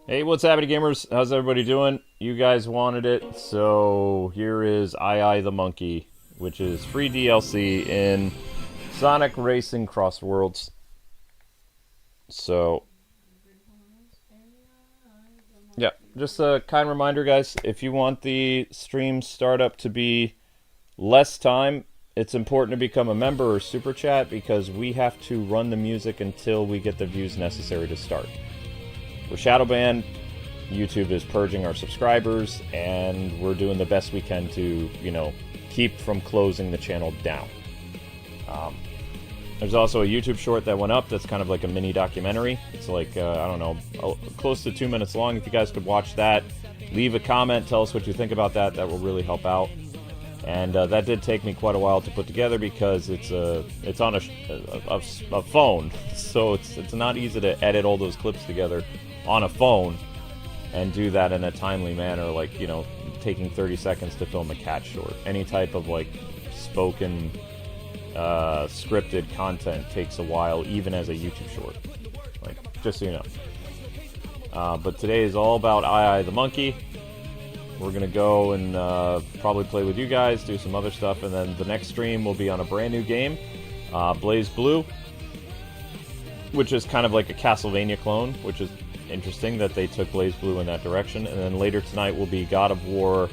Hey, what's happening, gamers? How's everybody doing? You guys wanted it, so here is AIAI the Monkey, which is free DLC in Sonic Racing Crossworlds. So, yeah, just a kind reminder, guys, if you want the stream startup to be less time, it's important to become a member or super chat because we have to run the music until we get the views necessary to start. We're shadow banned. YouTube is purging our subscribers, and we're doing the best we can to, keep from closing the channel down. There's also a YouTube short that went up that's kind of like a mini documentary. It's like, I don't know, close to 2 minutes long. If you guys could watch that, leave a comment, tell us what you think about that. That will really help out. And that did take me quite a while to put together because it's on a phone, so it's not easy to edit all those clips together on a phone and do that in a timely manner, like, taking 30 seconds to film a cat short. Any type of, spoken, scripted content takes a while, even as a YouTube short. Just so you know. But today is all about AIAI the Monkey. We're going to go and probably play with you guys, do some other stuff, and then the next stream will be on a brand new game, Blaze Blue, which is kind of like a Castlevania clone, which is interesting that they took Blaze Blue in that direction. And then later tonight will be God of War,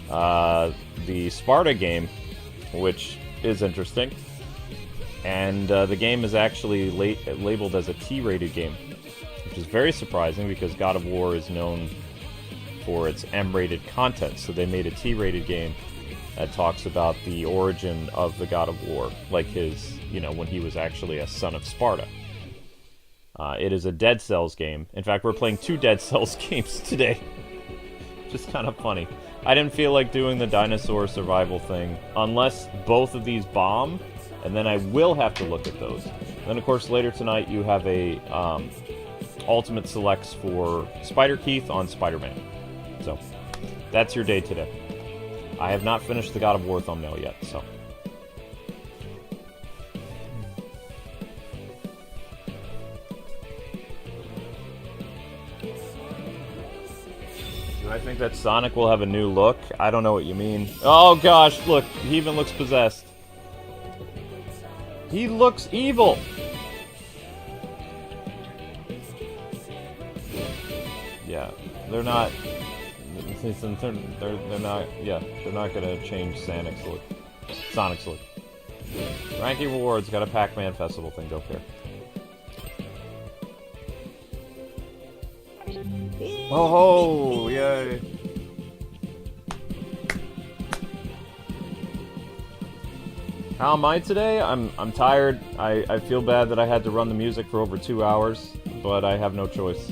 the Sparta game, which is interesting. And the game is actually labeled as a T-rated game, which is very surprising because God of War is known for its M-rated content. So they made a T-rated game that talks about the origin of the God of War, like his, when he was actually a son of Sparta. It is a Dead Cells game. In fact, we're playing 2 Dead Cells games today. Just kind of funny. I didn't feel like doing the dinosaur survival thing unless both of these bomb, and then I will have to look at those. Then, of course, later tonight you have a ultimate selects for Spider Keith on Spider-Man. So, that's your day today. I have not finished the God of War thumbnail yet, so. Do I think that Sonic will have a new look? I don't know what you mean. Oh gosh, look, he even looks possessed. He looks evil! Yeah, they're not... They're not gonna change Sonic's look. Ranking Rewards got a Pac-Man Festival thing, don't care. Oh ho! Yay! How am I today? I'm tired. I feel bad that I had to run the music for over 2 hours, but I have no choice.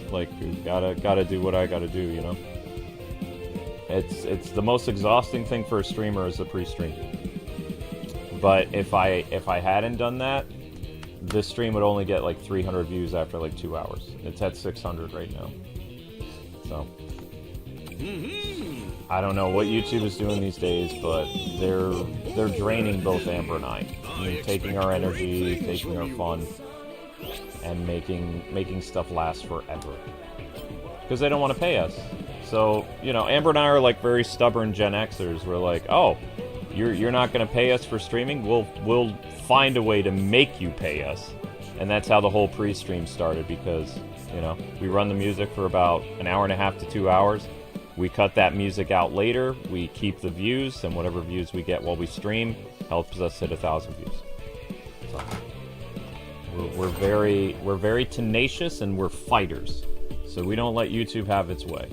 Gotta do what I gotta do, It's the most exhausting thing for a streamer is the pre-stream. But if I hadn't done that, this stream would only get 300 views after 2 hours. It's at 600 right now. So I don't know what YouTube is doing these days, but they're draining both Amber and I. Taking our energy, taking our fun, and making stuff last forever. Because they don't want to pay us. So, Amber and I are very stubborn Gen Xers. We're like, oh, you're not going to pay us for streaming? We'll find a way to make you pay us. And that's how the whole pre-stream started because, we run the music for about an hour and a half to 2 hours. We cut that music out later. We keep the views, and whatever views we get while we stream helps us hit 1,000 views. So, we're very tenacious and we're fighters. So we don't let YouTube have its way.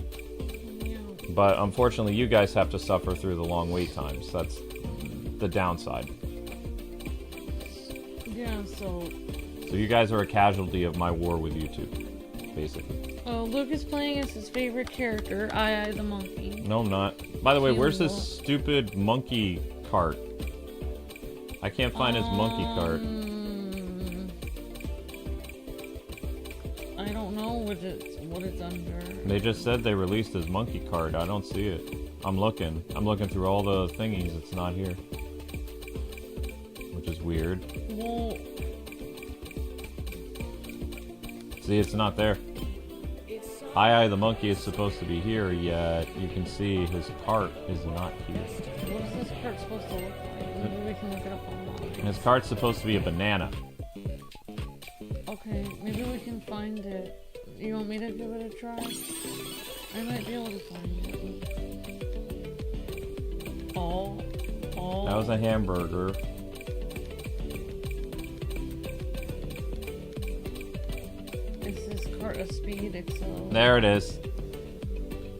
But unfortunately, you guys have to suffer through the long wait times. That's the downside. Yeah, so you guys are a casualty of my war with YouTube, basically. Oh, Luke is playing as his favorite character, AIAI the Monkey. No, I'm not. By the way, where's this stupid monkey cart? I can't find his monkey cart. I don't know what it's under. They just said they released his monkey cart. I don't see it. I'm looking through all the thingies. It's not here. Which is weird. Well, See, it's not there. AIAI the monkey is supposed to be here, yet you can see his cart is not here. What is this cart supposed to look like? Maybe we can look it up online. His cart's supposed to be a banana. Okay, maybe we can find it. You want me to give it a try? I might be able to find it. Oh. That was a hamburger. Is this cart a speed excel? There it is.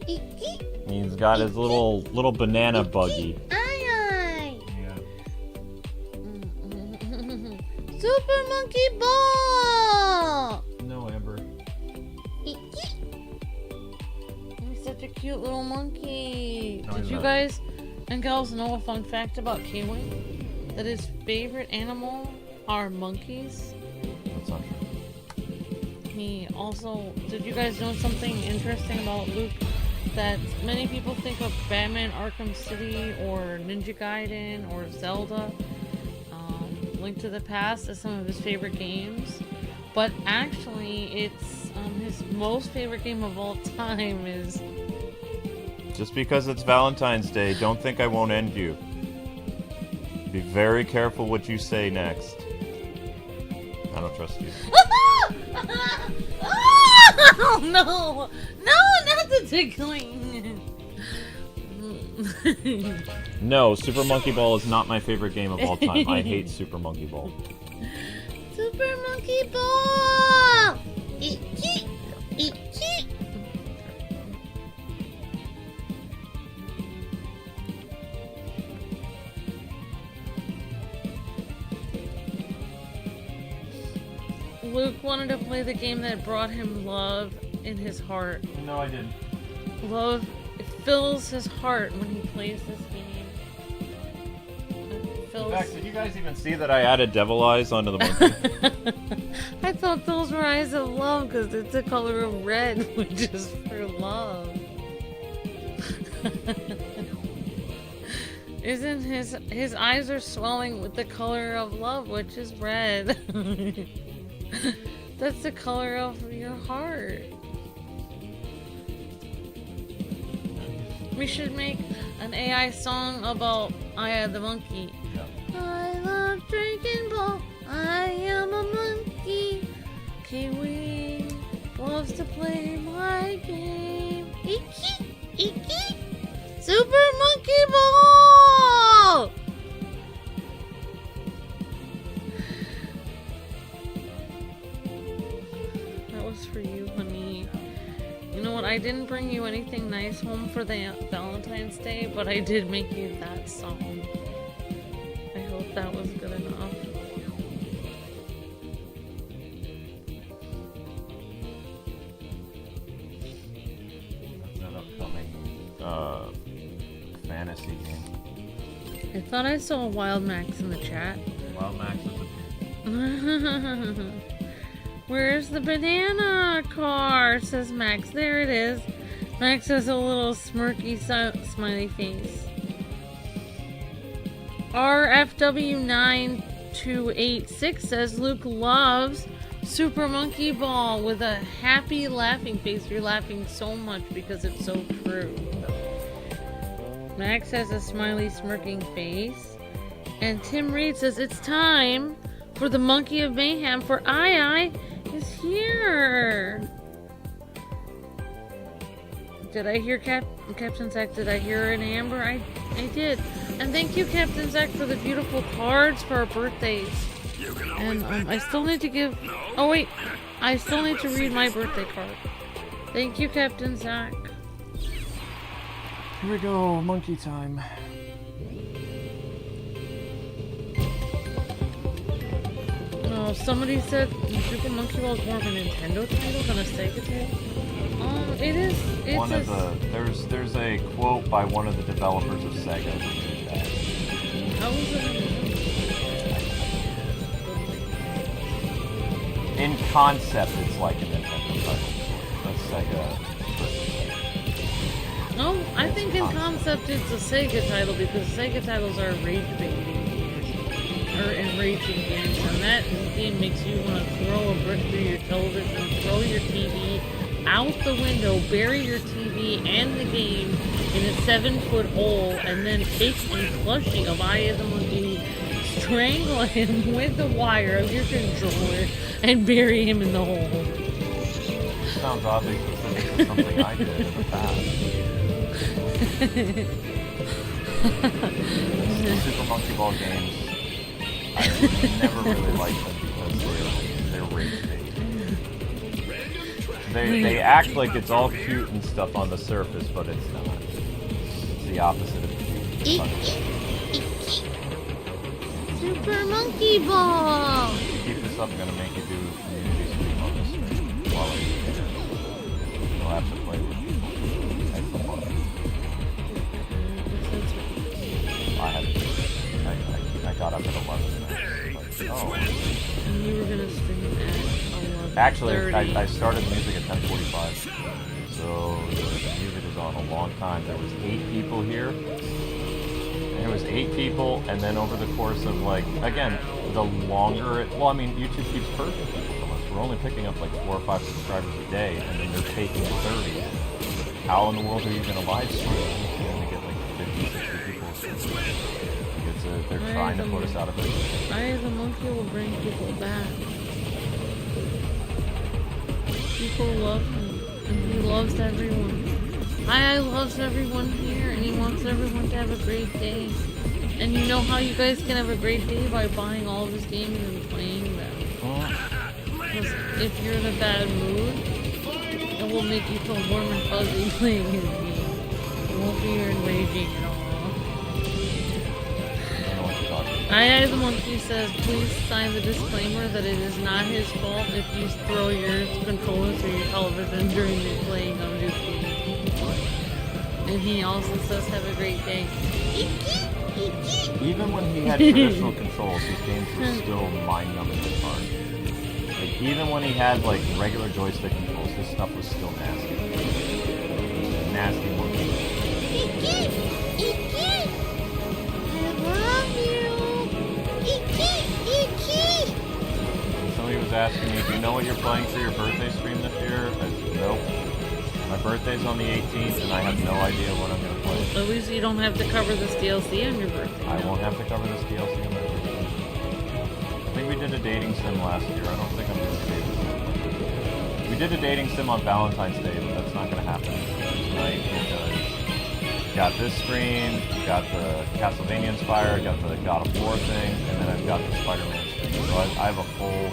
He's got his little banana buggy. Aye. Yeah. Super Monkey Ball! No, Amber. He's such a cute little monkey. No, Did he's you not. guys and gals know a fun fact about Kwing? That his favorite animal are monkeys? That's not true. He also... Did you guys know something interesting about Luke? That many people think of Batman Arkham City or Ninja Gaiden or Zelda, Link to the Past as some of his favorite games. But actually, it's his most favorite game of all time is... Just because it's Valentine's Day, don't think I won't end you. Be very careful what you say next. I don't trust you. Oh no! No, not the tickling! No, Super Monkey Ball is not my favorite game of all time. I hate Super Monkey Ball. Super Monkey Ball! Ichi! Ichi! Luke wanted to play the game that brought him love in his heart. No, I didn't. Love, it fills his heart when he plays this game. It fills... In fact, did you guys even see that I added devil eyes onto the monkey? I thought those were eyes of love because it's the color of red, which is for love. Isn't his eyes are swelling with the color of love, which is red. That's the color of your heart. We should make an AI song about AIAI the monkey. Yeah. I love drinking ball. I am a monkey. Kiwi loves to play my game. Iki, iki. Super Monkey Ball! That was for you, honey. You know what? I didn't bring you anything nice home for the Valentine's Day, but I did make you that song. I hope that was good enough. An upcoming fantasy game. I thought I saw Wild Max in the chat. Wild Max is a Where's the banana car? Says Max. There it is. Max has a little smirky smiley face. RFW9286 says Luke loves Super Monkey Ball with a happy laughing face. You're laughing so much because it's so true. Max has a smiley smirking face. And Tim Reed says it's time for the Monkey of Mayhem for AIAI is here. Did I hear Captain Zach? Did I hear an Amber? I did. And thank you, Captain Zach, for the beautiful cards for our birthdays. And I still need to give... Oh wait, I still need to read my birthday card. Thank you, Captain Zach. Here we go, monkey time. Oh, somebody said Super Monkey Ball is more of a Nintendo title than a Sega title. It is. It's One of the there's a quote by one of the developers of Sega that did that. How is it? In concept, it's like a Nintendo title. A Sega. No, I think in concept it's a Sega title because Sega titles are rage baiting games or enraging games, and that game makes you want to throw a brick through your television, throw your TV, out the window, bury your TV and the game in a 7-foot hole, and then take a plushie of I as a Monkey, strangle him with the wire of your controller, and bury him in the hole. Sounds oddly specific to something I did in the past. Super Monkey Ball games, I never really liked them because they're rage-based. They act like it's all cute and stuff on the surface, but it's not. It's the opposite of cute. Super Monkey Ball! Keep this up, I'm gonna make you do community stream on this stream while I'm here. You'll have to play with people. That's the fun. I got up at 11 minutes. Oh. And you were gonna stream at 11. Actually, I started music at 10:45. So the music was on a long time. There was 8 people here. There was 8 people, and then over the course of, like, again, the longer it... Well, I mean, YouTube keeps purging people from us. We're only picking up, like, 4 or 5 subscribers a day, and then they're taking 30. How in the world are you going to live stream? You're going to get, like, 50, 60 people. Because they're trying to put us out of business. I, as a monkey, will bring people back. People love him, and he loves everyone. I loves everyone here, and he wants everyone to have a great day. And you know how you guys can have a great day? By buying all of his games and playing them. Because if you're in a bad mood, it will make you feel warm and fuzzy playing his game. It won't be your enraging at all. I, the monkey, says, please sign the disclaimer that it is not his fault if you throw your controller through your television during the playing of his game. And he also says, have a great day. Even when he had traditional controls, his games were still mind-numbingly hard. Like, even when he had, like, regular joystick controls, his stuff was still nasty. Nasty monkey. I love you. Somebody was asking me, do you know what you're playing for your birthday stream this year? I said, nope. My birthday's on the 18th, and I have no idea what I'm going to play. At least you don't have to cover this DLC on your birthday. I won't have to cover this DLC on my birthday. I think we did a dating sim last year. I don't think I'm doing a dating sim. We did a dating sim on Valentine's Day, but that's not going to happen tonight because got this stream, got the Castlevania Inspired, got the God of War thing, and then I've got the Spider-Man stream. So I have a full...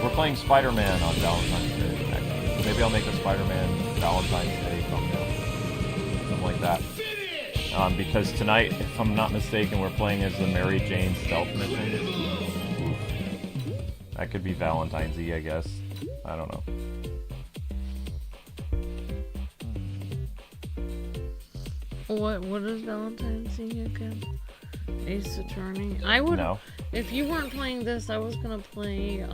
We're playing Spider-Man on Valentine's Day, actually. Maybe I'll make a Spider-Man Valentine's Day thumbnail. Something like that. Because tonight, if I'm not mistaken, we're playing as the Mary Jane stealth mission. Oof. That could be Valentine's Eve, I guess. I don't know. What is Valentine's Eve again? Ace Attorney? I would... No. If you weren't playing this, I was gonna play,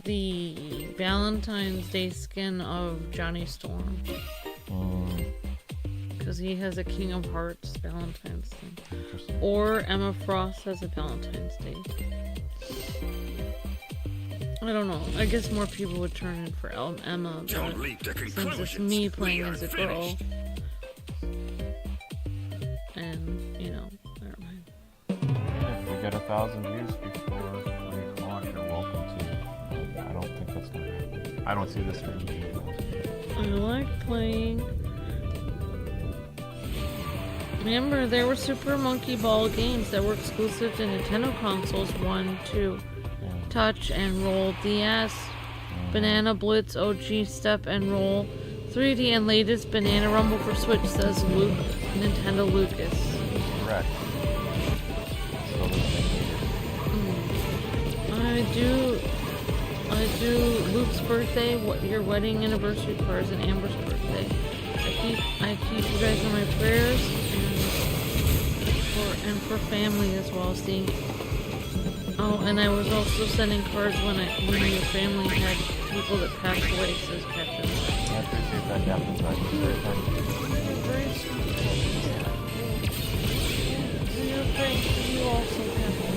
the Valentine's Day skin of Johnny Storm. Because he has a King of Hearts Valentine's thing. Or Emma Frost has a Valentine's Day. I don't know. I guess more people would turn in for Emma, but since it's me playing as a girl, and, you know, never mind. If we get 1,000 views before 3 o'clock, you're welcome to. I don't think that's gonna happen. I don't see this stream being I like playing. Remember, there were Super Monkey Ball games that were exclusive to Nintendo consoles 1, 2, Touch and Roll DS, Banana Blitz OG Step and Roll, 3D, and latest Banana Rumble for Switch, says Luke, Nintendo Lucas. Correct. I do Luke's birthday, your wedding anniversary cards, and Amber's birthday. I keep you guys in my prayers, and for family as well. See. Oh, and I was also sending cards when your family had people that passed away, says Captain. I appreciate that, Captain. Very sweet. We are praying for you also, Captain.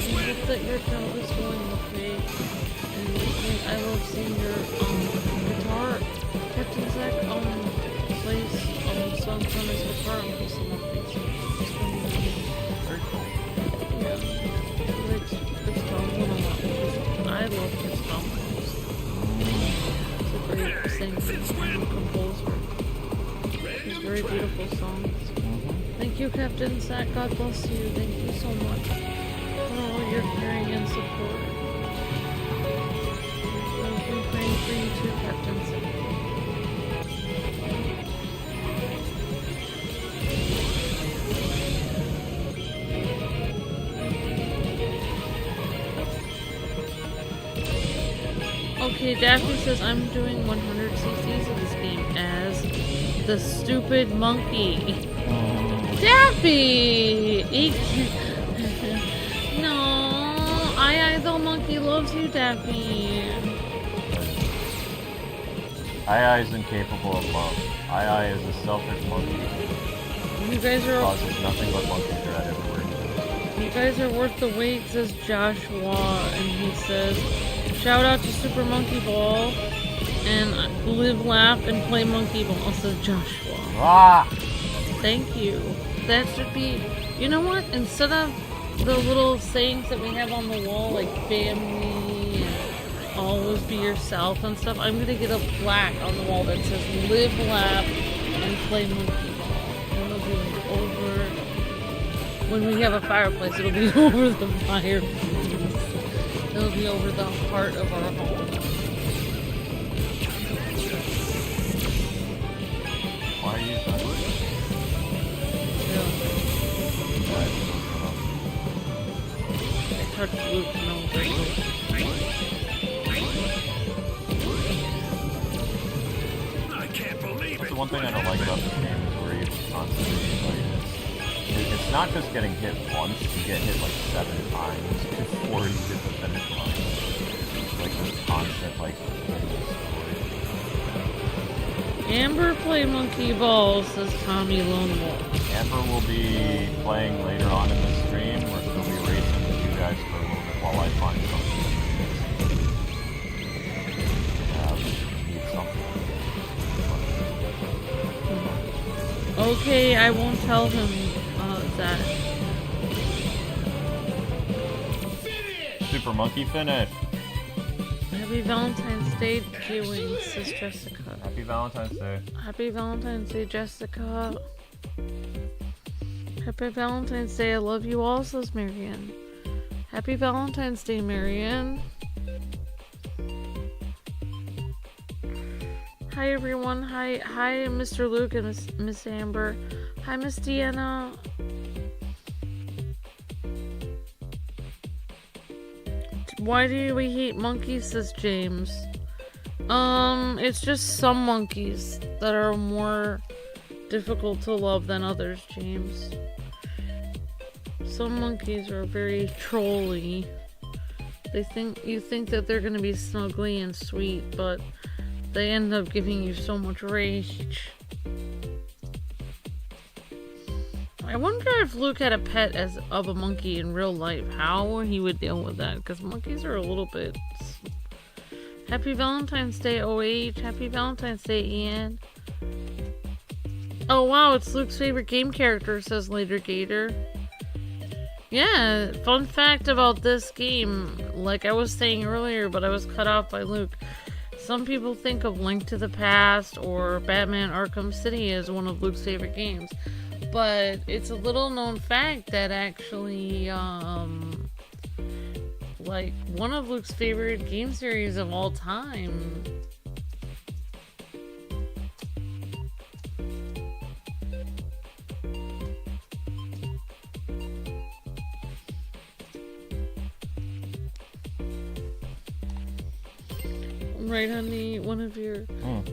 I hope that your child is going okay. And I love seeing your great singer and composer. He's very beautiful songs. Thank you, Captain Zach. God bless you. Thank you so much for all your caring and support. I've been praying for you too, Captain Zach. Okay, Daphne says I'm doing 100 CCs of this game as the stupid monkey. Daffy! No, AIAI the monkey loves you, Daffy. AIAI is incapable of love. AIAI is a selfish monkey. You guys are causes nothing but monkey dread everywhere. You guys are worth the wait, says Joshua, and he says, shout out to Super Monkey Ball and live, laugh, and play Monkey Ball, says Joshua. Ah! Thank you. That should be, you know what? Instead of the little sayings that we have on the wall, like family and always be yourself and stuff, I'm gonna get a plaque on the wall that says live, laugh, and play Monkey Ball. And it'll be like over, when we have a fireplace, it'll be over the fireplace. It'll be over the heart of our home. Why are you done? I touched Luke, no. I can't believe it. The one thing I don't like about this game is where you constantly, like, it's not just getting hit once, you get hit like 7 times before you hit the finish line. It's like this constant, like, Amber play Monkey Ball, says Tommy Lone Wolf. Amber will be playing later on in the stream, where she'll be racing with you guys for a little bit while I find something. Need something. Okay, I won't tell him that. Super Monkey finish! Happy Valentine's Day, Kwings, says Jessica. Happy Valentine's Day. Happy Valentine's Day, Jessica. Happy Valentine's Day, I love you all, says Marianne. Happy Valentine's Day, Marianne. Hi everyone, hi Mr. Luke and Miss Amber. Hi Miss Deanna. Why do we hate monkeys, says James. It's just some monkeys that are more difficult to love than others, James. Some monkeys are very trolly. You think that they're gonna be snuggly and sweet, but they end up giving you so much rage. I wonder if Luke had a pet of a monkey in real life, how he would deal with that, because monkeys are a little bit... Happy Valentine's Day, OH. Happy Valentine's Day, Ian. Oh wow, it's Luke's favorite game character, says Later Gator. Yeah, fun fact about this game, like I was saying earlier, but I was cut off by Luke. Some people think of Link to the Past or Batman Arkham City as one of Luke's favorite games. But it's a little known fact that actually, like, one of Luke's favorite game series of all time. Right, honey? One of your...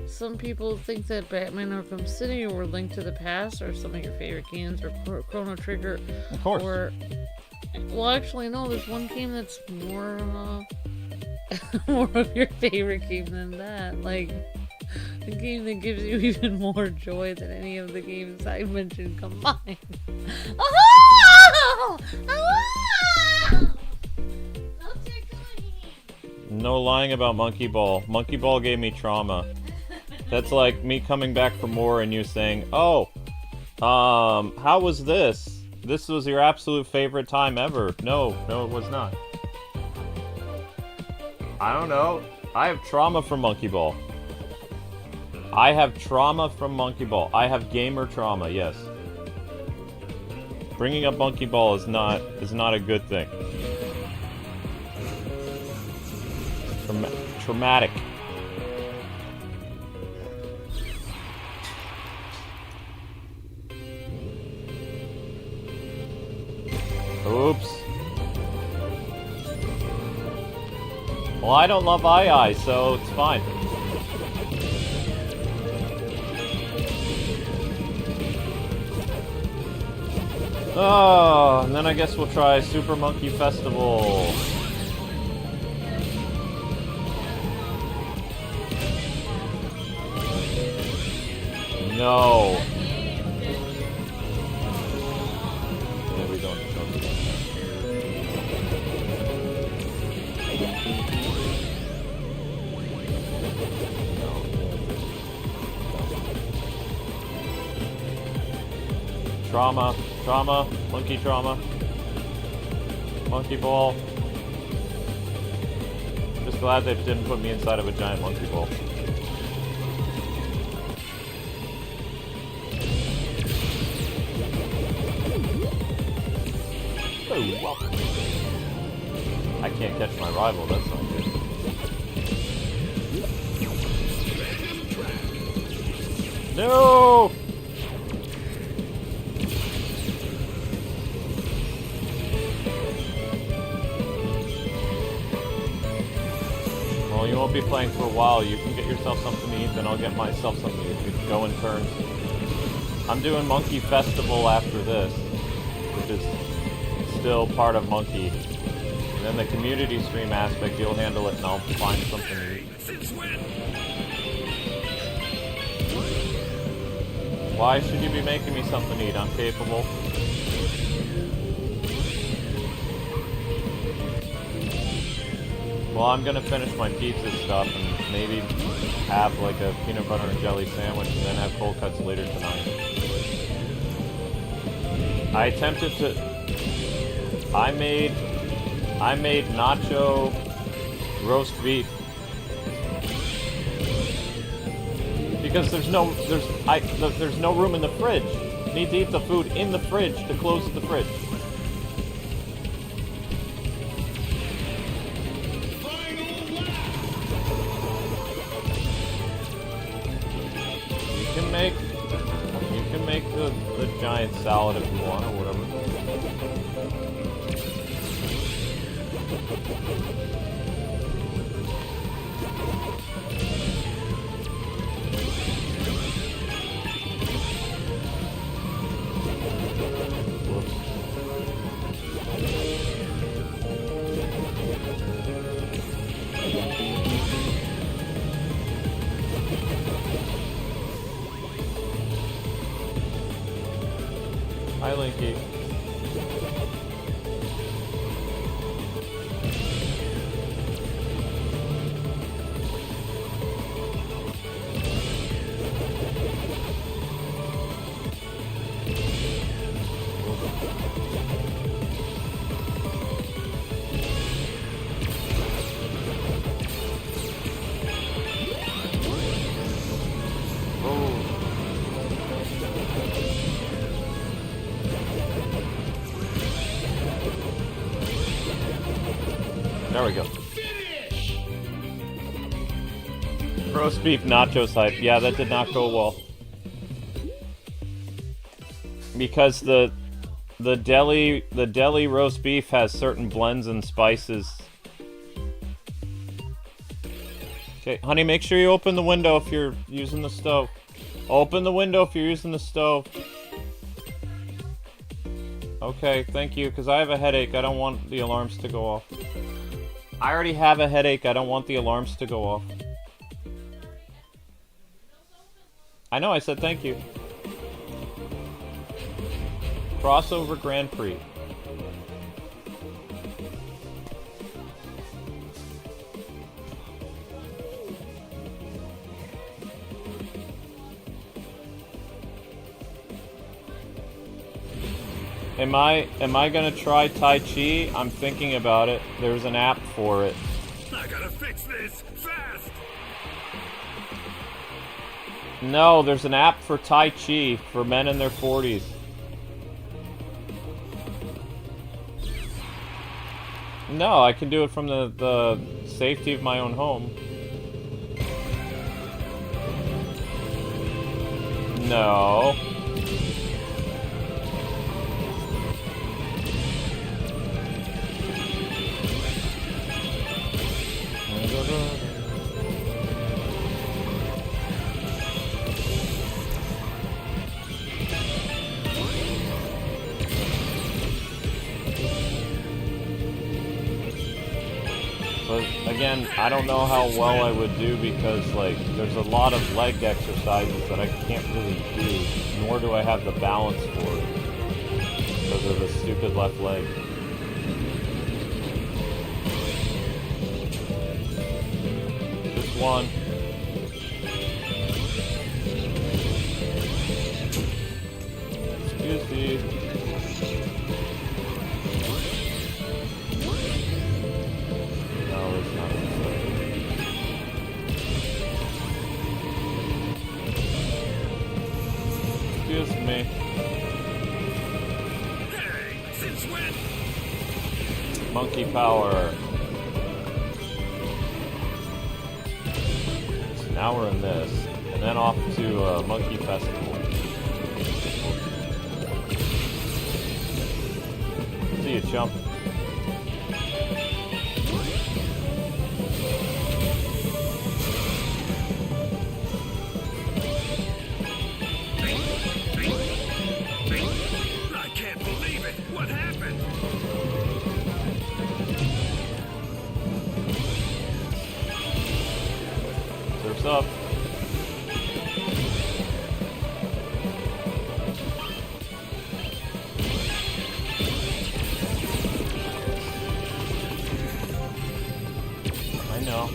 Some people think that Batman Arkham City or Link to the Past are some of your favorite games, or Chrono Trigger. Of course. Or... Well, actually, no, there's one game that's more, more of your favorite game than that. Like, a game that gives you even more joy than any of the games I mentioned combined. Oh! Oh! No lying about Monkey Ball. Monkey Ball gave me trauma. That's like me coming back for more and you saying, oh, how was this? This was your absolute favorite time ever. No, it was not. I don't know. I have trauma from Monkey Ball. I have trauma from Monkey Ball. I have gamer trauma, yes. Bringing up Monkey Ball is not a good thing. Traumatic. Oops. Well, I don't love AIAI, so it's fine. Oh, and then I guess we'll try Super Monkey Festival. No. Yeah, we don't. Trauma, monkey trauma, monkey ball. Just glad they didn't put me inside of a giant monkey ball. Oh, welcome. I can't catch my rival, that's not good. No! Well, you won't be playing for a while. You can get yourself something to eat, then I'll get myself something to eat. We can go in turns. I'm doing Monkey Festival after this, which is still part of Monkey. And then the community stream aspect, you'll handle it and I'll find something to eat. Why should you be making me something to eat? I'm capable. Well, I'm gonna finish my pizza stuff and maybe have like a peanut butter and jelly sandwich and then have cold cuts later tonight. I attempted to... I made nacho roast beef. Because there's no room in the fridge. I need to eat the food in the fridge to close the fridge. You can make the giant salad if you want or whatever. Hi, Linky. There we go. Roast beef nacho side. Yeah, that did not go well. Because the deli roast beef has certain blends and spices. Okay, honey, make sure you open the window if you're using the stove. Open the window if you're using the stove. Okay, thank you, because I have a headache. I don't want the alarms to go off. I already have a headache. I don't want the alarms to go off. I know, I said thank you. Crossover Grandprix. Am I gonna try Tai Chi? I'm thinking about it. There's an app for it. I gotta fix this fast. No, there's an app for Tai Chi for men in their 40s. No, I can do it from the safety of my own home. No. But again, I don't know how well I would do because, like, there's a lot of leg exercises that I can't really do, nor do I have the balance for it because of the stupid left leg. Just one. Excuse me. Excuse me. Hey, since when? Monkey power. So now we're in this. And then off to Monkey Festival. See you, chump. I can't believe it. What happened? Surf's up. I know.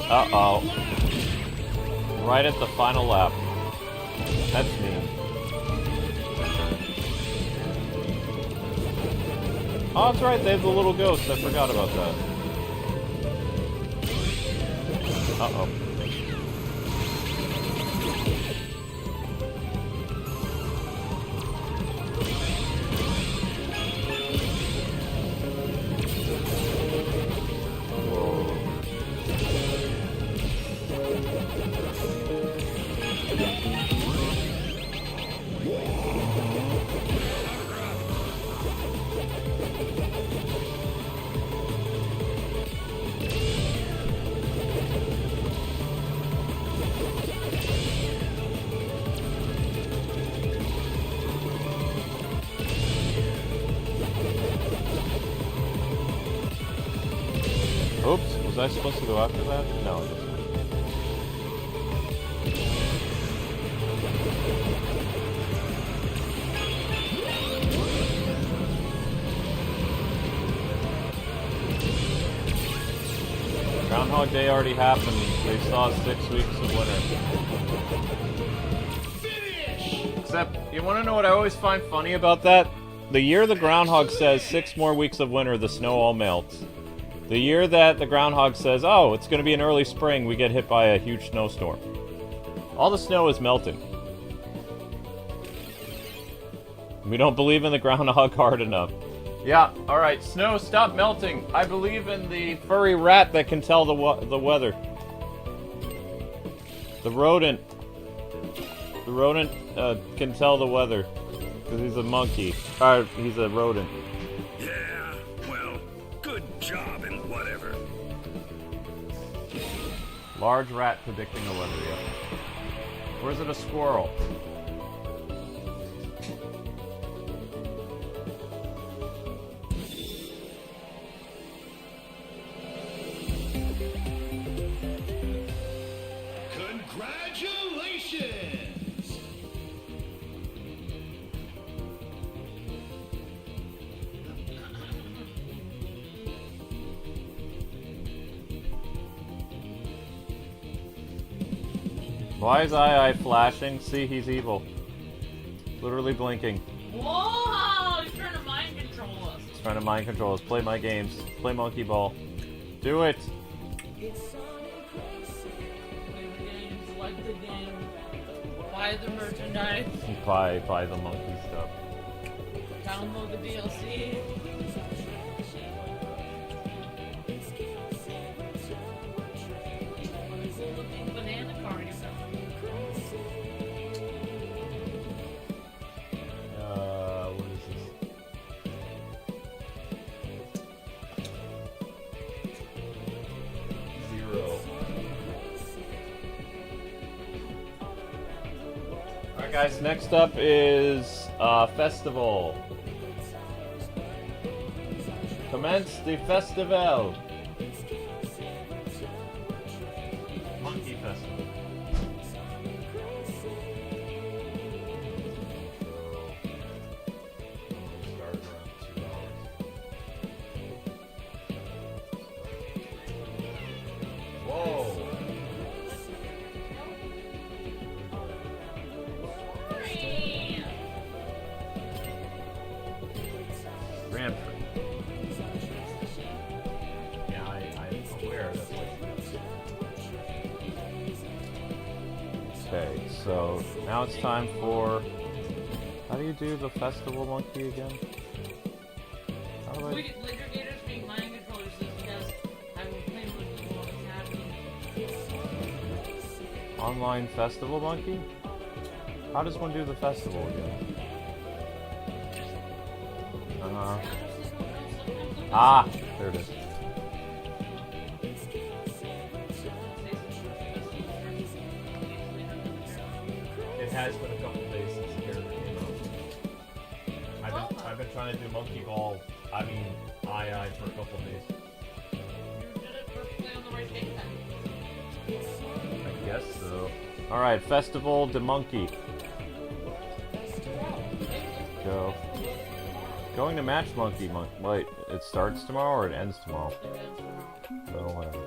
Uh-oh. Right at the final lap. That's mean. Oh, that's right, they have the little ghost. I forgot about that. Uh-oh. Oops, was I supposed to go after that? No, it wasn't. Groundhog Day already happened. They saw 6 weeks of winter. Except, you want to know what I always find funny about that? The year the groundhog says 6 more weeks of winter, the snow all melts. The year that the groundhog says, oh, it's going to be an early spring, we get hit by a huge snowstorm. All the snow is melting. We don't believe in the groundhog hard enough. Yeah, alright, snow, stop melting. I believe in the furry rat that can tell the weather. The rodent. The rodent can tell the weather. Because he's a monkey. Or, he's a rodent. Yeah, well, good job and whatever. Large rat predicting the weather, yeah. Or is it a squirrel? Congratulations! Why is AIAI flashing? See, he's evil. Literally blinking. Whoa! He's trying to mind control us. He's trying to mind control us. Play my games. Play monkey ball. Do it! Play the games, like the game. Buy the merchandise. Buy the monkey stuff. Download the DLC. Banana card. What is this? Zero. Alright guys, next up is Festival. Commence the festival. Monkey Festival. Start around 2 hours. Whoa! Grandprix. Yeah, I'm aware that's what Okay, so now it's time for... How do you do the festival monkey again? How do I... Later gators being mind controllers because I will play monkey while it's happening. Online festival monkey? How does one do the festival again? Ah, there it is. It has been a couple days since the character came out. I've been trying to do monkey ball. I mean, AIAI for a couple days. You did it perfectly on the right day then. I guess so. All right, festival de monkey. Go. Going to match monkey. Wait, it starts tomorrow or it ends tomorrow? Oh, whatever.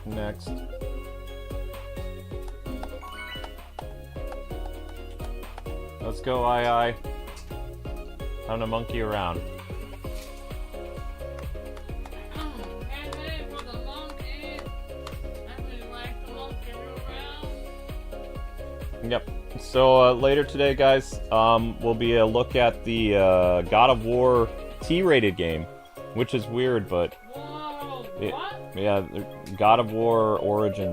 Next. Let's go, AIAI. Time to monkey around. Yep. So later today, guys, will be a look at the God of War T-rated game, which is weird, but Whoa, yeah, God of War Origin.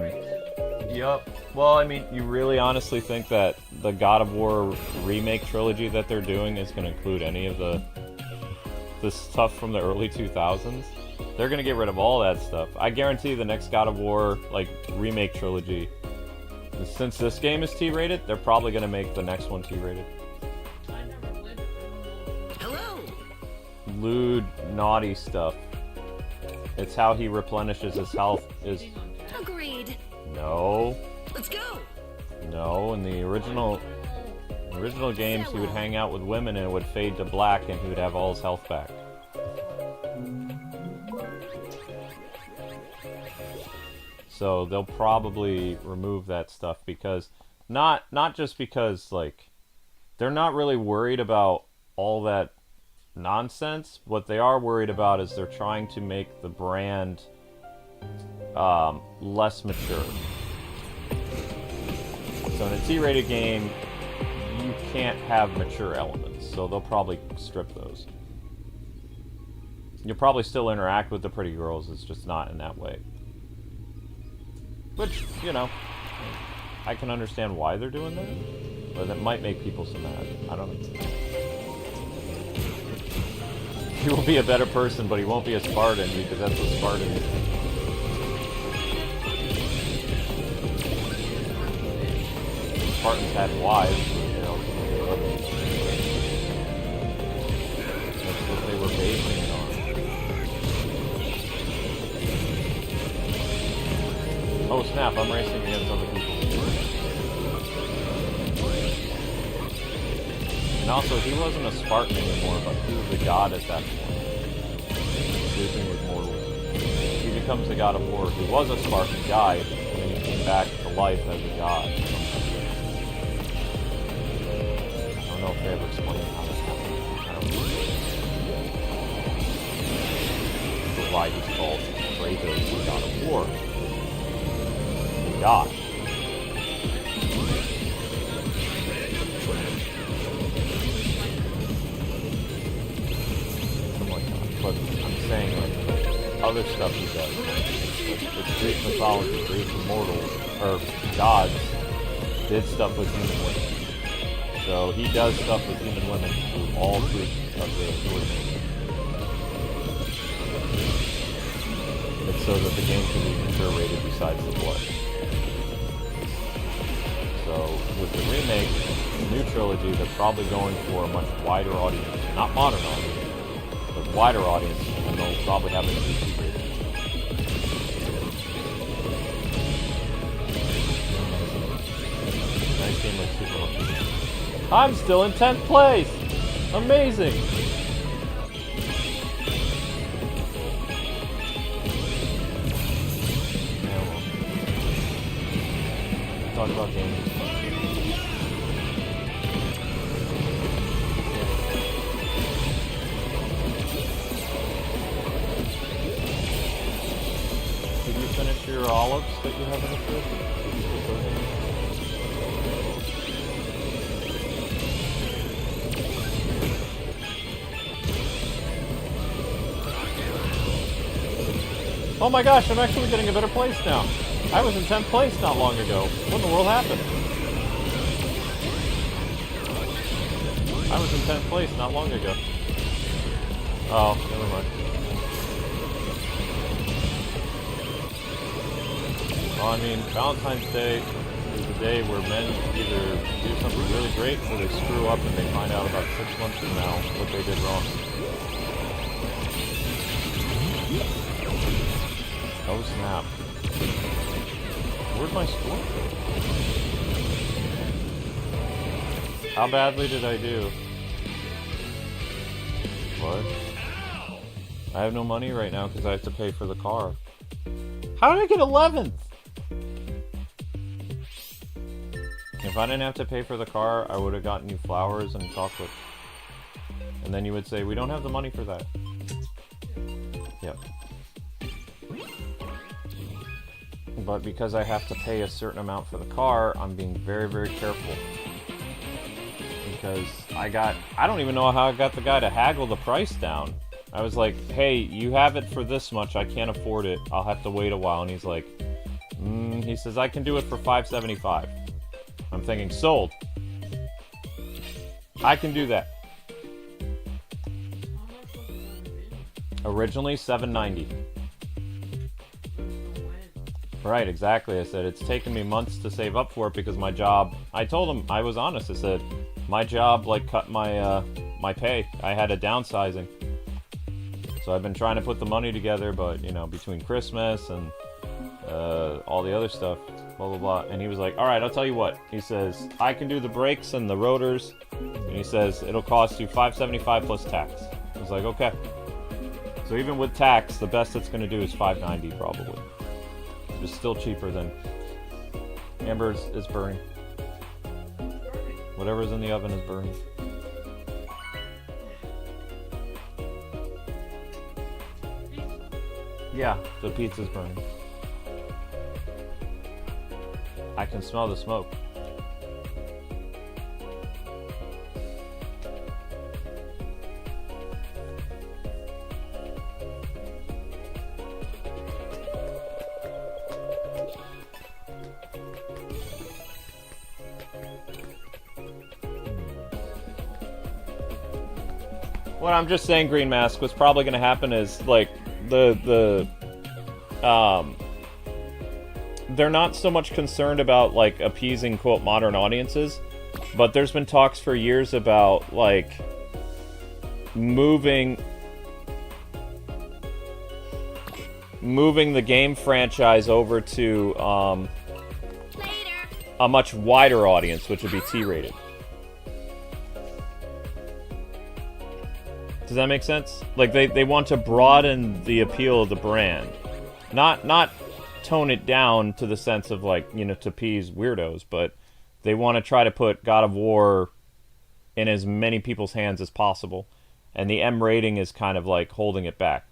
Yep. Well, I mean, you really honestly think that the God of War remake trilogy that they're doing is going to include any of the stuff from the early 2000s? They're going to get rid of all that stuff. I guarantee the next God of War remake trilogy, since this game is T-rated, they're probably going to make the next one T-rated. Hello. Lewd, naughty stuff. It's how he replenishes his health. Agreed. No. Let's go. No, in the original games, he would hang out with women and it would fade to black and he would have all his health back. So they'll probably remove that stuff because not just because they're not really worried about all that nonsense. What they are worried about is they're trying to make the brand less mature. So in a T-rated game, you can't have mature elements, so they'll probably strip those. You'll probably still interact with the pretty girls, it's just not in that way. Which, you know, I can understand why they're doing that, but it might make people so mad. I don't know. He will be a better person, but he won't be a Spartan, because that's what Spartans do. Spartans had wives, you know. That's what they were basing it on. Oh snap, I'm racing against other people. And also, he wasn't a Spartan anymore, but he was a god at that point. Sleeping with mortals. He becomes the god of war. He was a Spartan guy, and then he came back to life as a god. I don't know if they ever explained how that happened. I don't know. That's why he's called Kratos, the god of war. The god. But I'm saying, like, other stuff he does. Like, Greek mythology, Greek immortals, or gods, did stuff with human women. So he does stuff with human women through all fruits of the ordination. It's so that the game can be mature rated besides the blood. So with the remake, the new trilogy, they're probably going for a much wider audience. Not modern audience. Wider audience, and they'll probably have an PG rating. Nice game like Super Monkey. I'm still in 10th place! Amazing! Yeah, well. Talk about games. Finish your olives that you have in the fridge? Oh my gosh, I'm actually getting a better place now. I was in 10th place not long ago. What in the world happened? I was in 10th place not long ago. Oh, never mind. Well, I mean, Valentine's Day is a day where men either do something really great or they screw up and they find out about 6 months from now what they did wrong. Oh snap. Where'd my score go? How badly did I do? What? I have no money right now because I have to pay for the car. How did I get 11th? If I didn't have to pay for the car, I would have gotten you flowers and chocolate. And then you would say, we don't have the money for that. Yep. But because I have to pay a certain amount for the car, I'm being very, very careful. Because I don't even know how I got the guy to haggle the price down. I was like, hey, you have it for this much, I can't afford it, I'll have to wait a while. And he's like, he says, I can do it for $575. I'm thinking, sold. I can do that. Originally, $790. Right, exactly. I said, it's taken me months to save up for it because my job... I told him, I was honest, I said, my job, like, cut my, my pay. I had a downsizing. So I've been trying to put the money together, but, you know, between Christmas and all the other stuff, blah, blah, blah. And he was like, all right, I'll tell you what. He says, I can do the brakes and the rotors. And he says, it'll cost you $575 plus tax. I was like, okay. So even with tax, the best it's going to do is $590 probably. It's still cheaper than... Amber is burning. Whatever's in the oven is burning. Yeah, the pizza's burning. I can smell the smoke. What I'm just saying, Green Mask, what's probably going to happen is, like, they're not so much concerned about, like, appeasing, quote, modern audiences, but there's been talks for years about, like, moving the game franchise over to, a much wider audience, which would be T-rated. Does that make sense? Like, they want to broaden the appeal of the brand. Not tone it down to the sense of, like, you know, to appease weirdos, but they want to try to put God of War in as many people's hands as possible. And the M rating is kind of like holding it back.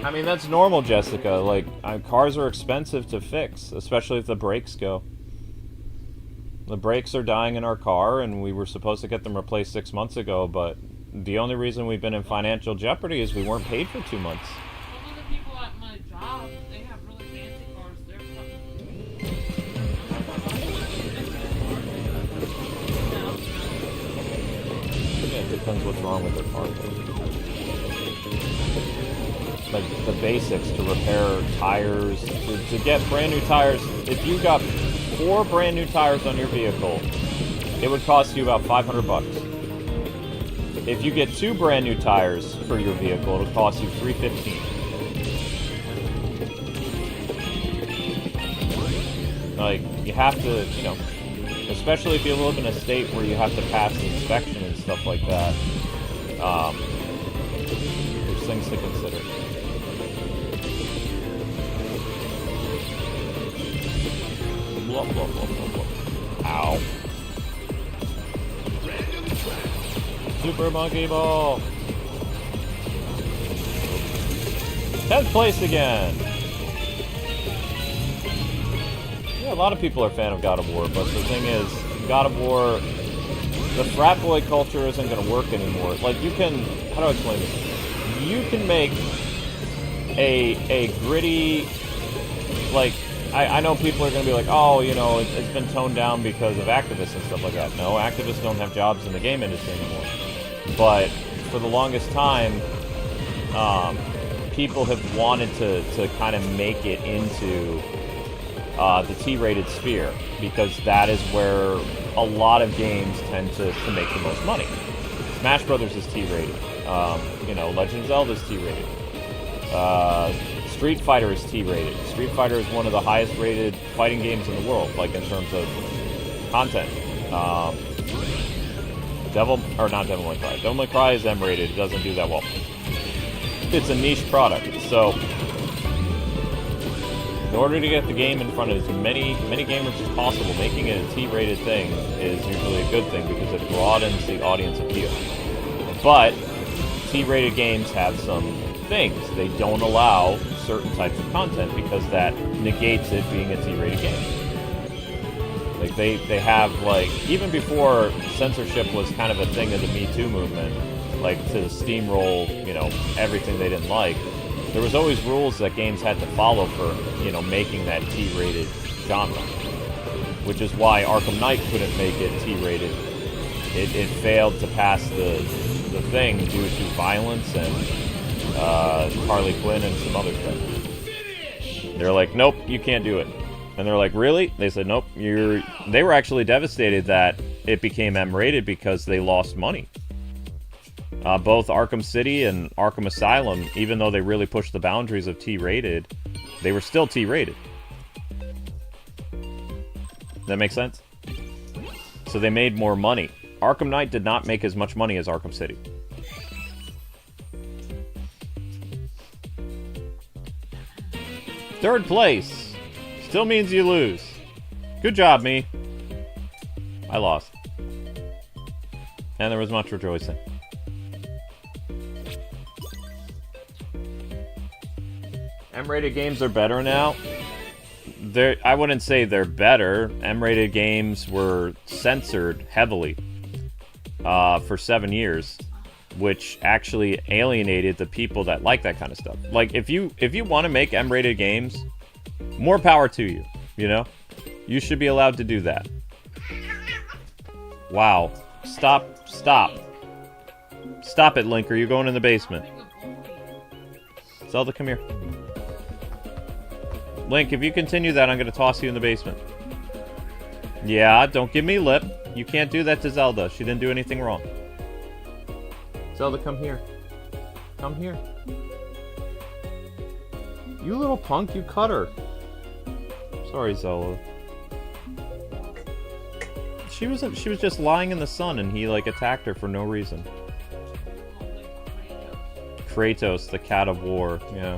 I mean, that's normal, Jessica. Like, cars are expensive to fix, especially if the brakes go. The brakes are dying in our car, and we were supposed to get them replaced 6 months ago, but the only reason we've been in financial jeopardy is we weren't paid for 2 months. Some of the people at my job, they have really fancy cars. They're Yeah, it depends what's wrong with their car, though. Like, the basics to repair tires, to get brand new tires. If you got 4 brand new tires on your vehicle, it would cost you about $500. If you get 2 brand new tires for your vehicle, it'll cost you $315. Like, you have to, you know, especially if you live in a state where you have to pass the inspection and stuff like that, there's things to consider. Blah, blah, blah, blah, blah. Ow. Super Monkey Ball! 10th place again! Yeah, a lot of people are a fan of God of War, but the thing is, God of War, the frat boy culture isn't going to work anymore. Like, you can, how do I explain this? You can make a gritty, like, I know people are going to be like, oh, you know, it's been toned down because of activists and stuff like that. No, activists don't have jobs in the game industry anymore. But for the longest time, people have wanted to kind of make it into the T-rated sphere, because that is where a lot of games tend to make the most money. Smash Brothers is T-rated. You know, Legend of Zelda is T-rated. Street Fighter is T-rated. Street Fighter is one of the highest rated fighting games in the world, like in terms of content. Devil May Cry. Devil May Cry is M-rated. It doesn't do that well. It's a niche product, so in order to get the game in front of as many gamers as possible, making it a T-rated thing is usually a good thing because it broadens the audience appeal. But T-rated games have some things. They don't allow certain types of content because that negates it being a T-rated game. Like, they have, like, even before censorship was kind of a thing of the Me Too movement, like, to steamroll, you know, everything they didn't like, there was always rules that games had to follow for, you know, making that T-rated genre. Which is why Arkham Knight couldn't make it T-rated. It failed to pass the thing due to violence and Harley Quinn and some other stuff. They're like, nope, you can't do it. And they're like, really? They said, nope. They were actually devastated that it became M-rated because they lost money. Both Arkham City and Arkham Asylum, even though they really pushed the boundaries of T-rated, they were still T-rated. That make sense? So they made more money. Arkham Knight did not make as much money as Arkham City. Third place. Still means you lose. Good job, me. I lost. And there was much rejoicing. M-rated games are better now. I wouldn't say they're better. M-rated games were censored heavily for 7 years, which actually alienated the people that like that kind of stuff. Like, if you want to make M-rated games, more power to you, you know? You should be allowed to do that. Wow. Stop. Stop it, Link, or you're going in the basement. Zelda, come here. Link, if you continue that, I'm going to toss you in the basement. Yeah, don't give me lip. You can't do that to Zelda. She didn't do anything wrong. Zelda, come here. Come here. You little punk, you cut her. Sorry, Zola. She was just lying in the sun and he like attacked her for no reason. Kratos, the cat of war, yeah.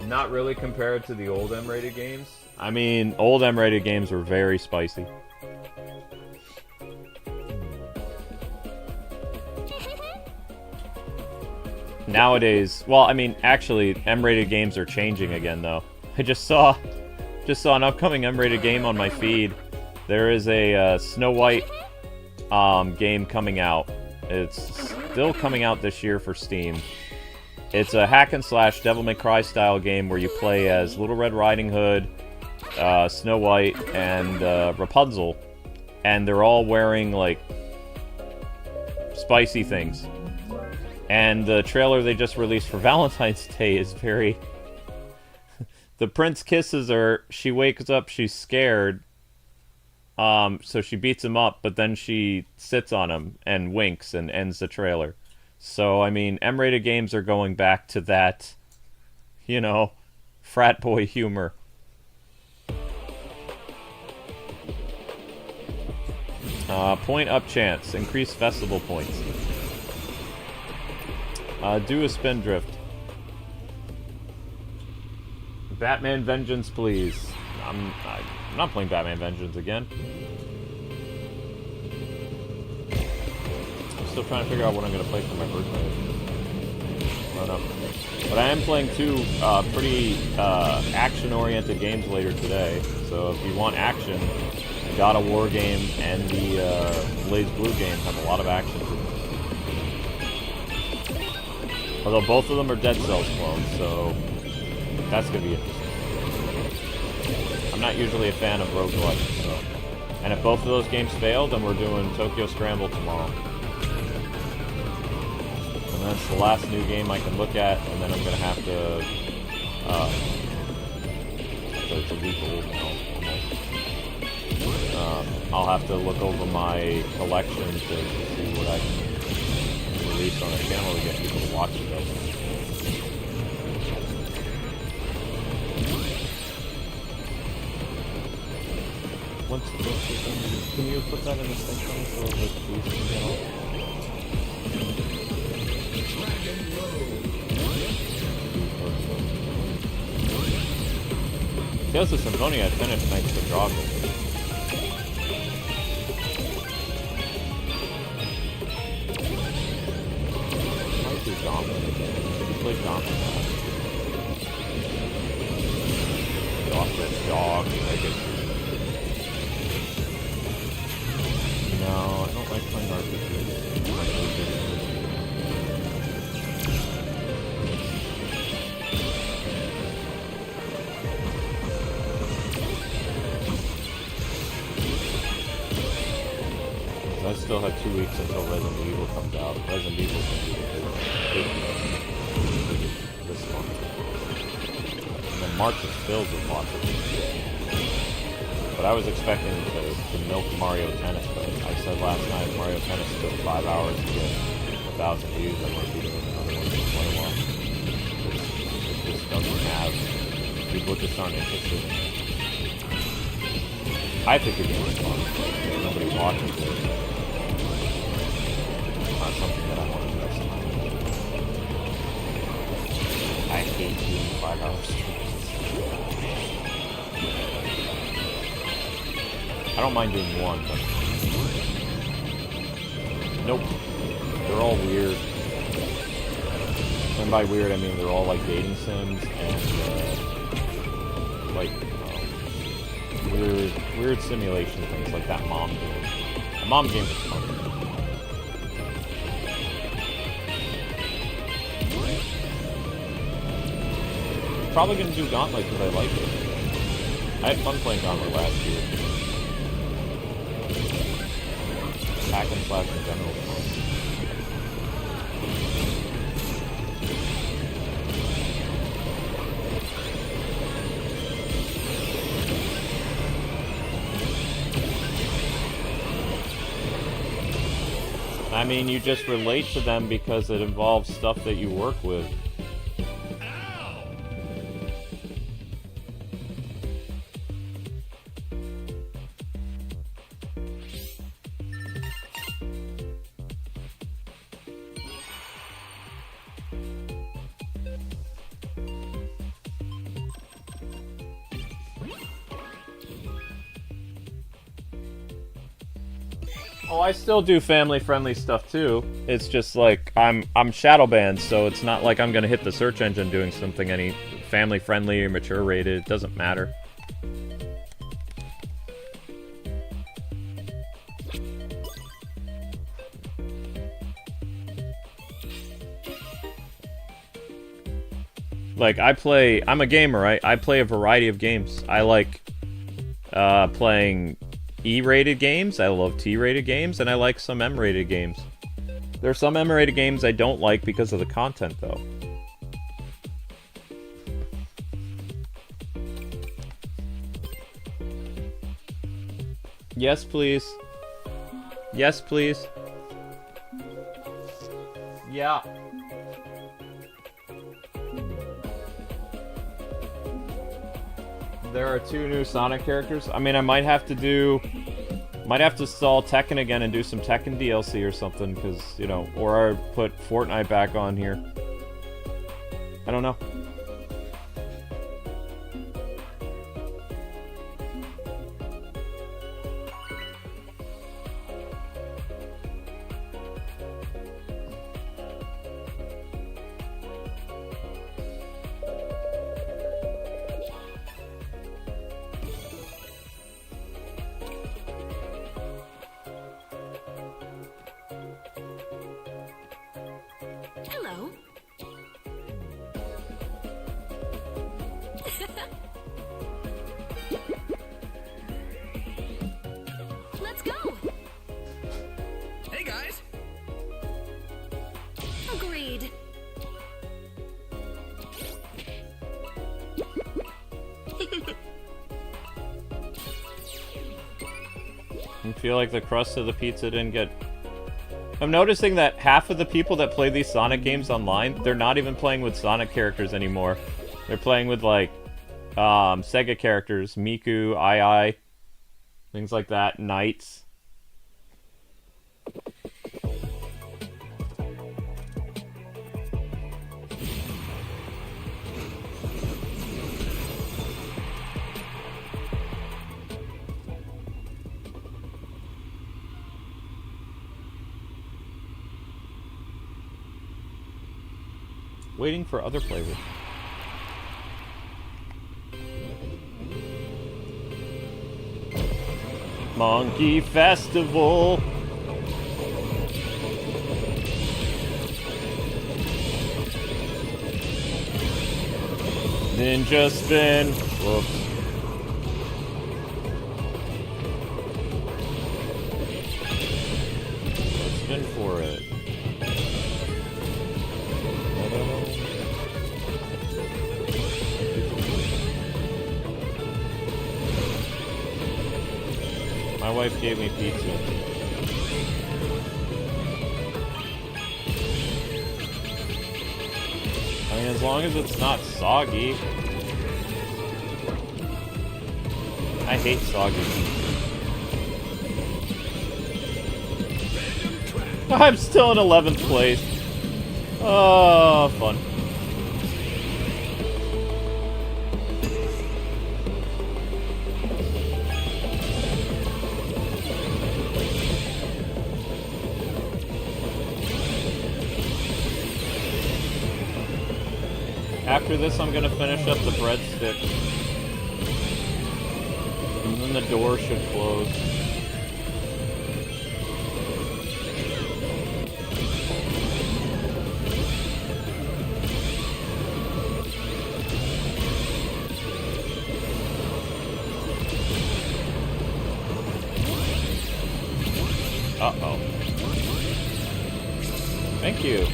Not really compared to the old M-rated games. I mean, old M-rated games were very spicy. Nowadays, well, I mean, actually, M-rated games are changing again, though. I just saw an upcoming M-rated game on my feed. There is a Snow White game coming out. It's still coming out this year for Steam. It's a hack and slash Devil May Cry style game where you play as Little Red Riding Hood, Snow White, and Rapunzel, and they're all wearing like spicy things. And the trailer they just released for Valentine's Day is very... The prince kisses her, she wakes up, she's scared, so she beats him up, but then she sits on him and winks and ends the trailer. So, I mean, M-rated games are going back to that, you know, frat boy humor. Point up chance. Increase festival points. Do a spin drift. Batman Vengeance, please. I'm not playing Batman Vengeance again. I'm still trying to figure out what I'm going to play for my birthday. I don't know. But I am playing two pretty action-oriented games later today. So if you want action, the God of War game and the Blaze Blue game have a lot of action. Although both of them are Dead Cells clones, so that's going to be interesting. I'm not usually a fan of roguelikes, so... And if both of those games fail, then we're doing Tokyo Scramble tomorrow. And that's the last new game I can look at, and then I'm going to have to... so it's a week old now, almost. I'll have to look over my collection to see what I can release on the channel to get people to watch it. Can you put that in the section so the police can get off? Tales of Symphonia I finished thanks to Drago. Gauntlet again. You played Gauntlet last year. Doctor's dog, I guess. No, I don't like playing RPGs. I still have 2 weeks until Resident Evil comes out. Resident Evil's going to be the big this month. And then March is filled with lots of things. But I was expecting to milk Mario Tennis, but I said last night Mario Tennis took 5 hours to get 1,000 views. I'm going to be doing another one in quite a while. It just doesn't have... People just aren't interested in it. I think the game is fun, but nobody watches it. Not something that I want to invest in. I hate doing 5-hour streams. I don't mind doing one, but... Nope. They're all weird. And by weird, I mean they're all like dating sims and like weird simulation things like that mom game. The mom game was fun. Probably gonna do Gauntlet because I like it. I had fun playing Gauntlet last year. Hack and slash in general is fun. I I mean, you just relate to them because it involves stuff that you work with. Oh, I still do family-friendly stuff too. It's just like I'm shadow banned, so it's not like I'm gonna hit the search engine doing something any family-friendly or mature rated. It doesn't matter. Like I'm a gamer, right? I play a variety of games. I like playing E-rated games, I love T-rated games, and I like some M-rated games. There are some M-rated games I don't like because of the content, though. Yes, please. Yes, please. Yeah. There are 2 new Sonic characters. I mean, I might have to install Tekken again and do some Tekken DLC or something, because, you know, or put Fortnite back on here. I don't know. Hello. Let's go. Hey guys. Agreed. I feel like the crust of the pizza didn't get... I'm noticing that half of the people that play these Sonic games online, they're not even playing with Sonic characters anymore. They're playing with, like, Sega characters. Miku, AIAI, things like that. Knights. Waiting for other flavors. Monkey Festival. Ninja spin. Whoops. Let's spin for it. My wife gave me pizza. I mean, as long as it's not soggy. I hate soggy. I'm still in 11th place. Oh, fun. After this, I'm gonna finish up the breadsticks. And then the door should close. Uh-oh. Thank you.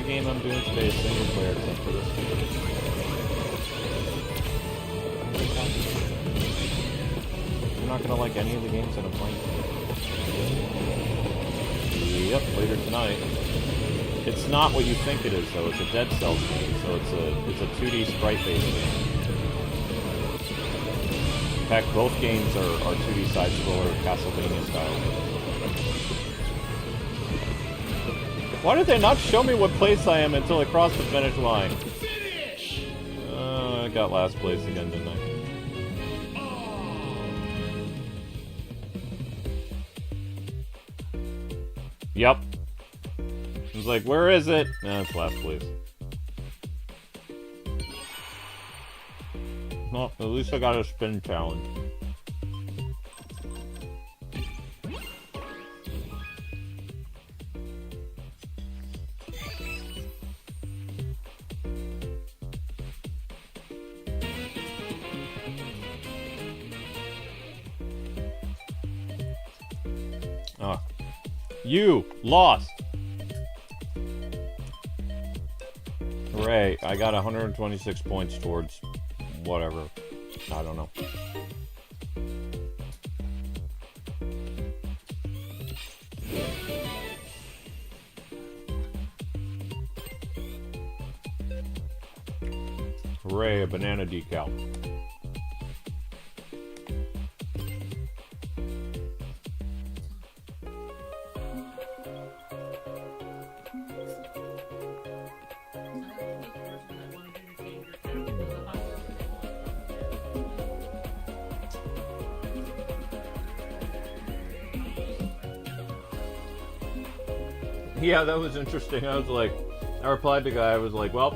Every game I'm doing today is single player except for this. You're not gonna like any of the games that I'm playing. Yep, later tonight. It's not what you think it is, though. It's a Dead Cells game, so it's a 2D sprite-based game. In fact, both games are 2D side-scroller Castlevania style. Why did they not show me what place I am until I crossed the finish line? I got last place again, didn't I? Yep. I was like, where is it? No, it's last place. Well, at least I got a spin challenge. You lost. Hooray, I got 126 points towards whatever. I don't know. Hooray, a banana decal. Yeah, that was interesting. I replied to the guy, I was like, well,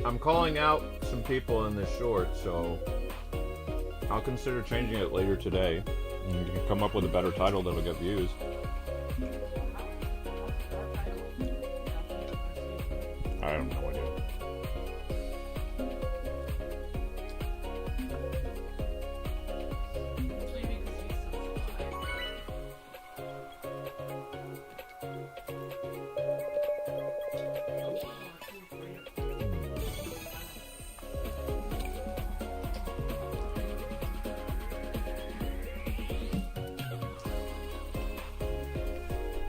I'm calling out some people in this short, so I'll consider changing it later today. And you can come up with a better title that'll get views. I don't know what it is.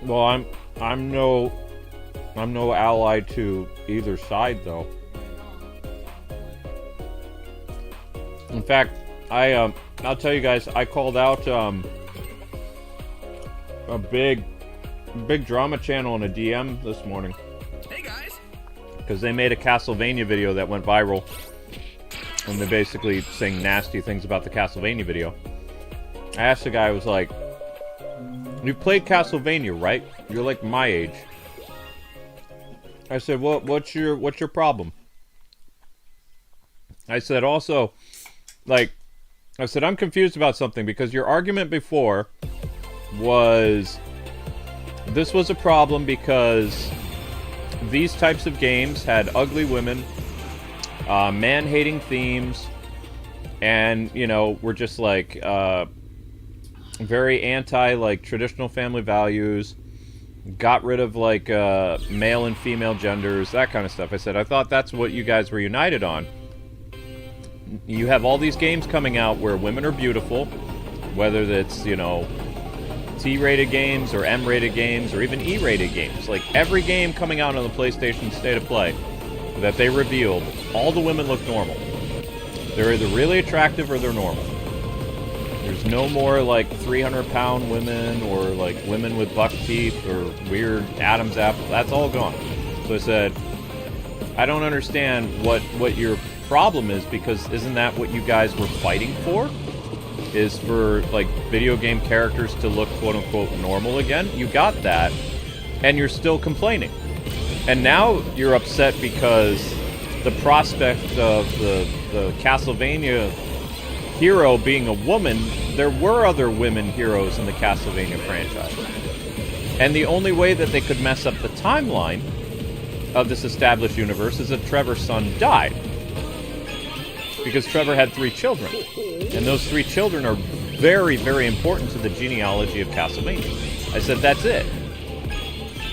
Well, I'm no ally to either side, though. In fact, I'll tell you guys, I called out a big drama channel in a DM this morning. Hey guys. Because they made a Castlevania video that went viral, and they're basically saying nasty things about the Castlevania video. I asked the guy, I was like, "You've played Castlevania, right? You're like my age." I said, "Well, what's your problem?" I said, also, I'm confused about something, because your argument before was this was a problem because these types of games had ugly women, man-hating themes, and, you know, were just like, very anti, like, traditional family values, got rid of, like, male and female genders, that kind of stuff. I said, I thought that's what you guys were united on. You have all these games coming out where women are beautiful, whether that's, you know, T-rated games, or M-rated games, or even E-rated games. Like, every game coming out on the PlayStation State of Play that they revealed, all the women look normal. They're either really attractive or they're normal. There's no more, like, 300-pound women, or, like, women with buck teeth, or weird Adam's apple. That's all gone. So I said, I don't understand what your problem is, because isn't that what you guys were fighting for? Is for, like, video game characters to look, quote-unquote, normal again? You got that, and you're still complaining. And now you're upset because the prospect of the Castlevania hero being a woman, there were other women heroes in the Castlevania franchise. And the only way that they could mess up the timeline of this established universe is if Trevor's son died. Because Trevor had 3 children. And those 3 children are very, very important to the genealogy of Castlevania. I said, that's it.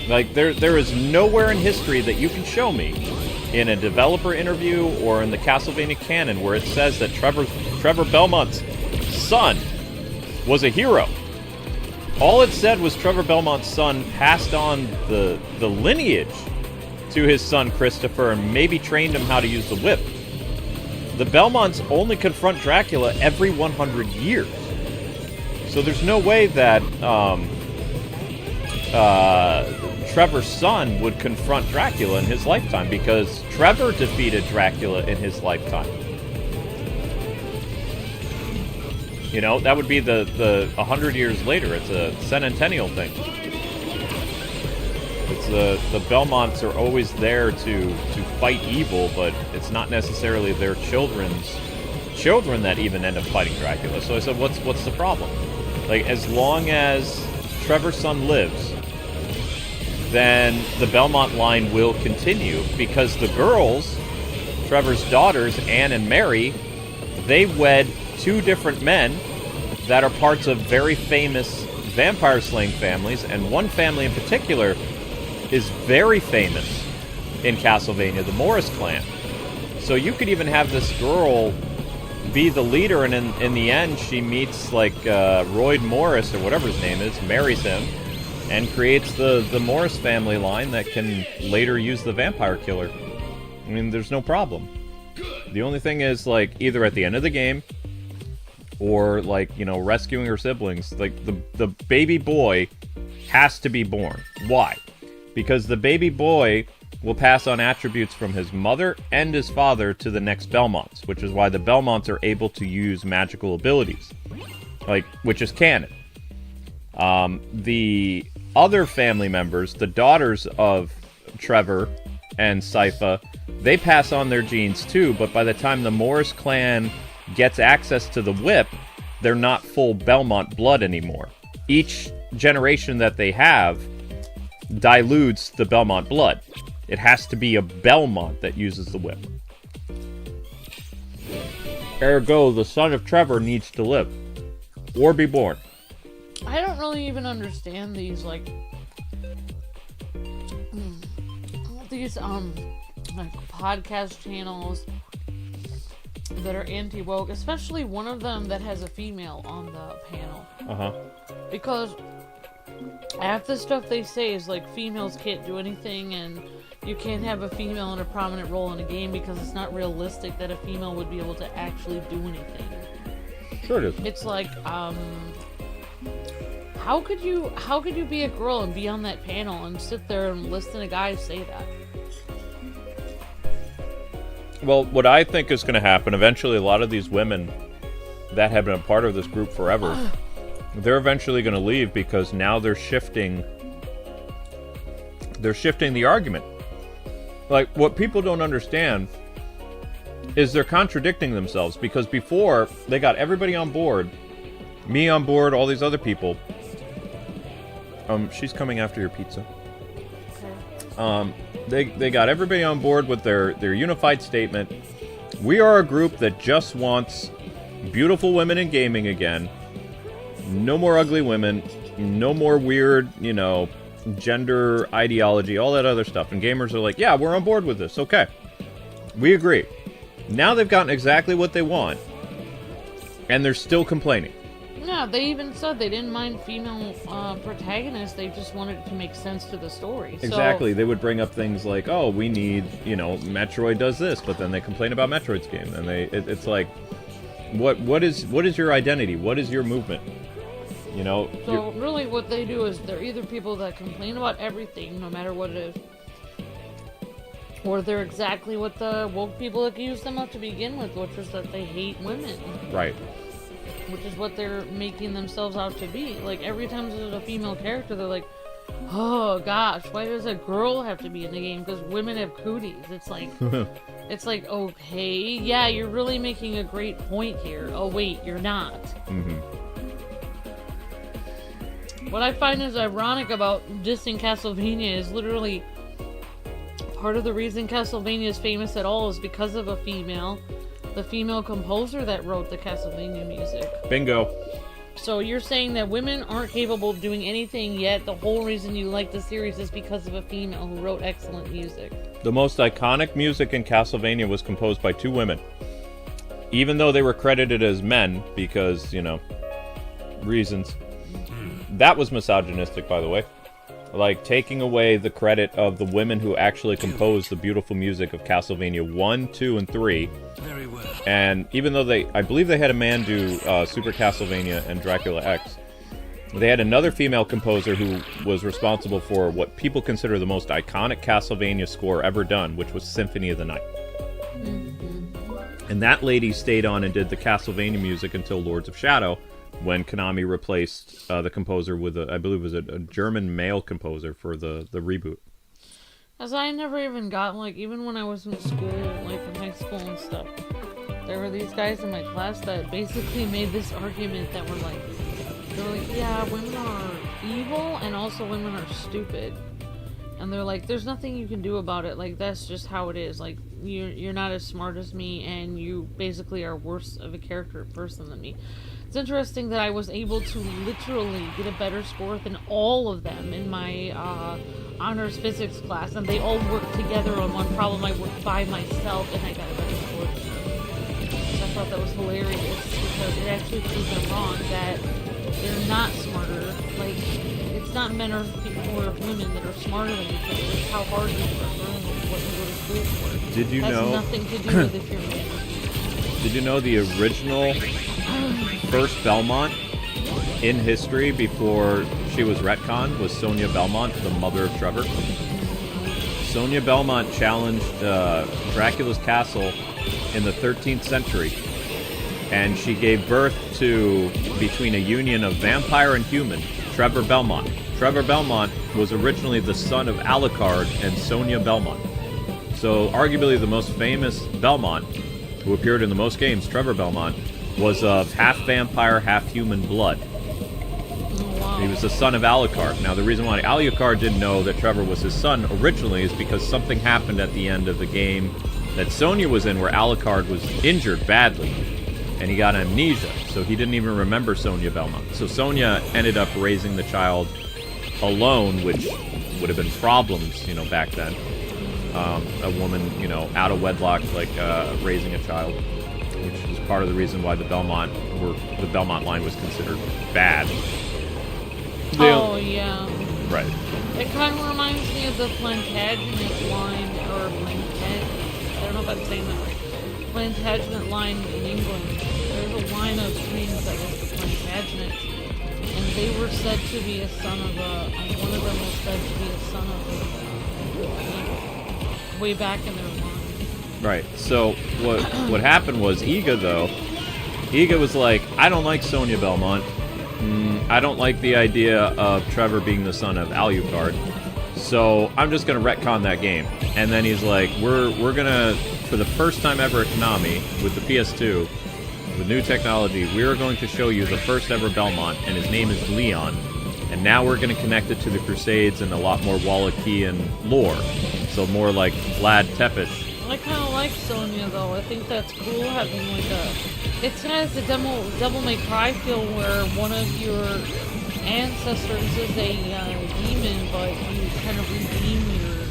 Like, there is nowhere in history that you can show me in a developer interview or in the Castlevania canon where it says that Trevor Belmont's son was a hero. All it said was Trevor Belmont's son passed on the lineage to his son Christopher and maybe trained him how to use the whip. The Belmonts only confront Dracula every 100 years. So there's no way that Trevor's son would confront Dracula in his lifetime, because Trevor defeated Dracula in his lifetime. You know, that would be the 100 years later. It's a centennial thing. It's the Belmonts are always there to fight evil, but it's not necessarily their children that even end up fighting Dracula. So I said, what's the problem? Like, as long as Trevor's son lives, then the Belmont line will continue, because the girls, Trevor's daughters, Anne and Mary, they wed two different men that are parts of very famous vampire slaying families, and one family in particular is very famous in Castlevania, the Morris clan. So you could even have this girl be the leader, and in the end she meets like Royd Morris, or whatever his name is, marries him, and creates the Morris family line that can later use the vampire killer. I mean, there's no problem. The only thing is, like, either at the end of the game, or, like, you know, rescuing her siblings, like, the baby boy has to be born. Why? Because the baby boy will pass on attributes from his mother and his father to the next Belmonts, which is why the Belmonts are able to use magical abilities, like, which is canon. The other family members, the daughters of Trevor and Sypha, they pass on their genes too, but by the time the Morris clan gets access to the whip, they're not full Belmont blood anymore. Each generation that they have dilutes the Belmont blood. It has to be a Belmont that uses the whip. Ergo, the son of Trevor needs to live, or be born. I don't really even understand these, like podcast channels that are anti-woke, especially one of them that has a female on the panel. Because half the stuff they say is like females can't do anything, and you can't have a female in a prominent role in a game because it's not realistic that a female would be able to actually do anything. Sure it is. It's like, how could you be a girl and be on that panel and sit there and listen to guys say that? Well, what I think is going to happen, eventually a lot of these women that have been a part of this group forever, they're eventually going to leave, because now they're shifting the argument. Like, what people don't understand is they're contradicting themselves, because before, they got everybody on board, me on board, all these other people. She's coming after your pizza. They got everybody on board with their unified statement. We are a group that just wants beautiful women in gaming again. No more ugly women. No more weird, you know, gender ideology, all that other stuff. And gamers are like, yeah, we're on board with this. Okay. We agree. Now they've gotten exactly what they want, and they're still complaining. Yeah, they even said they didn't mind female protagonists. They just wanted it to make sense to the story. Exactly. So, they would bring up things like, oh, we need, you know, Metroid does this, but then they complain about Metroid's game. And it's like, what is your identity? What is your movement? You know? So really what they do is they're either people that complain about everything, no matter what it is, or they're exactly what the woke people accused them of to begin with, which was that they hate women. Right. Which is what they're making themselves out to be. Like, every time there's a female character, they're like, oh gosh, why does a girl have to be in the game? Because women have cooties. It's like, okay, yeah, you're really making a great point here. Oh wait, you're not. Mm-hmm. What I find is ironic about dissing Castlevania is literally part of the reason Castlevania is famous at all is because of a female. The female composer that wrote the Castlevania music. Bingo. So you're saying that women aren't capable of doing anything, yet the whole reason you like the series is because of a female who wrote excellent music. The most iconic music in Castlevania was composed by 2 women. Even though they were credited as men, because, reasons. That was misogynistic, by the way. Like, taking away the credit of the women who actually composed the beautiful music of Castlevania 1, 2, and 3. Very well. And even though I believe they had a man do Super Castlevania and Dracula X, they had another female composer who was responsible for what people consider the most iconic Castlevania score ever done, which was Symphony of the Night. And that lady stayed on and did the Castlevania music until Lords of Shadow, when Konami replaced the composer with, I believe it was a German male composer for the reboot. As I never even got, even when I was in school, in high school and stuff, there were these guys in my class that basically made this argument that were like, yeah, women are evil and also women are stupid. And they're like, there's nothing you can do about it. That's just how it is. You're not as smart as me, and you basically are worse of a character person than me. It's interesting that I was able to literally get a better score than all of them in my honors physics class, and they all worked together on one problem. I worked by myself, and I got a better score than them. So I thought that was hilarious, because it actually proves them wrong, that they're not smarter. It's not men or women that are smarter than each other. It's how hard you work or what you go to school for. Did you know? It has nothing to do with if you're men. Did you know the original first Belmont in history before she was retconned was Sonia Belmont, the mother of Trevor? Sonia Belmont challenged Dracula's castle in the 13th century, and she gave birth to, between a union of vampire and human, Trevor Belmont. Trevor Belmont was originally the son of Alucard and Sonia Belmont. So arguably the most famous Belmont, who appeared in the most games, Trevor Belmont, was of half vampire, half human blood. Oh, wow. He was the son of Alucard. Now, the reason why Alucard didn't know that Trevor was his son originally is because something happened at the end of the game that Sonia was in, where Alucard was injured badly, and he got amnesia, so he didn't even remember Sonia Belmont. So Sonia ended up raising the child alone, which would have been problems, back then. A woman, out of wedlock, raising a child, which was part of the reason why the Belmont line was considered bad. Oh, yeah. Right. It kind of reminds me of the Plantagenet line, or I don't know if I'm saying that right. Plantagenet line in England. There's a line of queens that was the Plantagenet, and they were said to be a son of one of them was said to be a son of way back in their line. Right. So what happened was Iga was like, I don't like Sonia Belmont. I don't like the idea of Trevor being the son of Alucard. So I'm just gonna retcon that game. And then he's like, we're gonna, for the first time ever at Konami with the PS2, with new technology, we're going to show you the first ever Belmont, and his name is Leon. And now we're going to connect it to the Crusades and a lot more Wallachian lore. So more like Vlad Tepes. I kind of like Sonya, though. I think that's cool, having it has a Devil May Cry feel where one of your ancestors is a demon, but you kind of redeem your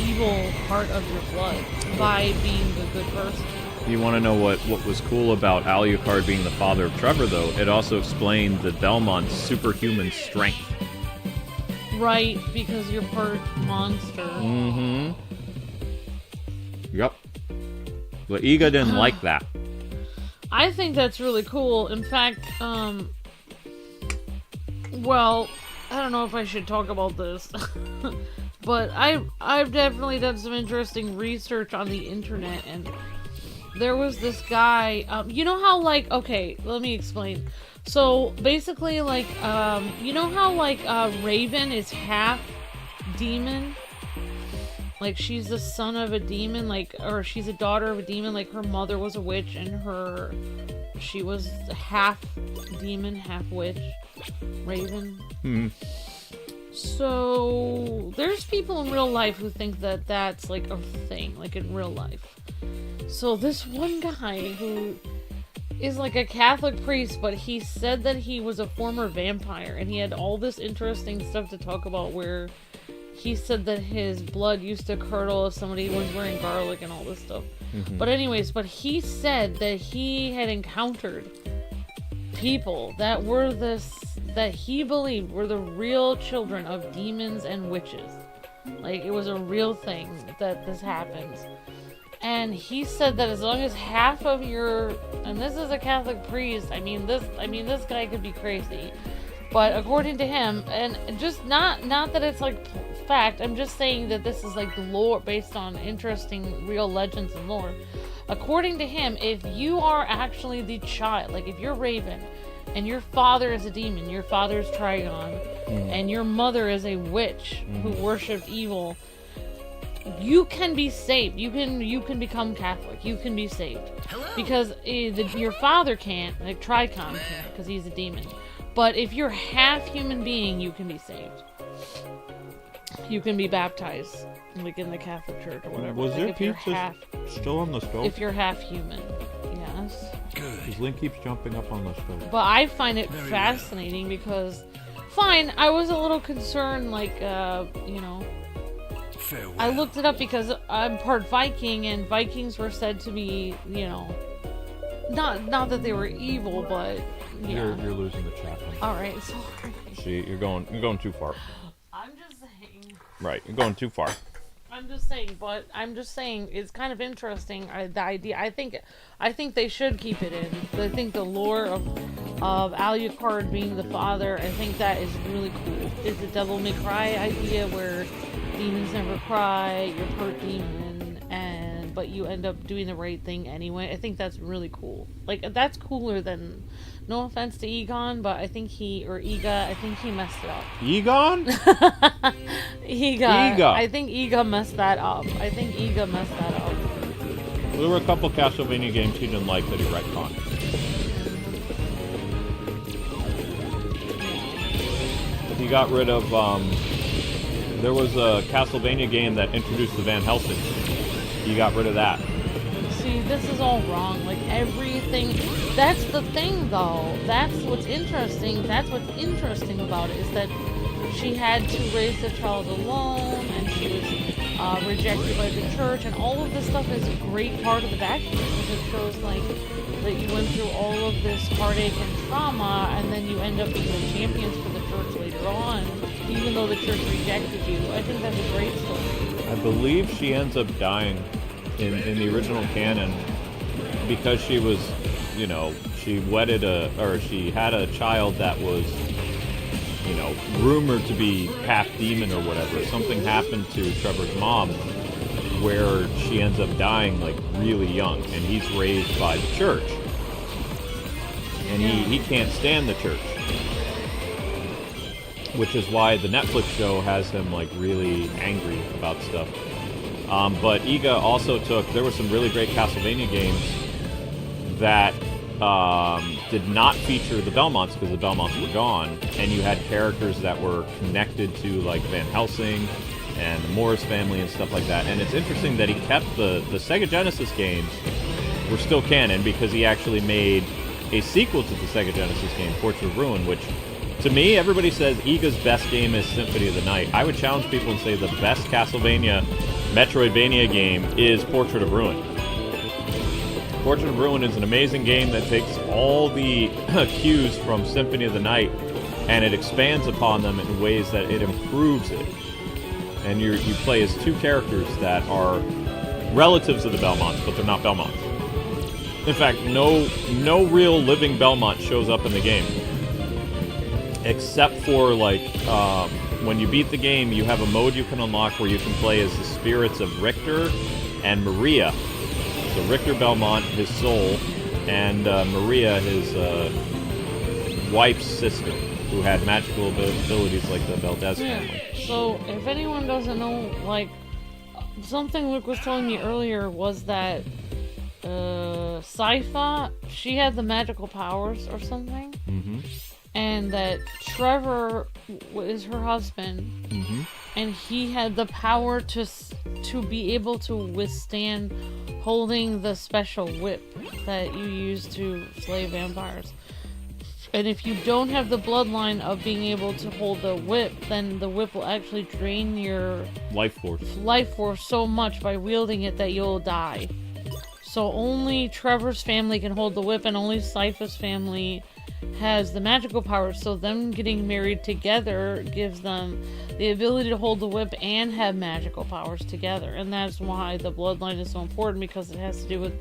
evil part of your blood by being a good person. You want to know what was cool about Alucard being the father of Trevor, though? It also explained the Belmont's superhuman strength. Right, because you're part monster. Mm-hmm. Yep. But Iga didn't like that. I think that's really cool. In fact, well, I don't know if I should talk about this. But I've definitely done some interesting research on the internet, and there was this guy, you know how, okay, let me explain. So, basically, you know how, Raven is half demon? She's the son of a demon, or she's a daughter of a demon, her mother was a witch, and she was half demon, half witch. Raven. Hmm. So, there's people in real life who think that that's, a thing, in real life. So this one guy who is like a Catholic priest, but he said that he was a former vampire, and he had all this interesting stuff to talk about where he said that his blood used to curdle if somebody was wearing garlic and all this stuff. But anyways, but he said that he had encountered people that were that he believed were the real children of demons and witches. Like, it was a real thing that this happens. And he said that as long as half of your, and this is a Catholic priest, this guy could be crazy, but according to him, and just not that it's like fact, I'm just saying that this is like lore based on interesting real legends and lore. According to him, if you are actually the child, like if you're Raven, and your father is a demon, your father's Trigon, and your mother is a witch who worshipped evil, you can be saved. You can become Catholic. You can be saved. Hello? Because your father can't, like Trigon can't, because he's a demon. But if you're half human being, you can be saved. You can be baptized, like in the Catholic Church or whatever. Was like there if you're pizza still on the stove? If you're half human, yes. Good. Because Link keeps jumping up on the stove. But I find it Very fascinating because, fine, I was a little concerned, like, Farewell. I looked it up because I'm part Viking, and Vikings were said to be, not that they were evil, but yeah. You're losing the chat. All right, sorry. See, you're going too far. I'm just saying. Right, you're going too far. I'm just saying it's kind of interesting. The idea. I think they should keep it in. I think the lore of Alucard being the father, I think that is really cool. It's a Devil May Cry idea where demons never cry, you're part demon, but you end up doing the right thing anyway. I think that's really cool. Like, that's cooler than, no offense to Egon, but I think Ega, I think he messed it up. Egon? Ega. I think Ega messed that up. There were a couple Castlevania games he didn't like that he retconned. He got rid of, there was a Castlevania game that introduced the Van Helsing. He got rid of that. See, this is all wrong. Like, everything. That's the thing, though. That's what's interesting. That's what's interesting about it, is that she had to raise the child alone, and she was rejected by the church, and all of this stuff is a great part of the backstory, because it shows, like, that you went through all of this heartache and trauma, and then you end up being the champions for the church later on, even though the church rejected you. I think that's a great story. I believe she ends up dying in the original canon because she was, she she had a child that was, rumored to be half demon or whatever. Something happened to Trevor's mom where she ends up dying, like, really young, and he's raised by the church. And he can't stand the church. Which is why the Netflix show has him, like, really angry about stuff. But Ega also there were some really great Castlevania games that did not feature the Belmonts because the Belmonts were gone, and you had characters that were connected to, like, Van Helsing and the Morris family and stuff like that. And it's interesting that he kept the Sega Genesis games were still canon because he actually made a sequel to the Sega Genesis game, Portrait of Ruin, which, to me, everybody says Ega's best game is Symphony of the Night. I would challenge people and say the best Castlevania Metroidvania game is Portrait of Ruin. Portrait of Ruin is an amazing game that takes all the cues from Symphony of the Night and it expands upon them in ways that it improves it. And you play as two characters that are relatives of the Belmonts, but they're not Belmonts. In fact, no real living Belmont shows up in the game. Except for, like, when you beat the game, you have a mode you can unlock where you can play as the spirits of Richter and Maria. So Richter Belmont, his soul, and Maria, his wife's sister, who had magical abilities like the Valdez family. So, if anyone doesn't know, like, something Luke was telling me earlier was that Sypha, she had the magical powers or something. Mm-hmm. And that Trevor is her husband, and he had the power to to be able to withstand holding the special whip that you use to slay vampires. And if you don't have the bloodline of being able to hold the whip, then the whip will actually drain your life force so much by wielding it that you'll die. So only Trevor's family can hold the whip, and only Sypha's family has the magical powers. So them getting married together gives them the ability to hold the whip and have magical powers together. And that's why the bloodline is so important, because it has to do with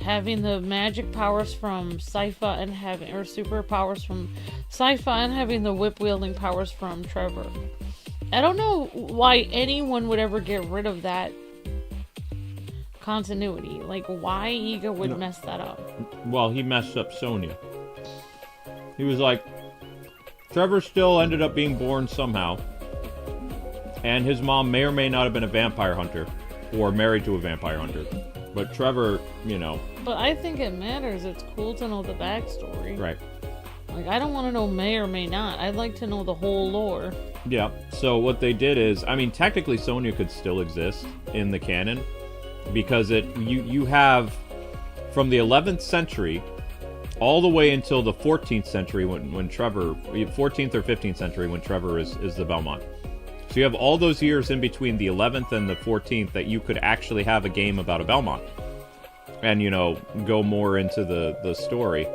having the magic powers from Sypha and having, or superpowers from Sypha, and having the whip wielding powers from Trevor. I don't know why anyone would ever get rid of that continuity. Like, why Iga would mess that up. Well, he messed up Sonia. He was like, Trevor still ended up being born somehow, and his mom may or may not have been a vampire hunter, or married to a vampire hunter. But Trevor, you know... But I think it matters. It's cool to know the backstory. Right. Like, I don't want to know may or may not. I'd like to know the whole lore. Yeah, so what they did is... I mean, technically Sonia could still exist in the canon, because you have, from the 11th century, all the way until the 14th century, when Trevor... 14th or 15th century, when Trevor is the Belmont. So you have all those years in between the 11th and the 14th that you could actually have a game about a Belmont. And, you know, go more into the story,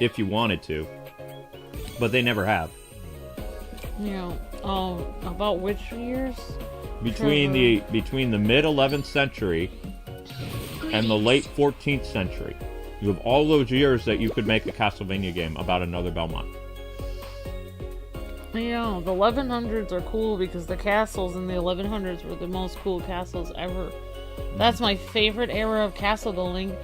if you wanted to. But they never have. You know, about which years? Between the mid-11th century and the late 14th century. You have all those years that you could make a Castlevania game about another Belmont. Yeah, the 1100s are cool because the castles in the 1100s were the most cool castles ever. That's my favorite era of castle building.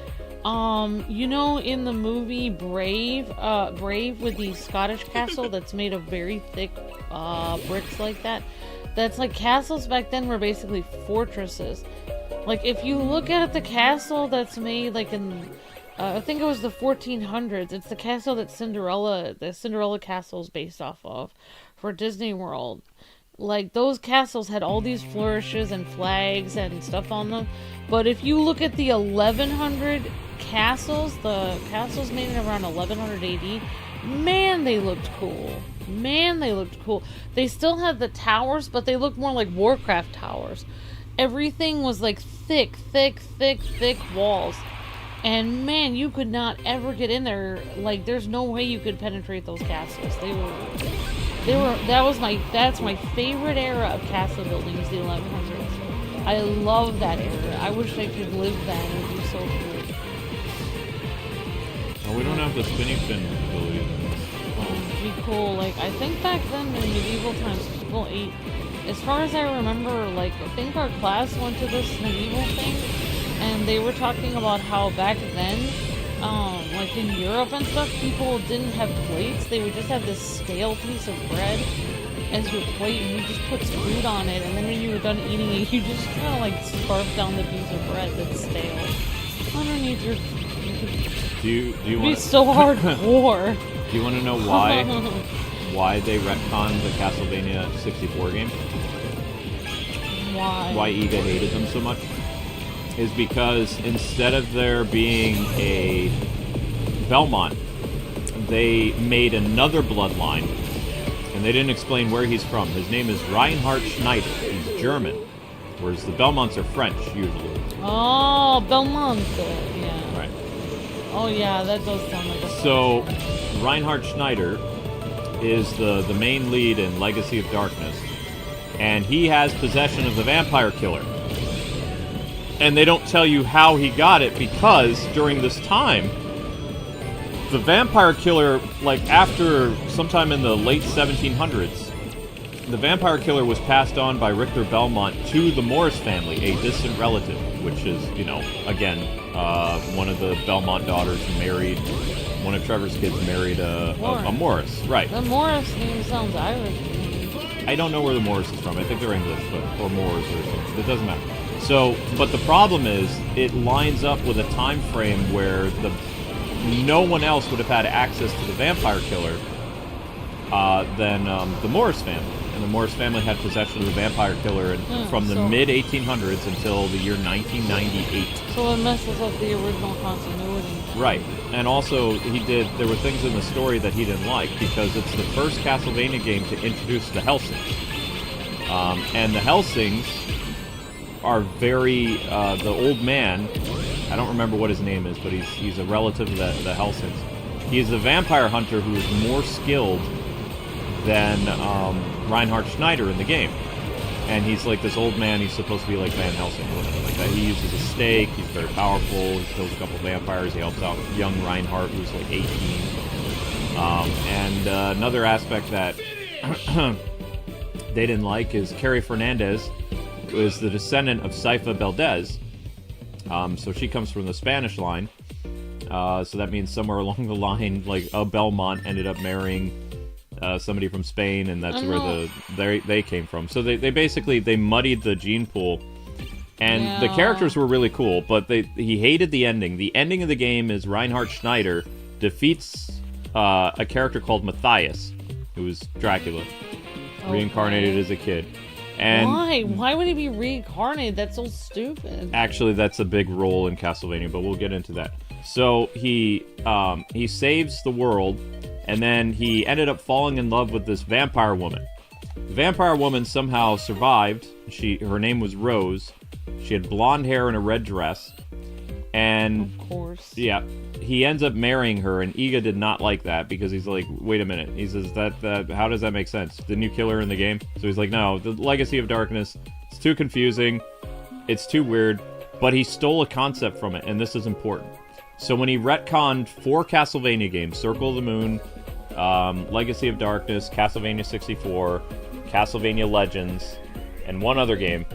You know, in the movie Brave with the Scottish castle that's made of very thick bricks like that. That's like, castles back then were basically fortresses. Like, if you look at the castle that's made like in I think it was the 1400s. It's the castle that the Cinderella castle is based off of for Disney World. Like, those castles had all these flourishes and flags and stuff on them. But if you look at the 1100 castles, the castles made around 1100 AD, man, they looked cool. Man, they looked cool. They still had the towers, but they looked more like Warcraft towers. Everything was like thick walls. And man, you could not ever get in there. Like, there's no way you could penetrate those castles. That's my favorite era of castle building, is the 1100s. I love that era. I wish I could live that. It would be so cool. Well, we don't have the spinning fin ability. It'd be cool. Like, I think back then in medieval times, people ate. As far as I remember, like, I think our class went to this medieval thing. And they were talking about how back then, like in Europe and stuff, people didn't have plates. They would just have this stale piece of bread as your plate, and you just put food on it. And then when you were done eating it, you just kind of like scarf down the piece of bread that's stale underneath your. Do you want? It'd be so hardcore. Do you want to know why they retconned the Castlevania 64 game? Why Iga hated them so much? Is because instead of there being a Belmont, they made another bloodline, and they didn't explain where he's from. His name is Reinhardt Schneider. He's German, whereas the Belmonts are French, usually. Oh, Belmont, yeah. Right. Oh, yeah, that does sound like a... So, Reinhardt Schneider is the main lead in Legacy of Darkness, and he has possession of the Vampire Killer. And they don't tell you how he got it, because during this time, the Vampire Killer, like after sometime in the late 1700s, the Vampire Killer was passed on by Richter Belmont to the Morris family, a distant relative, which is, you know, again, one of the Belmont daughters married, one of Trevor's kids married a Morris, right. The Morris name sounds Irish. I don't know where the Morris is from. I think they're English, or Moors or something. It doesn't matter. So, but the problem is, it lines up with a time frame where no one else would have had access to the Vampire Killer than the Morris family. and the Morris family had possession of the vampire killer from the mid-1800s until the year 1998. So it messes up the original continuity. Right. And also, there were things in the story that he didn't like, because it's the first Castlevania game to introduce the Hellsings. And the Hellsings are very, the old man, I don't remember what his name is, but he's a relative of the Hellsings. He's a vampire hunter who is more skilled than Reinhardt Schneider in the game. And he's like this old man, he's supposed to be like Van Helsing or whatever like that. He uses a stake, he's very powerful, he kills a couple vampires, he helps out young Reinhardt who's like 18. And another aspect that they didn't like is Carrie Fernandez is the descendant of Saifa Beldez. So she comes from the Spanish line. So that means somewhere along the line, like Belmont ended up marrying somebody from Spain, and that's where they came from. So they basically muddied the gene pool, and the characters were really cool, but he hated the ending. The ending of the game is Reinhardt Schneider defeats a character called Matthias, who was Dracula, reincarnated as a kid. And why? Why would he be reincarnated? That's so stupid. Actually, that's a big role in Castlevania, but we'll get into that. So he saves the world, and then he ended up falling in love with this vampire woman. The vampire woman somehow survived. Her name was Rose. She had blonde hair and a red dress. And of course. Yeah. He ends up marrying her, and Iga did not like that, because he's like, wait a minute. He says, how does that make sense? Didn't you kill her in the game? So he's like, no, the Legacy of Darkness, it's too confusing. It's too weird. But he stole a concept from it, and this is important. So when he retconned 4 Castlevania games, Circle of the Moon, Legacy of Darkness, Castlevania 64, Castlevania Legends, and one other game,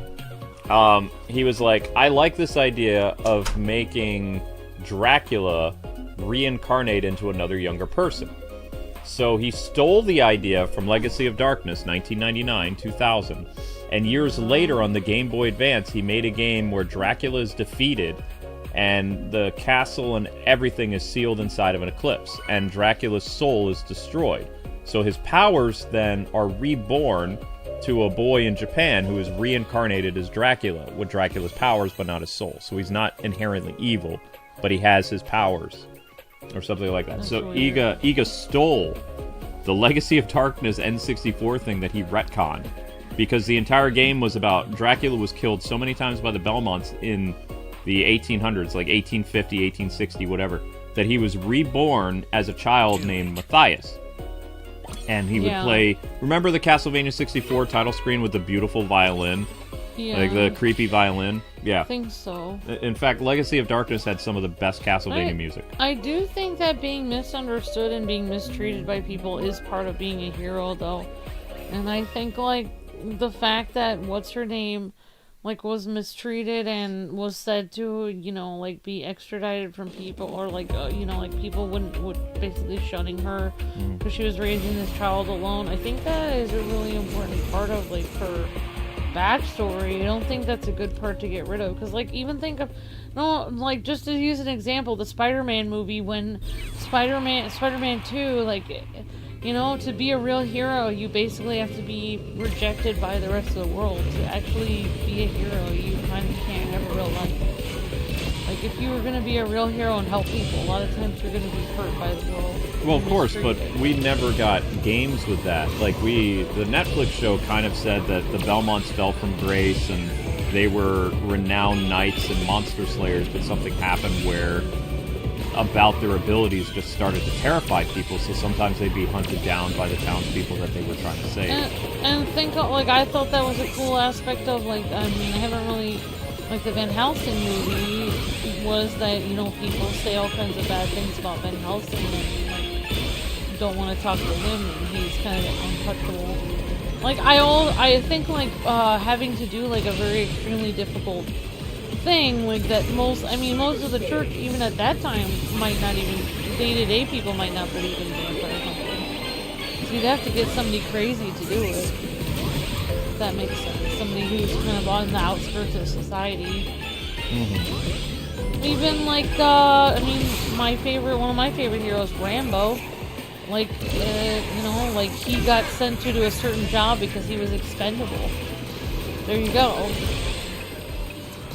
he was like, I like this idea of making Dracula reincarnate into another younger person. So he stole the idea from Legacy of Darkness, 1999, 2000, and years later on the Game Boy Advance, he made a game where Dracula is defeated, and the castle and everything is sealed inside of an eclipse, and Dracula's soul is destroyed. So his powers then are reborn to a boy in Japan who is reincarnated as Dracula, with Dracula's powers but not his soul. So he's not inherently evil, but he has his powers, or something like that. That's so weird. Iga stole the Legacy of Darkness N64 thing that he retconned, because the entire game was about Dracula was killed so many times by the Belmonts in the 1800s, like 1850, 1860, whatever, that he was reborn as a child named Matthias. And he would play... Remember the Castlevania 64 title screen with the beautiful violin? Yeah. Like the creepy violin? Yeah. I think so. In fact, Legacy of Darkness had some of the best Castlevania music. I do think that being misunderstood and being mistreated by people is part of being a hero, though. And I think, like, the fact that what's-her-name... like, was mistreated and was said to, like, be extradited from people, or, like, like, people would basically shunning her because she was raising this child alone. I think that is a really important part of, like, her backstory. I don't think that's a good part to get rid of, because, like, even think of, like, just to use an example, the Spider-Man movie, when Spider-Man 2, like... to be a real hero, you basically have to be rejected by the rest of the world. To actually be a hero, you kind of can't have a real life. Like, if you were going to be a real hero and help people, a lot of times you're going to be hurt by the world. Well, of course, but we never got games with that. Like, the Netflix show kind of said that the Belmonts fell from grace, and they were renowned knights and monster slayers, but something happened where... about their abilities just started to terrify people, so sometimes they'd be hunted down by the townspeople that they were trying to save. And think of, like, I thought that was a cool aspect of, like, I mean, I haven't really, like, the Van Helsing movie was that, people say all kinds of bad things about Van Helsing and, like, don't want to talk to him, and he's kind of untouchable. Like, I think, like, having to do, like, a very extremely difficult thing, like, that most of the church, even at that time, might not even, day-to-day people might not believe in vampire hunting. So you'd have to get somebody crazy to do it. If that makes sense. Somebody who's kind of on the outskirts of society. Even, like, one of my favorite heroes, Rambo, Like, like he got sent to a certain job because he was expendable. There you go.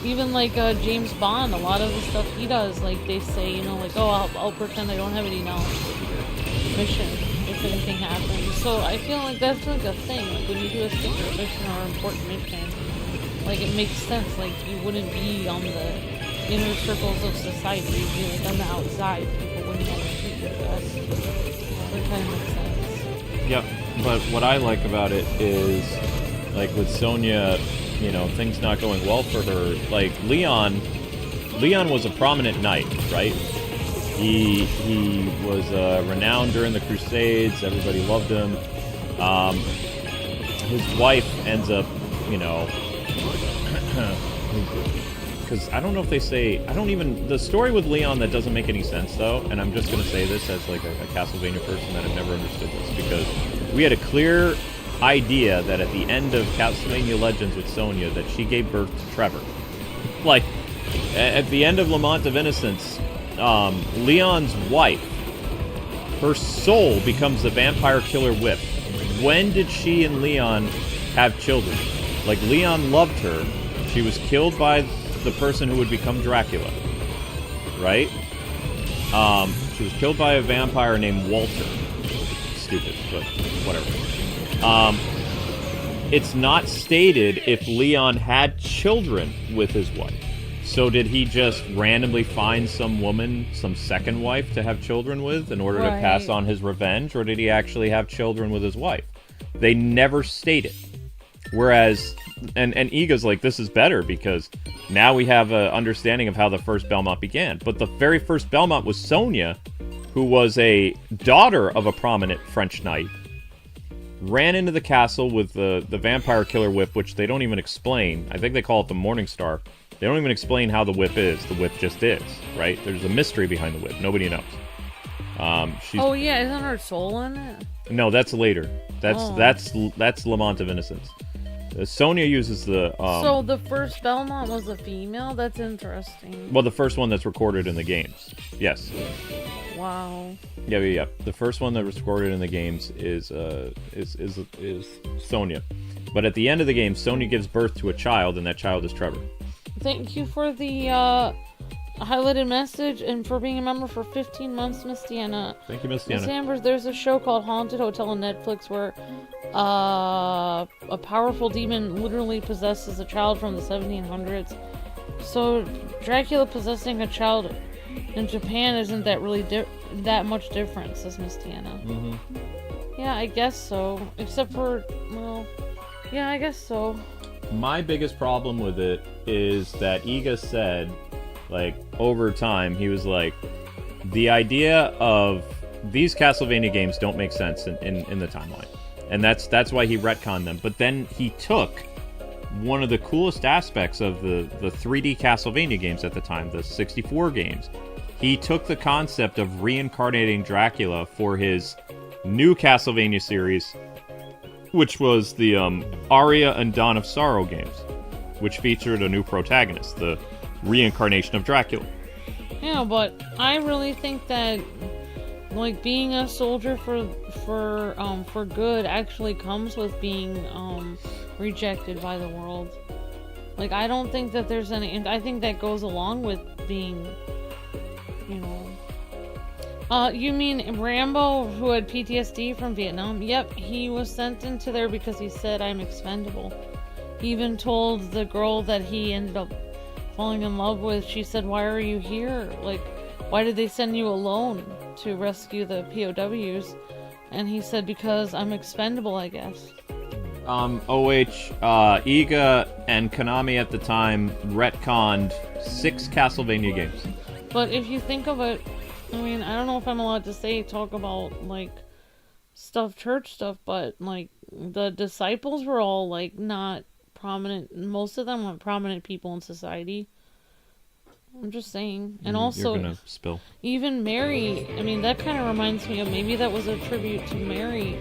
Even like James Bond, a lot of the stuff he does, like they say, like, oh, I'll pretend I don't have any knowledge of your mission if anything happens. So I feel like that's like a thing. Like when you do a secret mission or an important mission, like it makes sense. Like you wouldn't be on the inner circles of society. You'd be like on the outside. People wouldn't know what you do. That kind of makes sense. Yep. But what I like about it is, like with Sonia, things not going well for her. Like Leon was a prominent knight, right? He was renowned during the Crusades. Everybody loved him. His wife ends up, because I don't know if they say, the story with Leon that doesn't make any sense though, and I'm just going to say this as like a Castlevania person that I've never understood this, because we had a clear idea that at the end of Castlevania Legends with Sonia that she gave birth to Trevor. Like, at the end of Lament of Innocence, Leon's wife, her soul becomes the vampire killer whip. When did she and Leon have children? Like, Leon loved her. She was killed by the person who would become Dracula. Right? She was killed by a vampire named Walter. Stupid, but whatever. It's not stated if Leon had children with his wife. So did he just randomly find some woman, some second wife to have children with in order to pass on his revenge? Or did he actually have children with his wife? They never state it. Whereas, and Iga's like, this is better because now we have an understanding of how the first Belmont began. But the very first Belmont was Sonia, who was a daughter of a prominent French knight, ran into the castle with the vampire killer whip, which they don't even explain. I think they call it the Morning Star. They don't even explain how the whip is. The whip just is, right? There's a mystery behind the whip. Nobody knows. Oh yeah, isn't her soul in it? No, that's later. That's Lament of Innocence. Sonia uses the... so the first Belmont was a female? That's interesting. Well, the first one that's recorded in the games. Yes. Wow. Yeah. The first one that was recorded in the games is Sonia. But at the end of the game, Sonia gives birth to a child, and that child is Trevor. Thank you for the highlighted message and for being a member for 15 months, Miss Deanna. Thank you, Miss Deanna. Miss Ambers, there's a show called Haunted Hotel on Netflix where a powerful demon literally possesses a child from the 1700s. So Dracula possessing a child in Japan isn't that really that much different, says Miss Deanna. Mm-hmm. Yeah, I guess so. Except for, well, yeah, I guess so. My biggest problem with it is that Iga said, like, over time, he was like, the idea of these Castlevania games don't make sense in the timeline. And that's why he retconned them. But then he took one of the coolest aspects of the 3D Castlevania games at the time, the 64 games. He took the concept of reincarnating Dracula for his new Castlevania series, which was the Aria and Dawn of Sorrow games, which featured a new protagonist, the reincarnation of Dracula. Yeah, but I really think that, like, being a soldier for good actually comes with being rejected by the world. Like, I don't think that there's any, and I think that goes along with being, you mean Rambo, who had PTSD from Vietnam? Yep, he was sent into there because he said, I'm expendable. He even told the girl that he ended up falling in love with, she said, why are you here? Like, why did they send you alone to rescue the POWs? And he said, because I'm expendable, I guess. Iga and Konami at the time retconned 6 Castlevania games. But if you think of it, I mean, I don't know if I'm allowed to talk about, like, church stuff, but, like, the disciples were all, like, not prominent. Most of them weren't prominent people in society. I'm just saying. And also, you're gonna spill. Even Mary, I mean, that kind of reminds me of, maybe that was a tribute to Mary.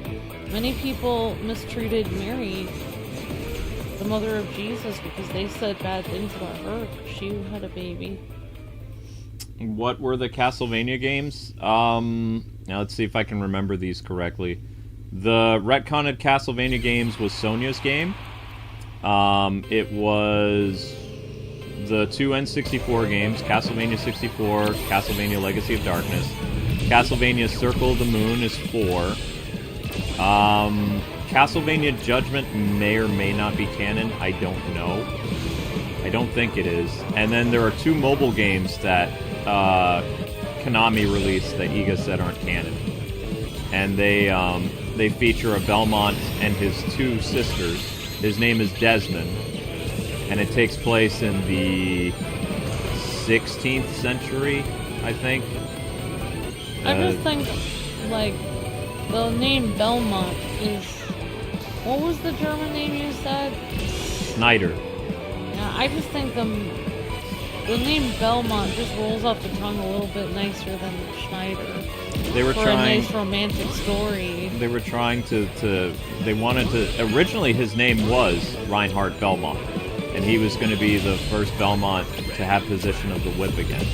Many people mistreated Mary, the mother of Jesus, because they said bad things about her. She had a baby. What were the Castlevania games? Now let's see if I can remember these correctly. The retconned Castlevania games was Sonia's game. It was the two N64 games, Castlevania 64, Castlevania Legacy of Darkness. Castlevania Circle of the Moon is 4. Castlevania Judgment may or may not be canon. I don't know. I don't think it is. And then there are 2 mobile games that Konami released that Iga said aren't canon. And they feature a Belmont and his 2 sisters. His name is Desmond. And it takes place in the 16th century, I think. I just think, like, the name Belmont is... What was the German name you said? Snyder. Yeah, I just think the name Belmont just rolls off the tongue a little bit nicer than Schneider. They were for trying... a nice romantic story. They were trying to... They wanted to... Originally, his name was Reinhardt Belmont. And he was going to be the first Belmont to have possession of the whip again.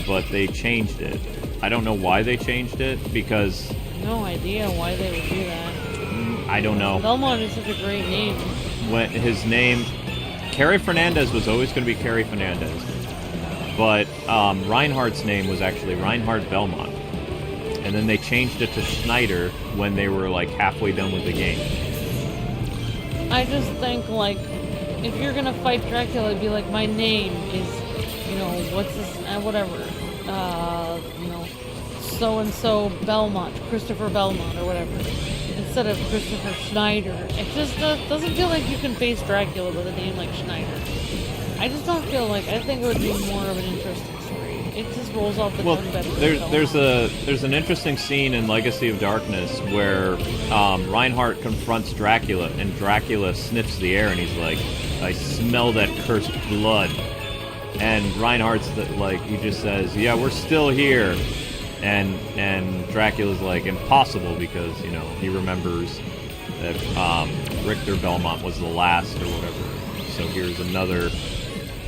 But they changed it. I don't know why they changed it, because... No idea why they would do that. I don't know. Belmont is such a great name. When his name... Carrie Fernandez was always going to be Carrie Fernandez. But Reinhardt's name was actually Reinhardt Belmont. And then they changed it to Schneider when they were, like, halfway done with the game. I just think, like, if you're gonna fight Dracula, it'd be like, my name is, you know, what's this, whatever, you know, so-and-so Belmont, Christopher Belmont, or whatever, instead of Christopher Schneider. It just doesn't feel like you can face Dracula with a name like Schneider. I just don't feel like, I think it would be more of an interesting story. It just rolls off the tongue better than there's an interesting scene in Legacy of Darkness where Reinhardt confronts Dracula, and Dracula sniffs the air, and he's like, I smell that cursed blood. And Reinhardt's like, he just says, yeah, we're still here. And Dracula's like, impossible, because, you know, he remembers that Richter Belmont was the last or whatever. So here's another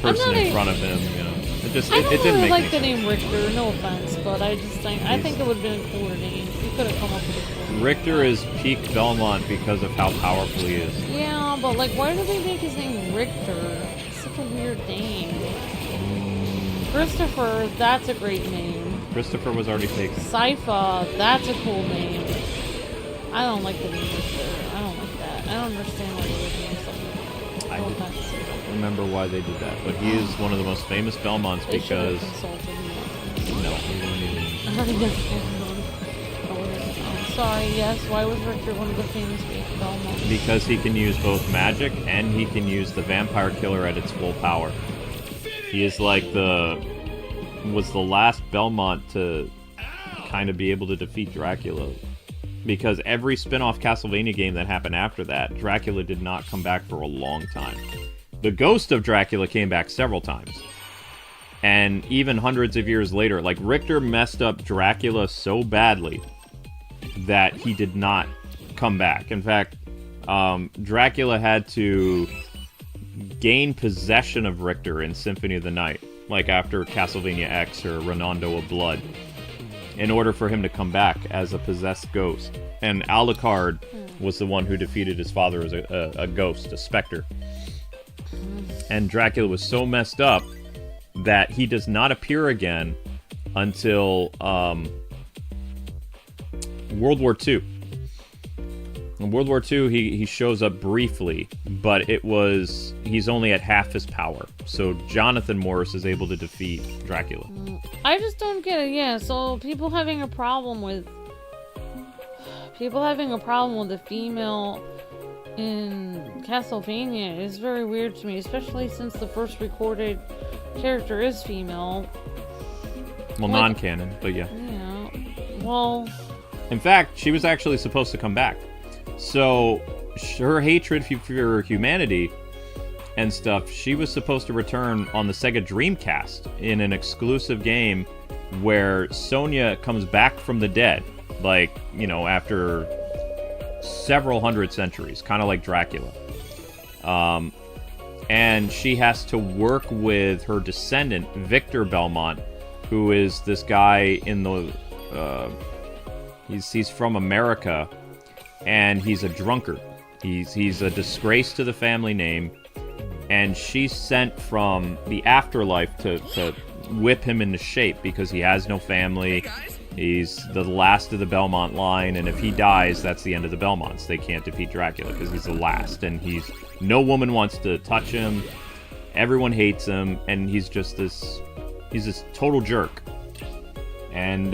person in front of him, you know. It didn't really make like any the sense. name Richter, no offense, but I just think, I think it would have been a cooler name. You could have come up with a cooler name. Richter is peak Belmont because of how powerful he is. Yeah, but like, why do they make his name Richter? It's such a weird name. Christopher, that's a great name. Christopher was already taken. Sypha, that's a cool name. I don't like the name Richter. I don't like that. I don't understand why they would name something. I No did- offense. Remember why they did that, but he is one of the most famous Belmonts They should have because consulted me. no, he wouldn't even. I'm sorry, yes, why was Richter one of the famous Belmonts? Because he can use both magic and he can use the vampire killer at its full power. He is like was the last Belmont to kind of be able to defeat Dracula. Because every spin-off Castlevania game that happened after that, Dracula did not come back for a long time. The ghost of Dracula came back several times. And even hundreds of years later, like, Richter messed up Dracula so badly that he did not come back. In fact, Dracula had to gain possession of Richter in Symphony of the Night, like after Castlevania X or Renando of Blood, in order for him to come back as a possessed ghost. And Alucard was the one who defeated his father as a ghost, a specter. And Dracula was so messed up that he does not appear again until World War II. In World War II, he shows up briefly, but he's only at half his power. So Jonathan Morris is able to defeat Dracula. I just don't get it, yeah, so people having a problem with the female in Castlevania is very weird to me, especially since the first recorded character is female. Well, Like- non-canon, but yeah. Yeah, well, In fact, she was actually supposed to come back. So, her hatred for humanity and stuff, she was supposed to return on the Sega Dreamcast in an exclusive game where Sonia comes back from the dead, like, you know, after several hundred centuries, kind of like Dracula. and she has to work with her descendant, Victor Belmont, who is this guy in the... he's from America, and he's a drunkard. He's a disgrace to the family name, and she's sent from the afterlife to whip him into shape because he has no family. He's the last of the Belmont line, and if he dies, that's the end of the Belmonts. They can't defeat Dracula because he's the last, and no woman wants to touch him. Everyone hates him, and he's this total jerk. And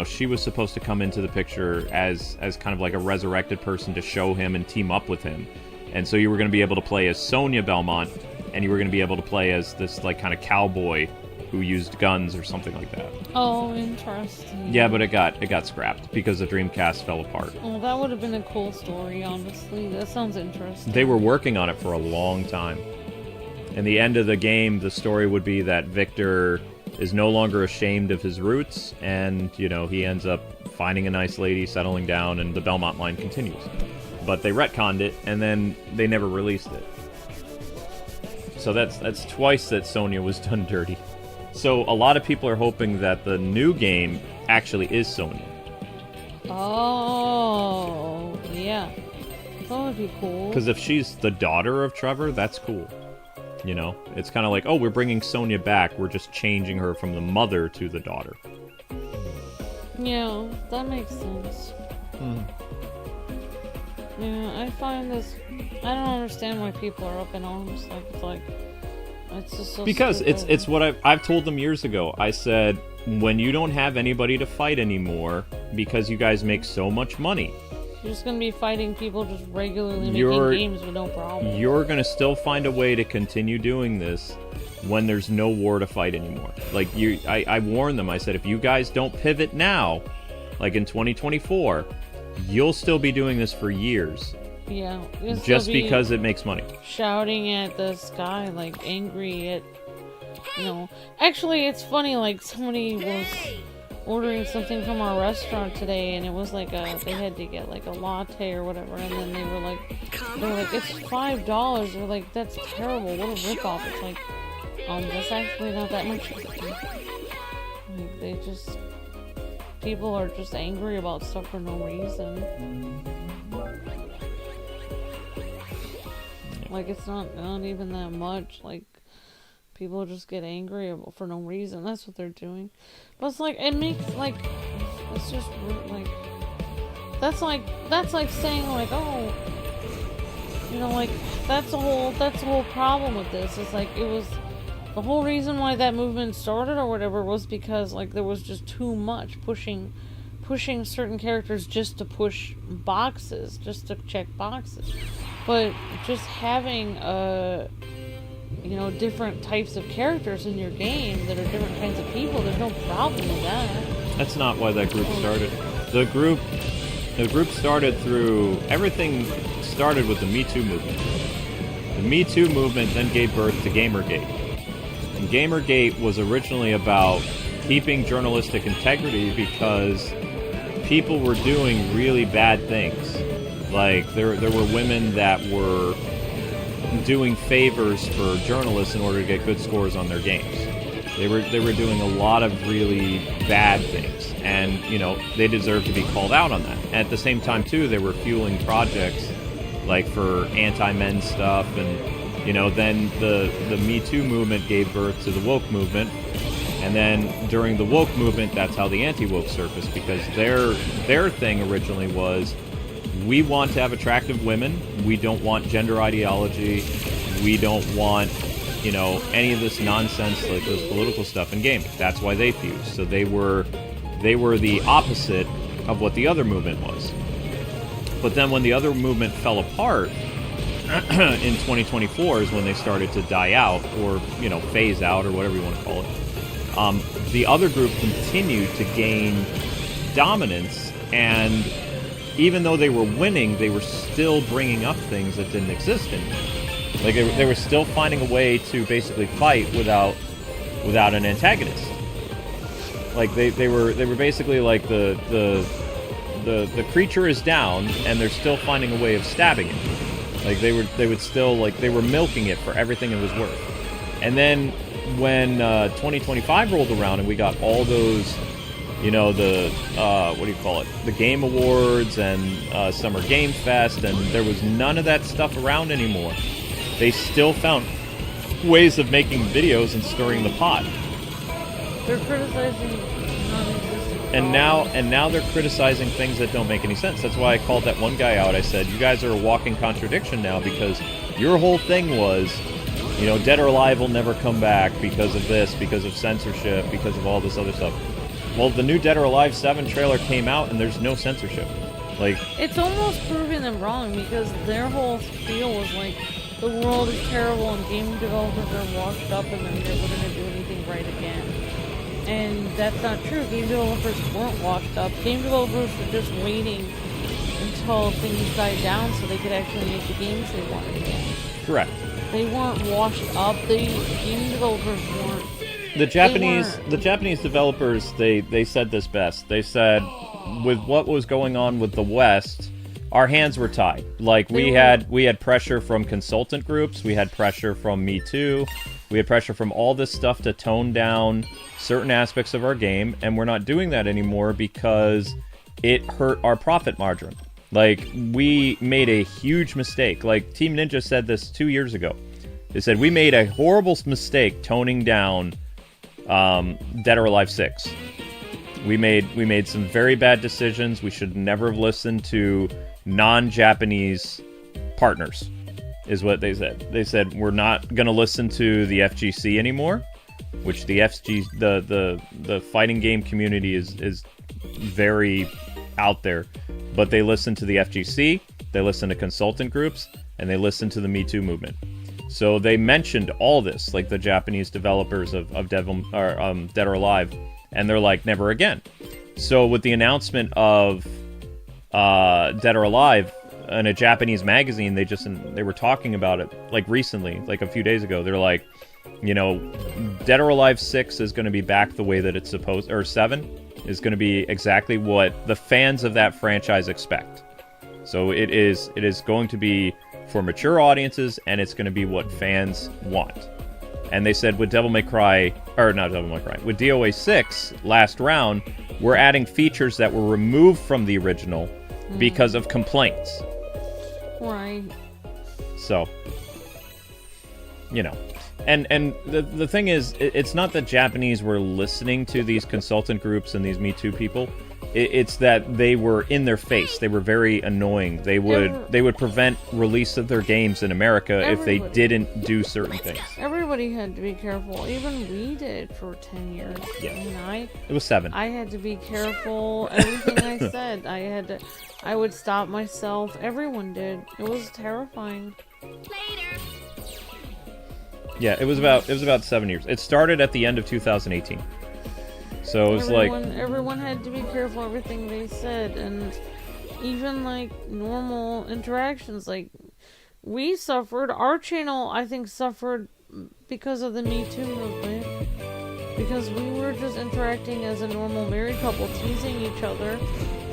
she was supposed to come into the picture as kind of like a resurrected person to show him and team up with him. And so you were going to be able to play as Sonia Belmont, and you were going to be able to play as this like kind of cowboy who used guns or something like that. Oh, interesting. Yeah, but it got scrapped because the Dreamcast fell apart. Oh, that would have been a cool story, honestly. That sounds interesting. They were working on it for a long time. And the end of the game, the story would be that Victor is no longer ashamed of his roots, and, he ends up finding a nice lady, settling down, and the Belmont line continues. But they retconned it, and then they never released it. So that's twice that Sonia was done dirty. So a lot of people are hoping that the new game actually is Sonia. Oh, yeah. That would be cool. Because if she's the daughter of Trevor, that's cool. It's kind of like, oh, we're bringing Sonia back. We're just changing her from the mother to the daughter. Yeah, that makes sense. Yeah, I find this... I don't understand why people are up in arms. It's just so because stupid. it's what I've told them years ago. I said, when you don't have anybody to fight anymore because you guys make so much money, you're just going to be fighting people just regularly making games with no problem. You're going to still find a way to continue doing this when there's no war to fight anymore. Like, I warned them. I said, if you guys don't pivot now, like in 2024, you'll still be doing this for years. Yeah. Just because it makes money. Shouting at the sky, like, angry at, Actually, it's funny, like, somebody was ordering something from our restaurant today, and it was like they had to get, like, a latte or whatever, and then they were like, it's $5. They're like, that's terrible. What a ripoff. It's like, that's actually not that much. Like, people are just angry about stuff for no reason. Like, it's not even that much. Like, people just get angry for no reason. That's what they're doing. But it's like, it makes, like, it's just, like, that's like saying, like, oh, like, that's the whole problem with this. It's like, it was, the whole reason why that movement started or whatever was because, like, there was just too much pushing certain characters just to push boxes, just to check boxes. But just having, different types of characters in your game that are different kinds of people, there's no problem with that. That's not why that group started. The group started through, everything started with the Me Too movement. The Me Too movement then gave birth to Gamergate. And Gamergate was originally about keeping journalistic integrity because people were doing really bad things. Like, there were women that were doing favors for journalists in order to get good scores on their games. They were doing a lot of really bad things, and they deserve to be called out on that. At the same time, too, they were fueling projects like for anti-men stuff, and then the Me Too movement gave birth to the woke movement. And then during the woke movement, that's how the anti-woke surfaced, because their thing originally was, we want to have attractive women. We don't want gender ideology. We don't want, any of this nonsense, like this political stuff in gaming. That's why they fused. So they were the opposite of what the other movement was. But then when the other movement fell apart in 2024 is when they started to die out, or phase out, or whatever you want to call it. The other group continued to gain dominance, and even though they were winning, they were still bringing up things that didn't exist anymore. Like, they were still finding a way to basically fight without an antagonist. Like, they were basically like the creature is down, and they're still finding a way of stabbing it. Like they would still like they were milking it for everything it was worth. And then when 2025 rolled around and we got all those, you know, the what do you call it? The Game Awards and Summer Game Fest, and there was none of that stuff around anymore. They still found ways of making videos and stirring the pot. They're criticizing non-existent. And now they're criticizing things that don't make any sense. That's why I called that one guy out. I said, you guys are a walking contradiction now, because your whole thing was, you know, Dead or Alive will never come back because of this, because of censorship, because of all this other stuff. Well, the new Dead or Alive 7 trailer came out and there's no censorship. Like, it's almost proving them wrong, because their whole spiel was like, the world is terrible and game developers are washed up and they're never going to do anything right again. And that's not true. Game developers weren't washed up. Game developers were just waiting until things died down so they could actually make the games they wanted again. correct. They weren't washed up. Game developers weren't. The Japanese developers, they said this best. They said, with what was going on with the West, our hands were tied. Like we had pressure from consultant groups, we had pressure from Me Too, we had pressure from all this stuff to tone down certain aspects of our game, and we're not doing that anymore because it hurt our profit margin. Like, we made a huge mistake. Like, Team Ninja said this 2 years ago. They said, we made a horrible mistake toning down Dead or Alive 6. We made some very bad decisions. We should never have listened to non-Japanese partners, is what they said. They said, we're not going to listen to the FGC anymore, which the the fighting game community is very out there. But they listen to the FGC, they listen to consultant groups, and they listen to the Me Too movement. So they mentioned all this, like the Japanese developers of Dead or Alive, and they're like, never again. So with the announcement of Dead or Alive in a Japanese magazine, they were talking about it like recently, like a few days ago. They're like, you know, Dead or Alive 6 is going to be back the way that it's supposed, or 7 is going to be exactly what the fans of that franchise expect. So it is going to be for mature audiences, and it's going to be what fans want. And they said with with DOA 6 last round, we're adding features that were removed from the original because of complaints. Right. So, you know. And the thing is, it's not that Japanese were listening to these consultant groups and these Me Too people. It's that they were in their face. They were very annoying. They would prevent release of their games in America if they didn't do certain things. Everybody had to be careful. Even we did for 10 years. Yeah. I mean, it was 7. I had to be careful. Everything I said, I would stop myself. Everyone did. It was terrifying. Later. Yeah, it was about 7 years. It started at the end of 2018. So it was everyone had to be careful everything they said, and even like normal interactions, like we suffered. Our channel, I think, suffered because of the Me Too movement, because we were just interacting as a normal married couple, teasing each other,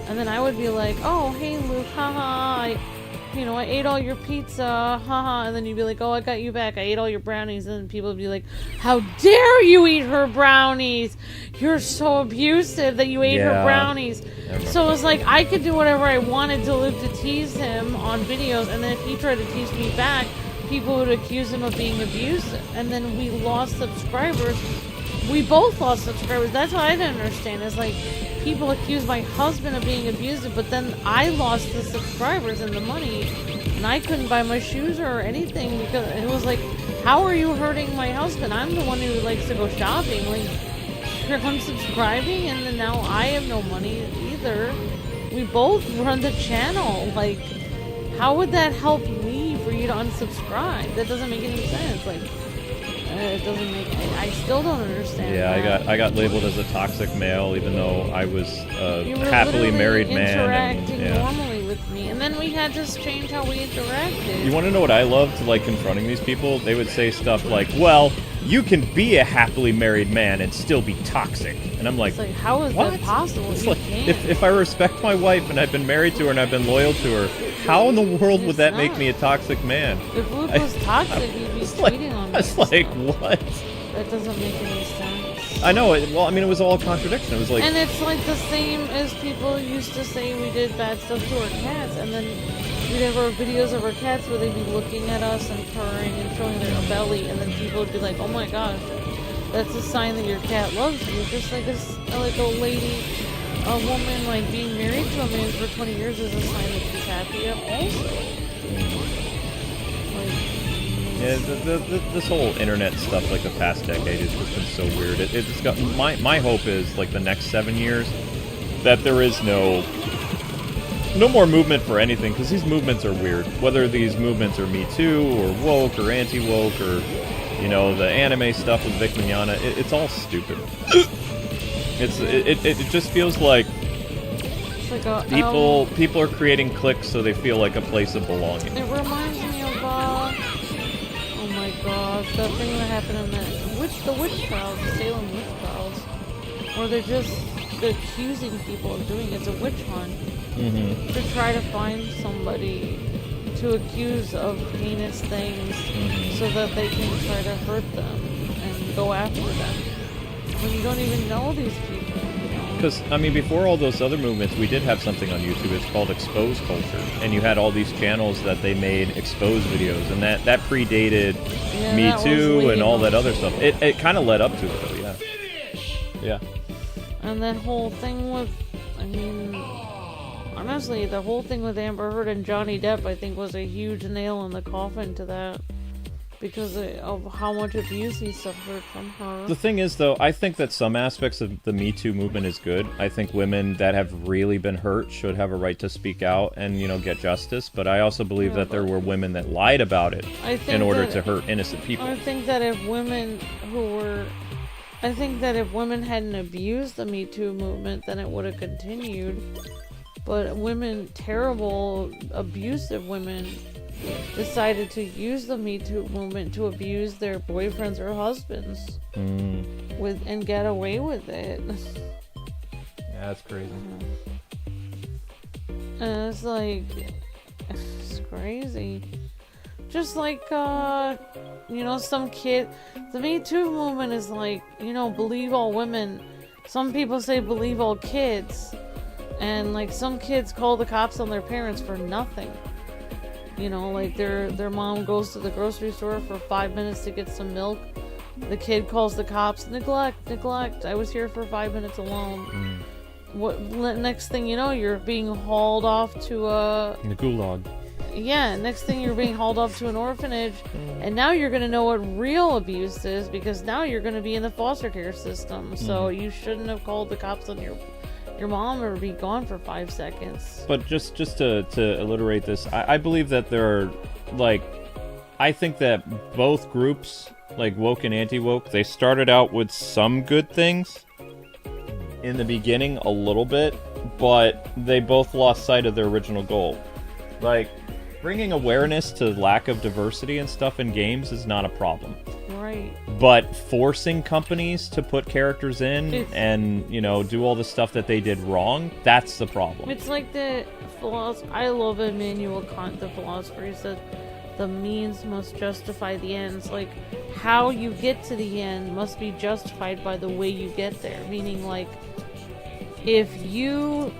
and then I would be like, "Oh, hey Luke, haha, I ate all your pizza, haha," and then you'd be like, "Oh, I got you back, I ate all your brownies," and then people would be like, "How dare you eat her brownies? You're so abusive that you ate her brownies." So it was like, I could do whatever I wanted to Luke to tease him on videos, and then if he tried to tease me back, people would accuse him of being abusive, and then we lost subscribers. We both lost subscribers. That's what I didn't understand, is like, people accused my husband of being abusive, but then I lost the subscribers and the money, and I couldn't buy my shoes or anything, because it was like, how are you hurting my husband? I'm the one who likes to go shopping. Like, you're unsubscribing, and then now I have no money either. We both run the channel. Like, how would that help me for you to unsubscribe? That doesn't make any sense. Like, it doesn't make. I still don't understand. Yeah, that. I got labeled as a toxic male, even though I was You were happily married man. Interacting normally with me, and then we had to change how we interacted. You want to know what I loved, like confronting these people? They would say stuff like, "Well, you can be a happily married man and still be toxic. And I'm like, It's like, how is what? that possible? It's You like, can't. if I respect my wife and I've been married to her and I've been loyal to her, how in the world would It's that make not. me a toxic man? If Luke was toxic, he'd be It's like, cheating on me. it's and like, stuff. what? That doesn't make any sense. I know. Well, I mean, it was all a contradiction. It was like, And it's like the same as people used to say we did bad stuff to our cats, and then we'd have our videos of our cats where they'd be looking at us and purring and showing their belly, and then people would be like, "Oh my gosh, that's a sign that your cat loves you." Just like a woman like being married to a man for 20 years is a sign that she's happy. Also, yeah, this whole internet stuff, like the past decade, has just been so weird. It's got my hope is like the next 7 years that there is no more movement for anything, because these movements are weird. Whether these movements are Me Too or woke or anti-woke or the anime stuff with Vic Mignogna, it's all stupid. It just feels like it's like people are creating cliques so they feel like a place of belonging. It reminds me of oh my gosh, that thing that happened in the witch trials, the Salem witch trials, where they're just accusing people of doing it. It's a witch hunt to try to find somebody to accuse of heinous things so that they can try to hurt them and go after them when you don't even know these people. Because, I mean, before all those other movements, we did have something on YouTube. It's called Expose Culture. And you had all these channels that they made expose videos. And that predated Me that was Too and all that leading other stuff. It kind of led up to it, though, yeah. Yeah. And that whole thing with, I mean, honestly, the whole thing with Amber Heard and Johnny Depp, I think, was a huge nail in the coffin to that. Because of how much abuse he suffered from her. The thing is, though, I think that some aspects of the Me Too movement is good. I think women that have really been hurt should have a right to speak out and, get justice. But I also believe that there were women that lied about it in order to hurt innocent people. I think that if women hadn't abused the Me Too movement, then it would have continued. But terrible, abusive women, decided to use the Me Too movement to abuse their boyfriends or husbands and get away with it. Yeah, that's crazy. And it's like, it's crazy. Just like, some kid, the Me Too movement is like, believe all women. Some people say believe all kids. And like some kids call the cops on their parents for nothing. Like their mom goes to the grocery store for 5 minutes to get some milk. The kid calls the cops. Neglect. I was here for 5 minutes alone. What? Next thing you know, you're being hauled off to The gulag. Yeah, next thing you're being hauled off to an orphanage, and now you're going to know what real abuse is, because now you're going to be in the foster care system. So you shouldn't have called the cops on your mom or be gone for 5 seconds. But just to alliterate this, I believe that there are, I think that both groups, like woke and anti-woke, they started out with some good things in the beginning, a little bit, but they both lost sight of their original goal. Like, bringing awareness to lack of diversity and stuff in games is not a problem. Right. But forcing companies to put characters in and, do all the stuff that they did wrong, that's the problem. It's like the philosopher. I love Immanuel Kant, the philosopher. He said, the means must justify the ends. Like, how you get to the end must be justified by the way you get there. Meaning, like, if you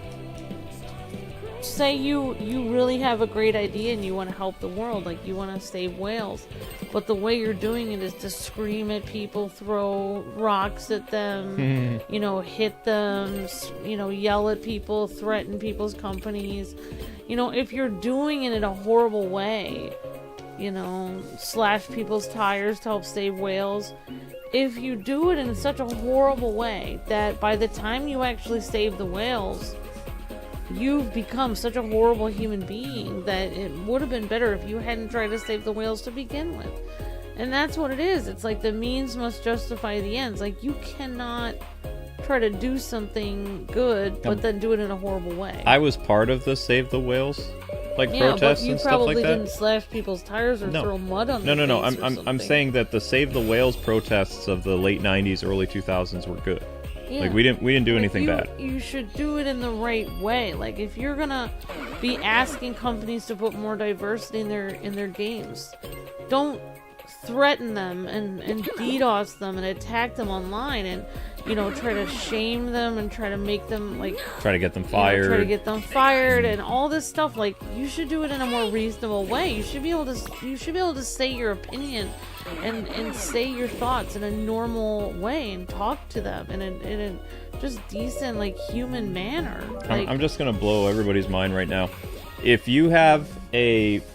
say you really have a great idea and you want to help the world, like you want to save whales, but the way you're doing it is to scream at people, throw rocks at them, hit them, yell at people, threaten people's companies. If you're doing it in a horrible way, slash people's tires to help save whales, if you do it in such a horrible way that by the time you actually save the whales, you've become such a horrible human being that it would have been better if you hadn't tried to save the whales to begin with. And that's what it is. It's like the means must justify the ends. Like, you cannot try to do something good but then do it in a horrible way. I was part of the Save the Whales like Yeah, protests but you and stuff like probably that. didn't slash people's tires or throw mud on No, their no. face or I'm something. saying that the Save the Whales protests of the late '90s, early 2000s were good. Yeah. Like we didn't do Like, anything bad. You should do it in the right way. Like if you're gonna be asking companies to put more diversity in their games, don't threaten them and DDoS them and attack them online and try to shame them and try to make them like Try to get them fired. try to get them fired and all this stuff. Like you should do it in a more reasonable way. You should be able to say your opinion and say your thoughts in a normal way and talk to them in a just decent like human manner. Like, I'm just gonna blow everybody's mind right now. If you have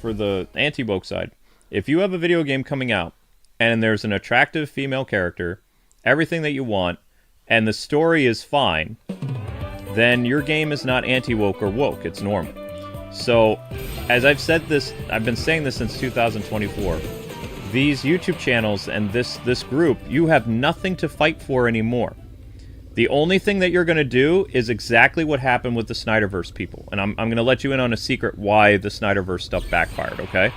for the anti-woke side, if you have a video game coming out and there's an attractive female character, everything that you want, and the story is fine, then your game is not anti-woke or woke, it's normal. So, as I've been saying this since 2024, these YouTube channels and this group, you have nothing to fight for anymore. The only thing that you're going to do is exactly what happened with the Snyderverse people. And I'm going to let you in on a secret why the Snyderverse stuff backfired, okay?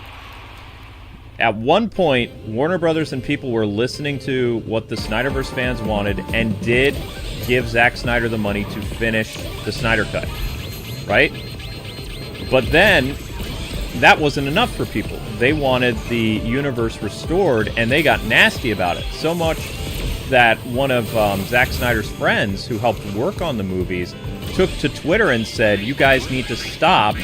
At one point, Warner Brothers and people were listening to what the Snyderverse fans wanted and did give Zack Snyder the money to finish the Snyder Cut, right? But then, that wasn't enough for people. They wanted the universe restored, and they got nasty about it. So much that one of Zack Snyder's friends who helped work on the movies took to Twitter and said, you guys need to stop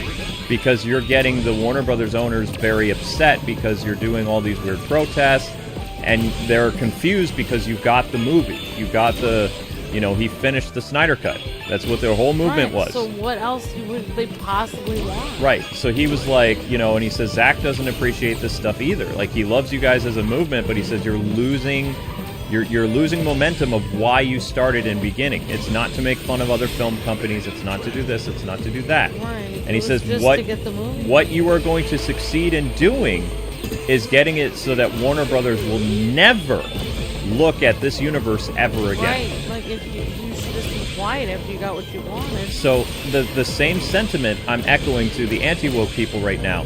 because you're getting the Warner Brothers owners very upset because you're doing all these weird protests, and they're confused because you got the movie. You got he finished the Snyder Cut. That's what their whole movement was. So what else would they possibly want? Right. So he was like, and he says, Zack doesn't appreciate this stuff either. Like, he loves you guys as a movement, but he says you're losing momentum of why you started in beginning. It's not to make fun of other film companies. It's not to do this. It's not to do that. Right. And he says just what to get the movie. What you are going to succeed in doing is getting it so that Warner Brothers will never look at this universe ever again. Right. Like if you should just be quiet after you got what you wanted. So the same sentiment I'm echoing to the anti-woke people right now.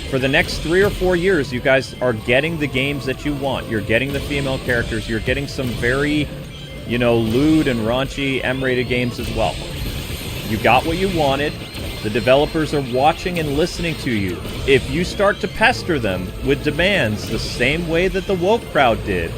For the next 3 or 4 years, you guys are getting the games that you want. You're getting the female characters. You're getting some very, lewd and raunchy M-rated games as well. You got what you wanted. The developers are watching and listening to you. If you start to pester them with demands the same way that the woke crowd did,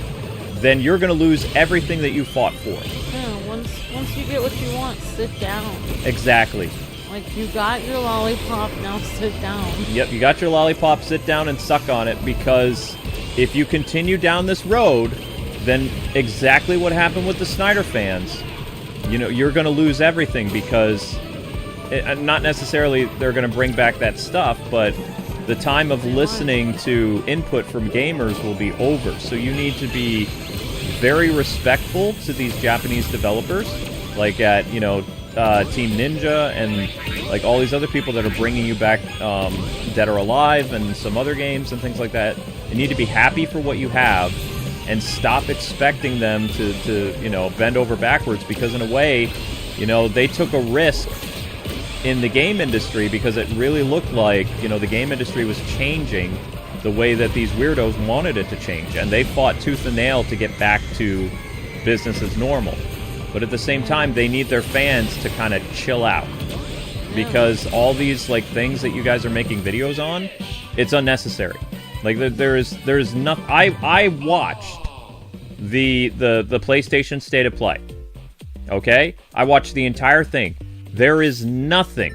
then you're going to lose everything that you fought for. Yeah, once you get what you want, sit down. Exactly. Like, you got your lollipop, now sit down. Yep, you got your lollipop, sit down and suck on it, because if you continue down this road, then exactly what happened with the Snyder fans, you're going to lose everything, because not necessarily they're going to bring back that stuff, but the time of listening to input from gamers will be over. So you need to be very respectful to these Japanese developers, like at, Team Ninja and like all these other people that are bringing you back Dead or Alive and some other games and things like that. You need to be happy for what you have and stop expecting them to bend over backwards, because in a way, they took a risk in the game industry because it really looked like, the game industry was changing the way that these weirdos wanted it to change, and they fought tooth and nail to get back to business as normal. But at the same time, they need their fans to kind of chill out, because all these things that you guys are making videos on, it's unnecessary. Like there's nothing. I watched the PlayStation State of Play. Okay, I watched the entire thing. There is nothing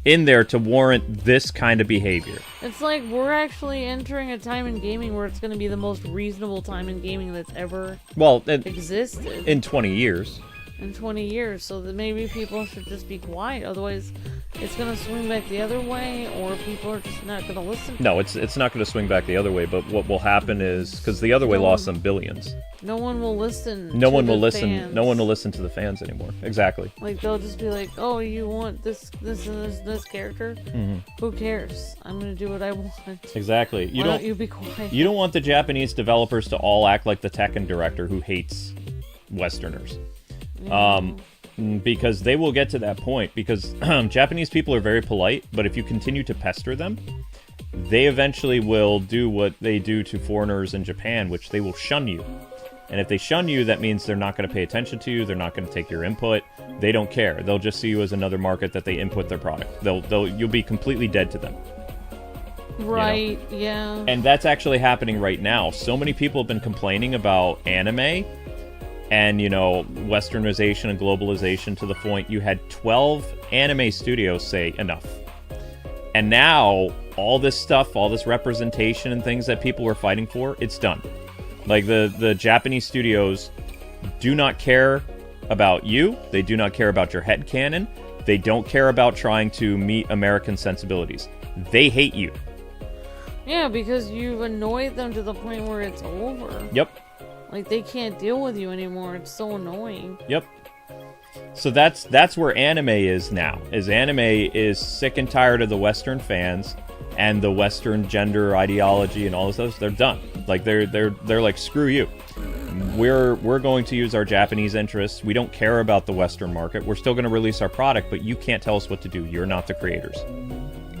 in there to warrant this kind of behavior. It's like we're actually entering a time in gaming where it's going to be the most reasonable time in gaming that's ever existed. In 20 years. In 20 years, so that maybe people should just be quiet. Otherwise, it's going to swing back the other way, or people are just not going to listen. No, it's not going to swing back the other way, but what will happen is, because the other way lost some billions. No one will listen. No one will fans. No one will listen to the fans anymore. Exactly. Like, they'll just be like, "Oh, you want this, and this character? Mm-hmm. Who cares? I'm gonna do what I want." Exactly. Why don't you be quiet? You don't want the Japanese developers to all act like the Tekken director who hates Westerners. Yeah. Because they will get to that point, because Japanese people are very polite, but if you continue to pester them, they eventually will do what they do to foreigners in Japan, which they will shun you. And if they shun you, that means they're not going to pay attention to you, they're not going to take your input, they don't care. They'll just see you as another market that they input their product. You'll be completely dead to them. Right, You know? yeah. And that's actually happening right now. So many people have been complaining about anime and, westernization and globalization to the point you had 12 anime studios say enough. And now, all this stuff, all this representation and things that people were fighting for, it's done. Like, the Japanese studios do not care about you. They do not care about your headcanon. They don't care about trying to meet American sensibilities. They hate you. Yeah, because you've annoyed them to the point where it's over. Yep. Like, they can't deal with you anymore. It's so annoying. Yep. So that's where anime is now. Anime is sick and tired of the Western fans and the Western gender ideology and all this stuff. They're done. Like, they're like, screw you. We're going to use our Japanese interests. We don't care about the Western market. We're still going to release our product, but you can't tell us what to do. You're not the creators.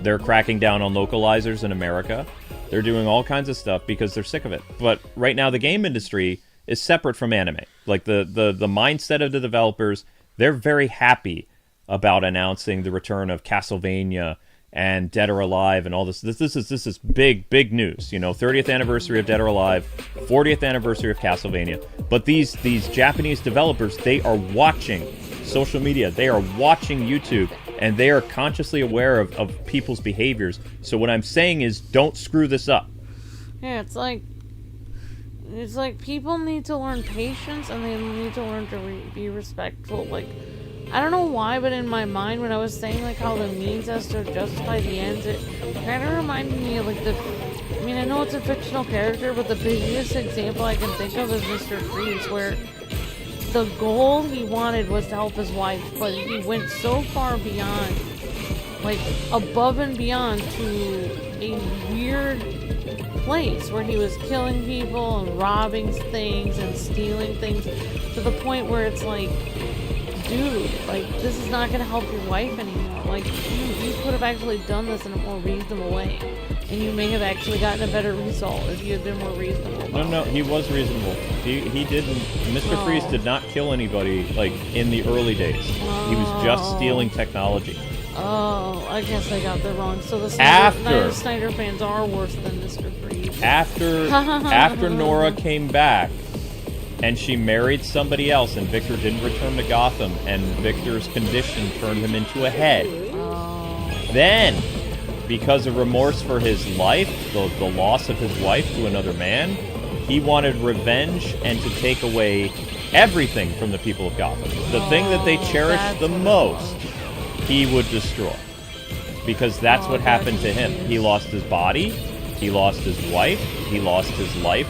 They're cracking down on localizers in America. They're doing all kinds of stuff because they're sick of it. But right now, the game industry is separate from anime. Like, the mindset of the developers, they're very happy about announcing the return of Castlevania and Dead or Alive and all this. This is big news. 30th anniversary of Dead or Alive, 40th anniversary of Castlevania. But these Japanese developers, they are watching social media. They are watching YouTube. And they are consciously aware of people's behaviors. So what I'm saying is, don't screw this up. Yeah, it's like people need to learn patience, and they need to learn to be respectful. Like, I don't know why, but in my mind, when I was saying, like, how the means has to justify the ends, it kind of reminded me of, like, I know it's a fictional character, but the biggest example I can think of is Mr. Freeze, where the goal he wanted was to help his wife, but he went so far beyond, like, above and beyond to a weird place where he was killing people and robbing things and stealing things to the point where it's like, dude, like, this is not going to help your wife anymore. Like, you could have actually done this in a more reasonable way, and you may have actually gotten a better result if you had been more reasonable. No, he was reasonable. He didn't. Mr. Freeze did not kill anybody, like, in the early days. He was just stealing technology. Oh, I guess I got that wrong. So the Snyder fans are worse than Mr. Freeze. After Nora came back, and she married somebody else, and Victor didn't return to Gotham, and Victor's condition turned him into a head. Then, because of remorse for his life, the loss of his wife to another man, he wanted revenge and to take away everything from the people of Gotham. The thing that they cherished the most, he would destroy. Because that's what happened to him. He lost his body, he lost his wife, he lost his life.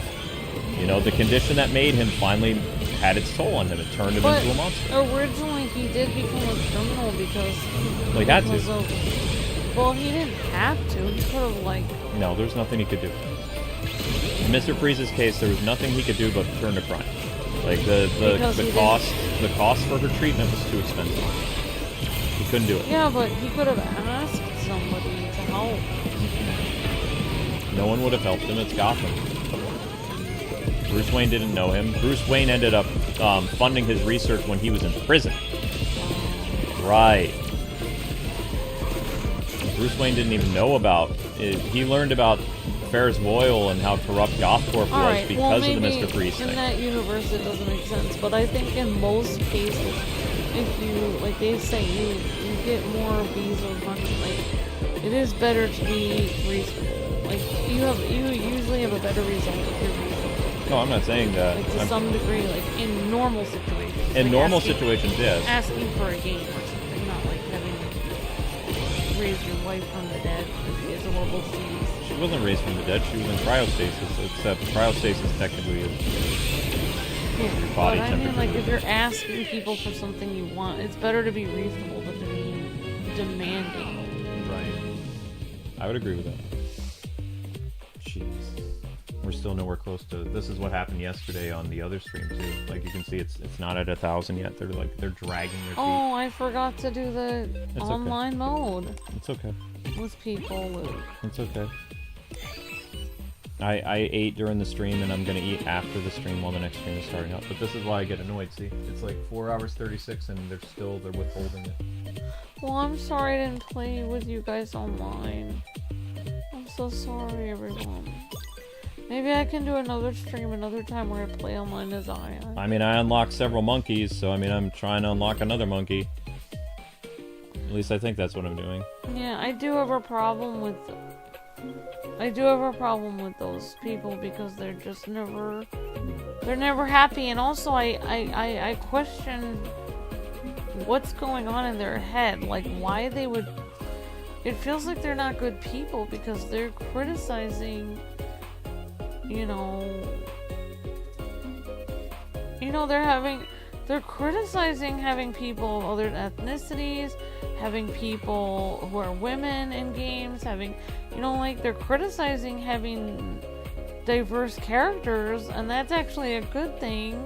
The condition that made him finally had its toll on him. It turned him into a monster. Originally, he did become a criminal because... Well, he had to. Well, he didn't have to. He could have, like... No, there's nothing he could do. In Mr. Freeze's case, there was nothing he could do but turn to crime. Like, the cost for her treatment was too expensive. He couldn't do it. Yeah, but he could have asked somebody to help. No one would have helped him. It's Gotham. Bruce Wayne didn't know him. Bruce Wayne ended up funding his research when he was in prison. Right. Bruce Wayne didn't even know about it. He learned about Ferris Boyle and how corrupt Gothcorp was because of the Mr. Freeze thing. In that universe, it doesn't make sense. But I think in most cases, if you, like they say, you get more bees with honey. Like, it is better to be reasonable. Like, you usually have a better result if you're reasonable. No, I'm not saying that. Like, to some degree, like, in normal situations. In like normal situations, yes. Asking for a game or something, not like having raised your wife from the dead because she has a horrible disease. She wasn't raised from the dead. She was in cryostasis, except cryostasis technically is your body temperature. I mean, like, if you're asking people for something you want, it's better to be reasonable than to be demanding. Right. I would agree with that. Jeez. We're still nowhere close to. This is what happened yesterday on the other stream too. Like you can see, it's not at 1,000 yet. They're dragging their feet. Oh, I forgot to do the online mode. It's okay. With people, Luke. It's okay. I ate during the stream, and I'm gonna eat after the stream while the next stream is starting up. But this is why I get annoyed. See, it's like 4 hours 36, and they're withholding it. Well, I'm sorry I didn't play with you guys online. I'm so sorry, everyone. Maybe I can do another stream another time where I play online as AIAI. I mean, I unlocked several monkeys, so I mean, I'm trying to unlock another monkey. At least I think that's what I'm doing. Yeah, I do have a problem with those people because they're just never happy, and also I question what's going on in their head, like why they would. It feels like they're not good people because they're criticizing, they're criticizing having people of other ethnicities, having people who are women in games, having, they're criticizing having diverse characters, and that's actually a good thing.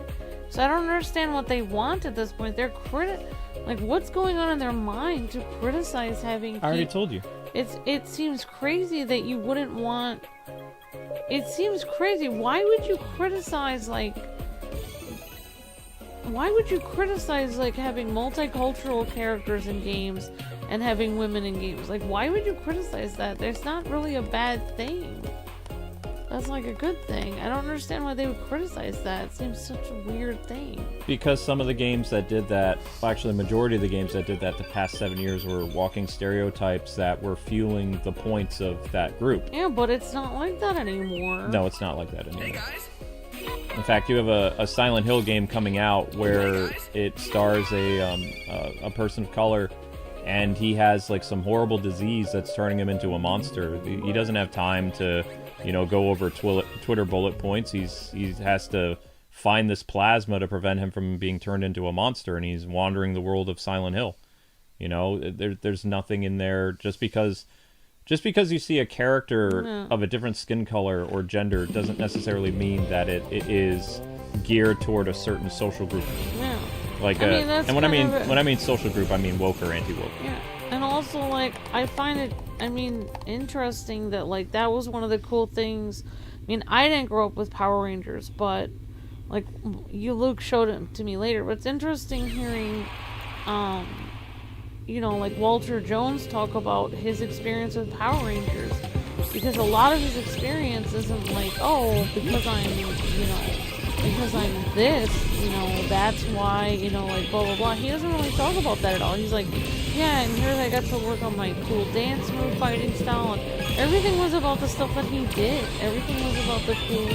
So I don't understand what they want at this point. They're what's going on in their mind to criticize having I already told you. It seems crazy that you wouldn't want. It seems crazy. Why would you criticize having multicultural characters in games and having women in games? Like, why would you criticize that? There's not really a bad thing. That's like a good thing. I don't understand why they would criticize that. It seems such a weird thing. Because some of the games that did that, well, actually the majority of the games that did that the past 7 years were walking stereotypes that were fueling the points of that group. Yeah, but it's not like that anymore. No, it's not like that anymore. Hey guys. In fact, you have a Silent Hill game coming out where it stars a person of color, and he has like some horrible disease that's turning him into a monster. He doesn't have time to, go over Twitter bullet points. He has to find this plasma to prevent him from being turned into a monster, and he's wandering the world of Silent Hill. There's nothing in there just because you see a character of a different skin color or gender doesn't necessarily mean that it is geared toward a certain social group. Yeah. And when I mean social group, I mean woke or anti-woke. Yeah. And also, I find it, interesting that, that was one of the cool things. I didn't grow up with Power Rangers, but, Luke showed it to me later. But it's interesting hearing, Walter Jones talk about his experience with Power Rangers. Because a lot of his experience isn't because I'm this, that's why, blah, blah, blah. He doesn't really talk about that at all. He's like, yeah, and here I got to work on my cool dance move fighting style, and everything was about the stuff that he did. Everything was about the cool,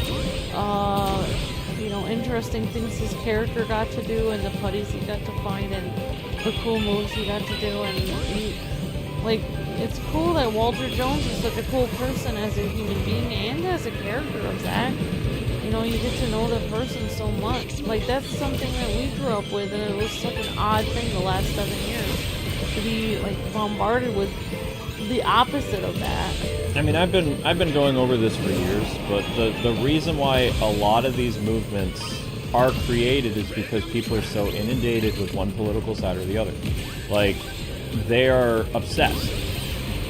interesting things his character got to do, and the putties he got to find, and the cool moves he got to do, and it's cool that Walter Jones is such a cool person as a human being and as a character of Zack. You get to know the person so much. That's something that we grew up with, and it was such an odd thing the last 7 years to be bombarded with the opposite of that. I've been going over this for years, but the reason why a lot of these movements are created is because people are so inundated with one political side or the other. They are obsessed.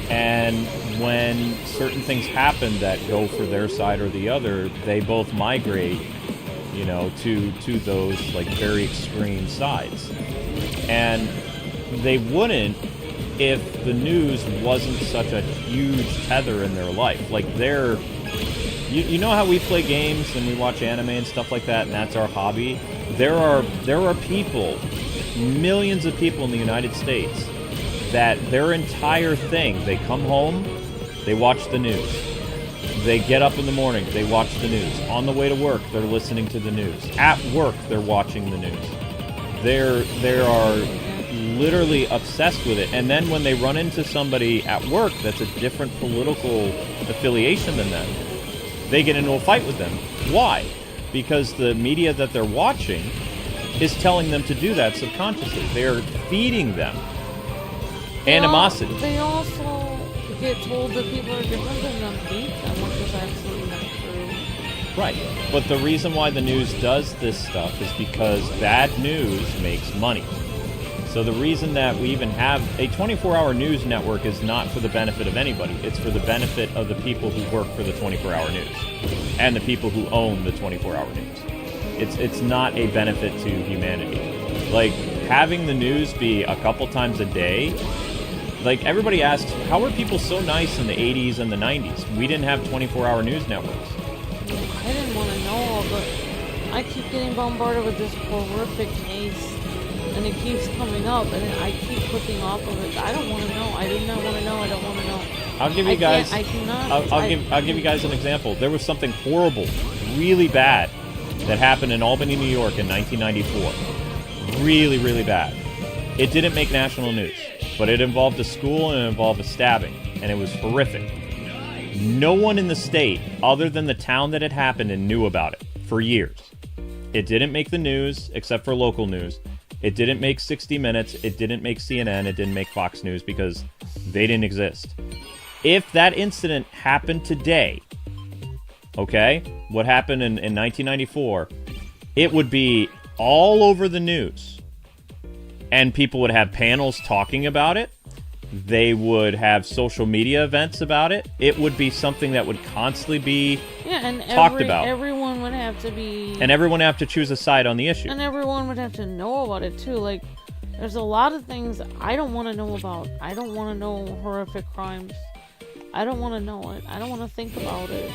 And when certain things happen that go for their side or the other, they both migrate, to those very extreme sides. And they wouldn't if the news wasn't such a huge tether in their life. You know how we play games and we watch anime and stuff like that, and that's our hobby? There are people, millions of people in the United States, that their entire thing, they come home, they watch the news. They get up in the morning, they watch the news. On the way to work, they're listening to the news. At work, they're watching the news. They are literally obsessed with it. And then when they run into somebody at work that's a different political affiliation than them, they get into a fight with them. Why? Because the media that they're watching is telling them to do that subconsciously. They're feeding them animosity. They also get told that people are different than them, hate them, which is absolutely not true. Right. But the reason why the news does this stuff is because bad news makes money. So the reason that we even have a 24-hour news network is not for the benefit of anybody. It's for the benefit of the people who work for the 24-hour news and the people who own the 24-hour news. It's not a benefit to humanity. Like, having the news be a couple times a day, like, everybody asks, how were people so nice in the 80s and the 90s? We didn't have 24-hour news networks. I didn't want to know, but I keep getting bombarded with this horrific case. And it keeps coming up, and I keep clicking off of it. I don't want to know. I do not want to know. I don't want to know. I'll give you guys. I cannot. I'll give you guys an example. There was something horrible, really bad, that happened in Albany, New York, in 1994. Really, really bad. It didn't make national news, but it involved a school and it involved a stabbing, and it was horrific. No one in the state, other than the town that it happened in, knew about it for years. It didn't make the news, except for local news. It didn't make 60 Minutes, it didn't make CNN, it didn't make Fox News because they didn't exist. If that incident happened today, okay, what happened in 1994, it would be all over the news. And people would have panels talking about it. They would have social media events about it. It would be something that would constantly be talked about. Everyone would have to be... And everyone would have to choose a side on the issue. And everyone would have to know about it, too. Like, there's a lot of things I don't want to know about. I don't want to know horrific crimes. I don't want to know it. I don't want to think about it.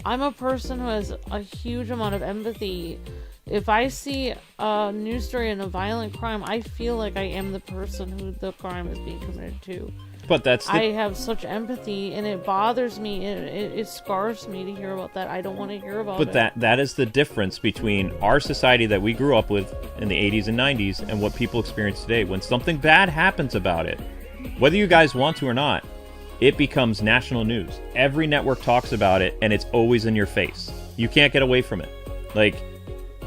I'm a person who has a huge amount of empathy. If I see a news story and a violent crime, I feel like I am the person who the crime is being committed to. But I have such empathy, and it bothers me. It scars me to hear about that. I don't want to hear about it. But that is the difference between our society that we grew up with in the 80s and 90s and what people experience today. When something bad happens about it, whether you guys want to or not, it becomes national news. Every network talks about it, and it's always in your face. You can't get away from it. Like,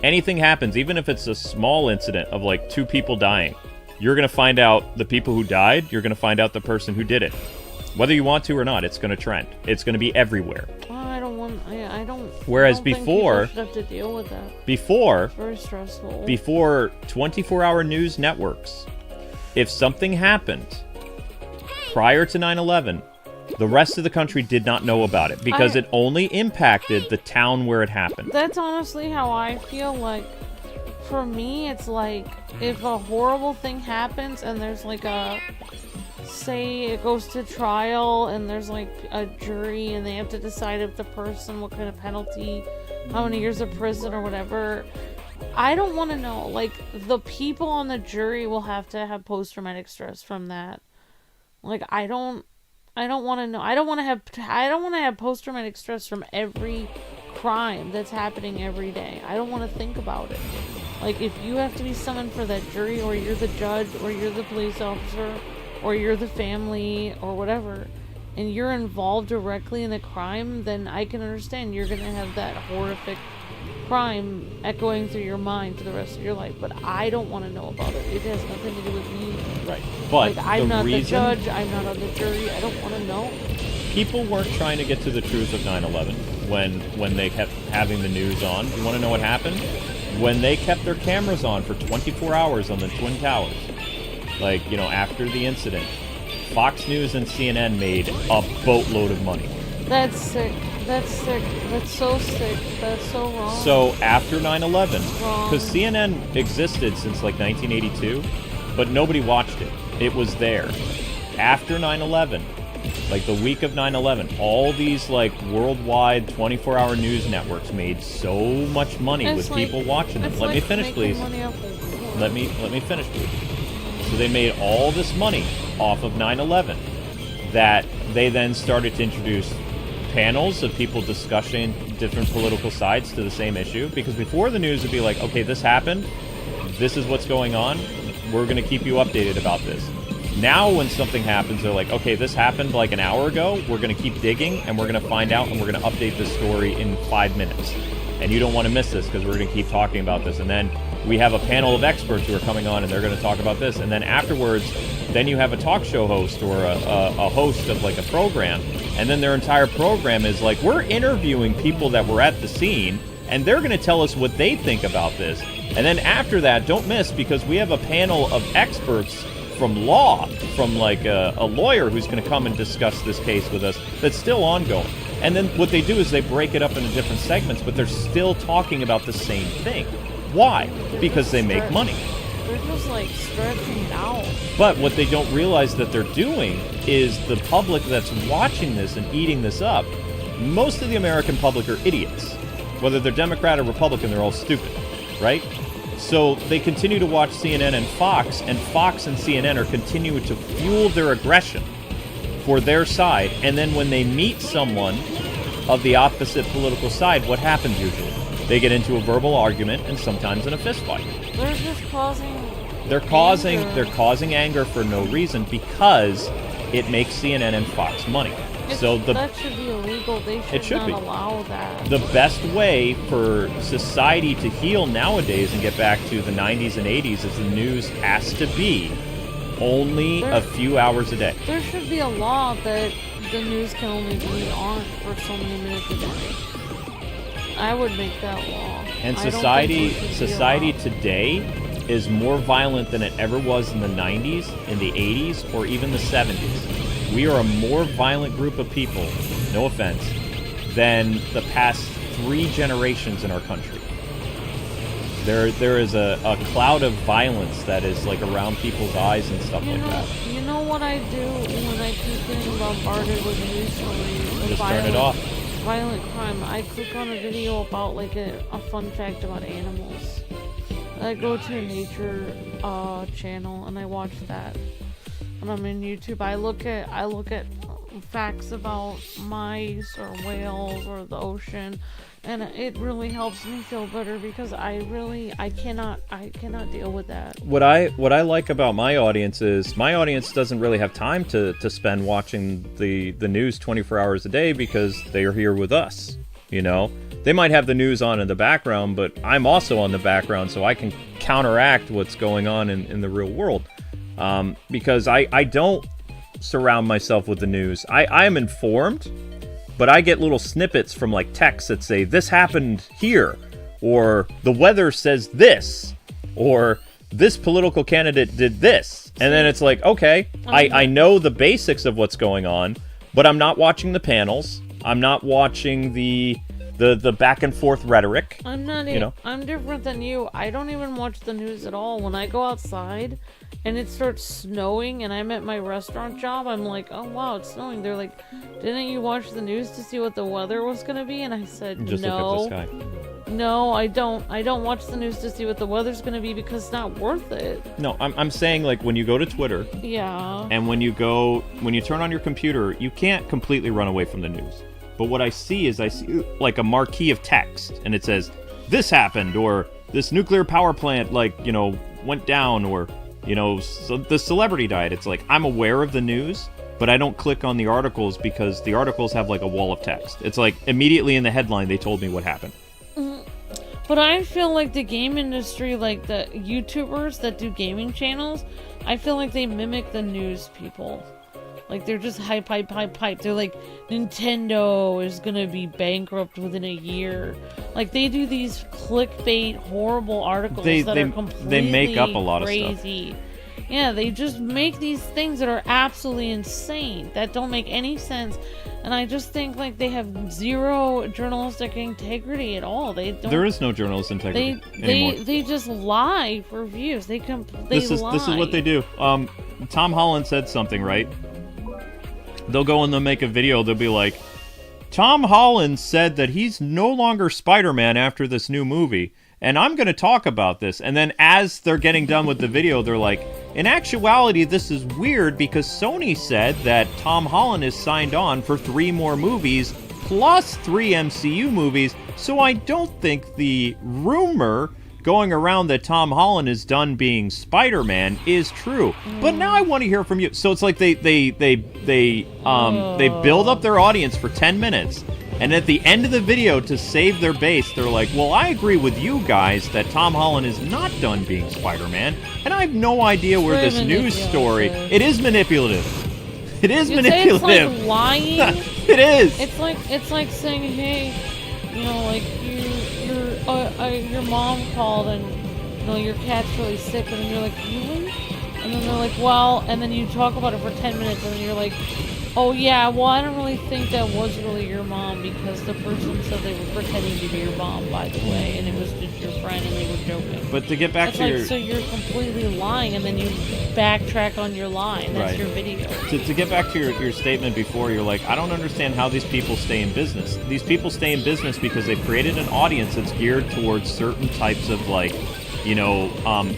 anything happens, even if it's a small incident of like 2 people dying, you're going to find out the people who died, you're going to find out the person who did it. Whether you want to or not, it's going to trend. It's going to be everywhere. I don't Whereas think before, people should have to deal with that. Before, it's very stressful. Before 24-hour news networks, if something happened prior to 9/11, the rest of the country did not know about it because it only impacted the town where it happened. That's honestly how I feel. Like, for me, it's like if a horrible thing happens and there's like say it goes to trial and there's like a jury and they have to decide if the person, what kind of penalty, how many years of prison or whatever. I don't want to know. Like, the people on the jury will have to have post-traumatic stress from that. Like, I don't want to know. I don't want to have post-traumatic stress from every crime that's happening every day. I don't want to think about it. Like, if you have to be summoned for that jury, or you're the judge, or you're the police officer, or you're the family, or whatever, and you're involved directly in the crime, then I can understand you're going to have that horrific crime echoing through your mind for the rest of your life. But I don't want to know about it. It has nothing to do with me. Right. But like, I'm not the judge, I'm not on the jury, I don't want to know. People weren't trying to get to the truth of 9/11 when they kept having the news on. You want to know what happened? When they kept their cameras on for 24 hours on the Twin Towers, like, you know, after the incident, Fox News and CNN made a boatload of money. That's sick. That's sick. That's so sick. That's so wrong. So after 9/11, because CNN existed since like 1982, but nobody watched it. It was there. After 9/11, like the week of 9/11, all these like worldwide 24-hour news networks made so much money with people watching them. Let me finish, please. Let me finish, please. So they made all this money off of 9/11 that they then started to introduce panels of people discussing different political sides to the same issue. Because before, the news would be like, okay, this happened, this is what's going on, we're going to keep you updated about this. Now when something happens, they're like, okay, this happened like an hour ago, we're going to keep digging and we're going to find out and we're going to update this story in 5 minutes. And you don't want to miss this because we're going to keep talking about this. And then we have a panel of experts who are coming on and they're going to talk about this. And then afterwards, then you have a talk show host or a host of like a program. And then their entire program is like, we're interviewing people that were at the scene and they're going to tell us what they think about this. And then after that, don't miss, because we have a panel of experts from law, from like a lawyer who's going to come and discuss this case with us that's still ongoing. And then what they do is they break it up into different segments, but they're still talking about the same thing. Why? Because they make money. They're just like stretching it out. But what they don't realize that they're doing is the public that's watching this and eating this up, most of the American public are idiots. Whether they're Democrat or Republican, they're all stupid, right? So they continue to watch CNN and Fox and CNN are continuing to fuel their aggression for their side. And then when they meet someone of the opposite political side, what happens usually? They get into a verbal argument and sometimes in a fist fight. They're just causing... They're causing anger for no reason because it makes CNN and Fox money. That should be illegal. They should not allow that. The best way for society to heal nowadays and get back to the 90s and 80s is the news has to be only a few hours a day. There should be a law that the news can only be on for so many minutes a day. I would make that law. And society today is more violent than it ever was in the 90s, in the 80s, or even the 70s. We are a more violent group of people, no offense, than the past 3 generations in our country. There is a cloud of violence that is like around people's eyes and stuff like that. You know what I do when I keep getting bombarded with news stories? Just turn it off. Violent crime. I click on a video about like a fun fact about animals. I go to a nature channel and I watch that. When I'm in YouTube, I look at facts about mice or whales or the ocean, and it really helps me feel better because I cannot deal with that. What I like about my audience is my audience doesn't really have time to spend watching the news 24 hours a day because they are here with us, you know? They might have the news on in the background, but I'm also on the background, so I can counteract what's going on in the real world. Because I don't surround myself with the news. I am informed, but I get little snippets from like texts that say, this happened here, or the weather says this, or this political candidate did this. And then it's like, okay, I know the basics of what's going on, but I'm not watching the panels. I'm not watching the back and forth rhetoric. I'm different than you. I don't even watch the news at all. When I go outside and it starts snowing and I'm at my restaurant job, I'm like, oh wow, it's snowing. They're like, didn't you watch the news to see what the weather was going to be? And I said, just no. Look at the sky. No, I don't. I don't watch the news to see what the weather's going to be because it's not worth it. No, I'm saying like when you go to Twitter. Yeah. And when you turn on your computer, you can't completely run away from the news. But what I see like a marquee of text, and it says, this happened, or this nuclear power plant, went down, or, so the celebrity died. It's like, I'm aware of the news, but I don't click on the articles because the articles have like a wall of text. It's like immediately in the headline, they told me what happened. But I feel like the game industry, like the YouTubers that do gaming channels, I feel like they mimic the news people. Like, they're just hype. They're like, Nintendo is gonna be bankrupt within a year. Like, they do these clickbait, horrible articles that are completely they make up a lot crazy. of stuff. Yeah, they just make these things that are absolutely insane, that don't make any sense. And I just think, like, they have zero journalistic integrity at all. There is no journalistic integrity anymore. They just lie for views. This is what they do. Tom Holland said something, right? They'll go and they'll make a video. They'll be like, Tom Holland said that he's no longer Spider-Man after this new movie, and I'm going to talk about this. And then as they're getting done with the video, they're like, in actuality, this is weird because Sony said that Tom Holland is signed on for 3 more movies plus 3 MCU movies, so I don't think the rumor going around that Tom Holland is done being Spider-Man is true. But now I want to hear from you. So it's like they build up their audience for 10 minutes, And at the end of the video, to save their base, they're like, well, I agree with you guys that Tom Holland is not done being Spider-Man, and I have no idea where this news story... It is manipulative. It is manipulative. Say it's like lying. It is. It's like saying, hey, you know, like your mom called and you know your cat's really sick, and then you're like, really? And then they're like, well, and then you talk about it for 10 minutes, and then you're like, oh yeah, well, I don't really think that was really your mom because the person said they were pretending to be your mom, by the way, and it was just your friend and they were joking. But to get back That's to like, your... So you're completely lying and then you backtrack on your lie, and that's your video. To get back to your statement before, you're like, I don't understand how these people stay in business. These people stay in business because they've created an audience that's geared towards certain types of, like, you know,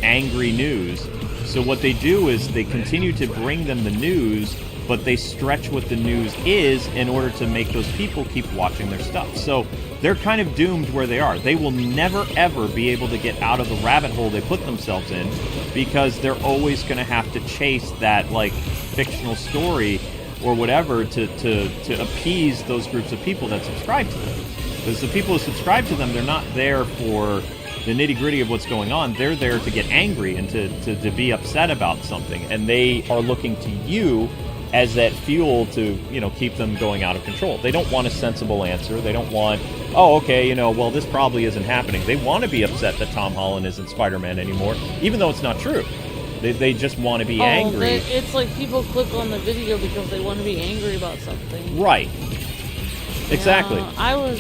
angry news. So what they do is they continue to bring them the news, but they stretch what the news is in order to make those people keep watching their stuff. So they're kind of doomed where they are. They will never, ever be able to get out of the rabbit hole they put themselves in because they're always going to have to chase that, like, fictional story or whatever to appease those groups of people that subscribe to them. Because the people who subscribe to them, they're not there for the nitty-gritty of what's going on. They're there to get angry and to be upset about something. And they are looking to you as that fuel to, you know, keep them going out of control. They don't want a sensible answer. They don't want, oh, okay, you know, well, this probably isn't happening. They want to be upset that Tom Holland isn't Spider-Man anymore, even though it's not true. They just want to be angry. It's like people click on the video because they want to be angry about something. Right. Exactly. Yeah,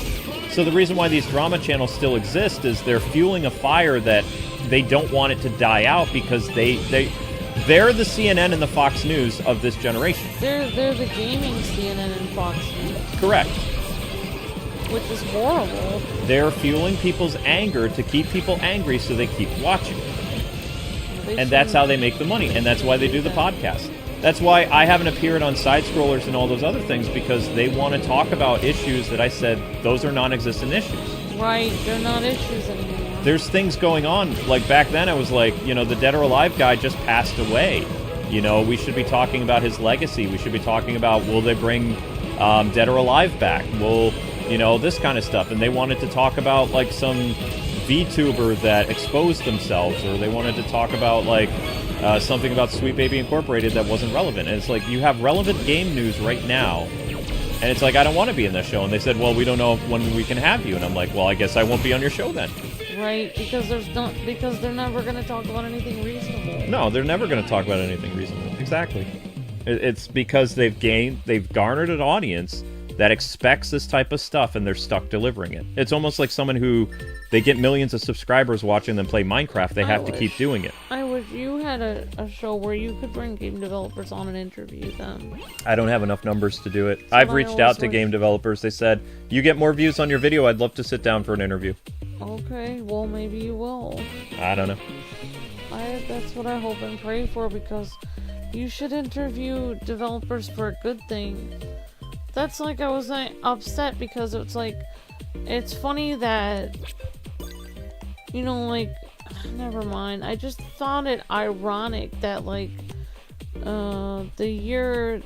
So the reason why these drama channels still exist is they're fueling a fire that they don't want it to die out because they're the CNN and the Fox News of this generation. They're the gaming CNN and Fox News. Correct. Which is horrible. They're fueling people's anger to keep people angry so they keep watching. And that's how they make the money, and that's why they do the podcast. That's why I haven't appeared on Side Scrollers and all those other things, because they want to talk about issues that I said, those are non-existent issues. Right, they're not issues anymore. There's things going on, like back then I was like, you know, the Dead or Alive guy just passed away. You know, we should be talking about his legacy. We should be talking about, will they bring Dead or Alive back? Will, you know, this kind of stuff. And they wanted to talk about, like, some VTuber that exposed themselves, or they wanted to talk about, like, something about Sweet Baby Incorporated that wasn't relevant. And it's like, you have relevant game news right now, and it's like, I don't want to be in this show. And they said, well, we don't know when we can have you. And I'm like, well, I guess I won't be on your show then. Right, because they're never going to talk about anything reasonable. No, they're never going to talk about anything reasonable. Exactly. It's because they've garnered an audience that expects this type of stuff, and they're stuck delivering it. It's almost like someone who, they get millions of subscribers watching them play Minecraft. They have to keep doing it. I wish you had a show where you could bring game developers on and interview them. I don't have enough numbers to do it. I've reached out to game developers. They said, you get more views on your video, I'd love to sit down for an interview. Okay, well, maybe you will. I don't know. That's what I hope and pray for, because you should interview developers for a good thing. That's like, I was upset because it's like, it's funny that, you know, like, never mind. I just found it ironic that, like, the year,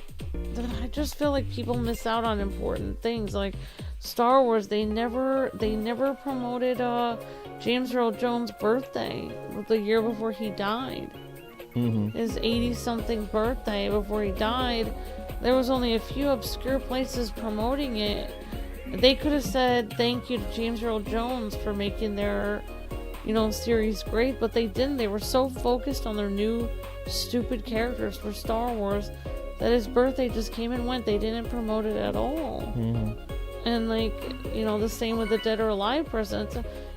I just feel like people miss out on important things. Like, Star Wars, they never promoted, James Earl Jones' birthday, the year before he died. Mm-hmm. His 80-something birthday before he died. There was only a few obscure places promoting it. They could have said thank you to James Earl Jones for making their, you know, series great, but they didn't. They were so focused on their new stupid characters for Star Wars that his birthday just came and went. They didn't promote it at all. Mm-hmm. And, like, you know, the same with the Dead or Alive person.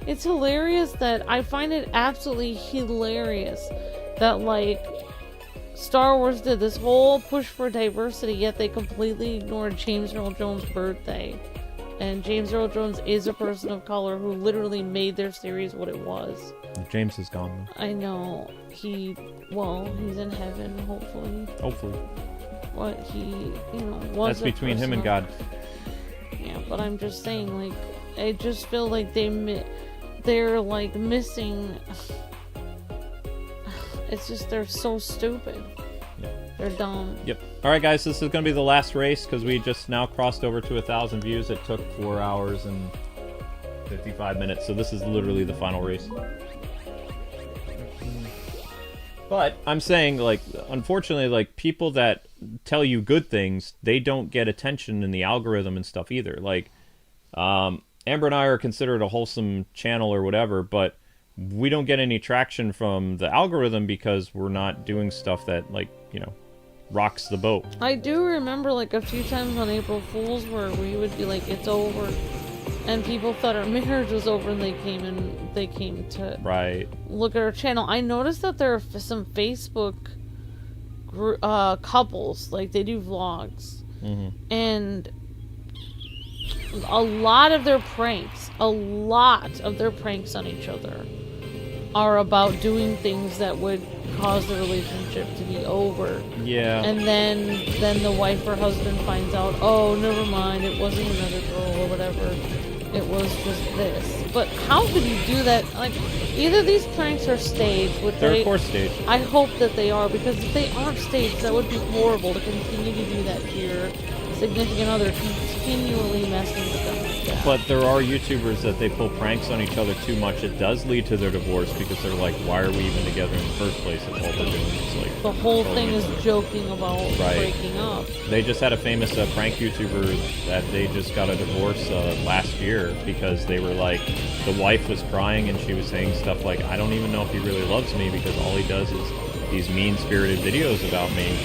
It's hilarious that, I find it absolutely hilarious that, like, Star Wars did this whole push for diversity, yet they completely ignored James Earl Jones' birthday. And James Earl Jones is a person of color who literally made their series what it was. James is gone, though. I know. He's in heaven, hopefully. Hopefully. What he, you know, was. That's between him and God. Yeah, but I'm just saying, like, I just feel like they're like missing. It's just, they're so stupid. Yeah. They're dumb. Yep. All right, guys, this is going to be the last race because we just now crossed over to 1,000 views. It took 4 hours and 55 minutes, so this is literally the final race. But I'm saying, like, unfortunately, like, people that tell you good things, they don't get attention in the algorithm and stuff either. Like, Amber and I are considered a wholesome channel or whatever, but we don't get any traction from the algorithm because we're not doing stuff that, like, you know, rocks the boat. I do remember, like, a few times on April Fool's where we would be like, it's over. And people thought our marriage was over, and they came to look at our channel. I noticed that there are some Facebook couples, like, they do vlogs. Mm-hmm. And a lot of their pranks on each other are about doing things that would cause the relationship to be over. Yeah. And then the wife or husband finds out, oh, never mind, it wasn't another girl or whatever. It was just this. But how could you do that? Like, either these pranks are staged, which they're of course staged. I hope that they are, because if they aren't staged, that would be horrible to continue to do that to your significant other, continually messing with them like that. But there are YouTubers that they pull pranks on each other too much. It does lead to their divorce because they're like, why are we even together in the first place if all they're doing is like... The whole thing is joking about breaking up. They just had a famous prank YouTuber that they just got a divorce last year because they were like, the wife was crying and she was saying stuff like, I don't even know if he really loves me because all he does is these mean-spirited videos about me.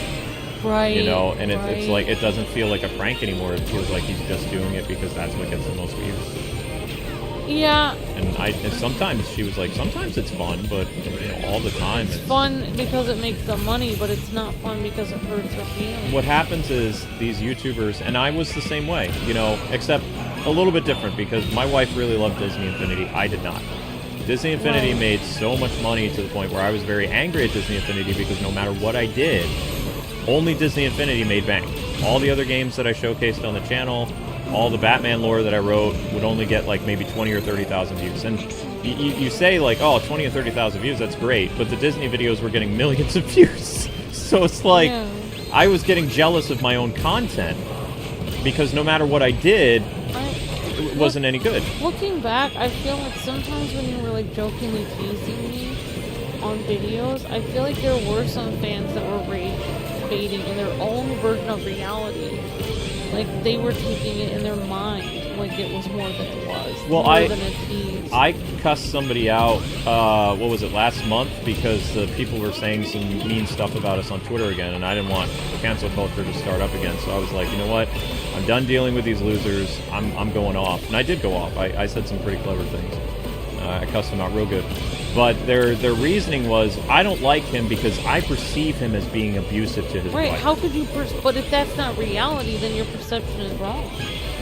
Right. You know, and it's like, it doesn't feel like a prank anymore. It feels like he's just doing it because that's what gets the most views. Yeah. And sometimes she was like, sometimes it's fun, but you know, all the time it's fun because it makes them money, but it's not fun because it hurts her feelings. What happens is these YouTubers, and I was the same way, you know, except a little bit different because my wife really loved Disney Infinity. I did not. Disney Infinity made so much money to the point where I was very angry at Disney Infinity because no matter what I did, only Disney Infinity made bank. All the other games that I showcased on the channel, all the Batman lore that I wrote would only get like maybe 20 or 30,000 views. And you say like, oh, 20 or 30,000 views, that's great. But the Disney videos were getting millions of views. So it's like, I was getting jealous of my own content because no matter what I did, it wasn't any good. Looking back, I feel like sometimes when you were like jokingly teasing me on videos, I feel like there were some fans that were rage baiting in their own version of reality. Like, they were taking it in their mind like it was more than it was. Well, more than a tease. I cussed somebody out, what was it, last month? Because the people were saying some mean stuff about us on Twitter again, and I didn't want cancel culture to start up again. So I was like, you know what? I'm done dealing with these losers. I'm going off. And I did go off. I said some pretty clever things. I cussed them out real good. But their reasoning was, I don't like him because I perceive him as being abusive to his wife. Right, how could you... But if that's not reality, then your perception is wrong.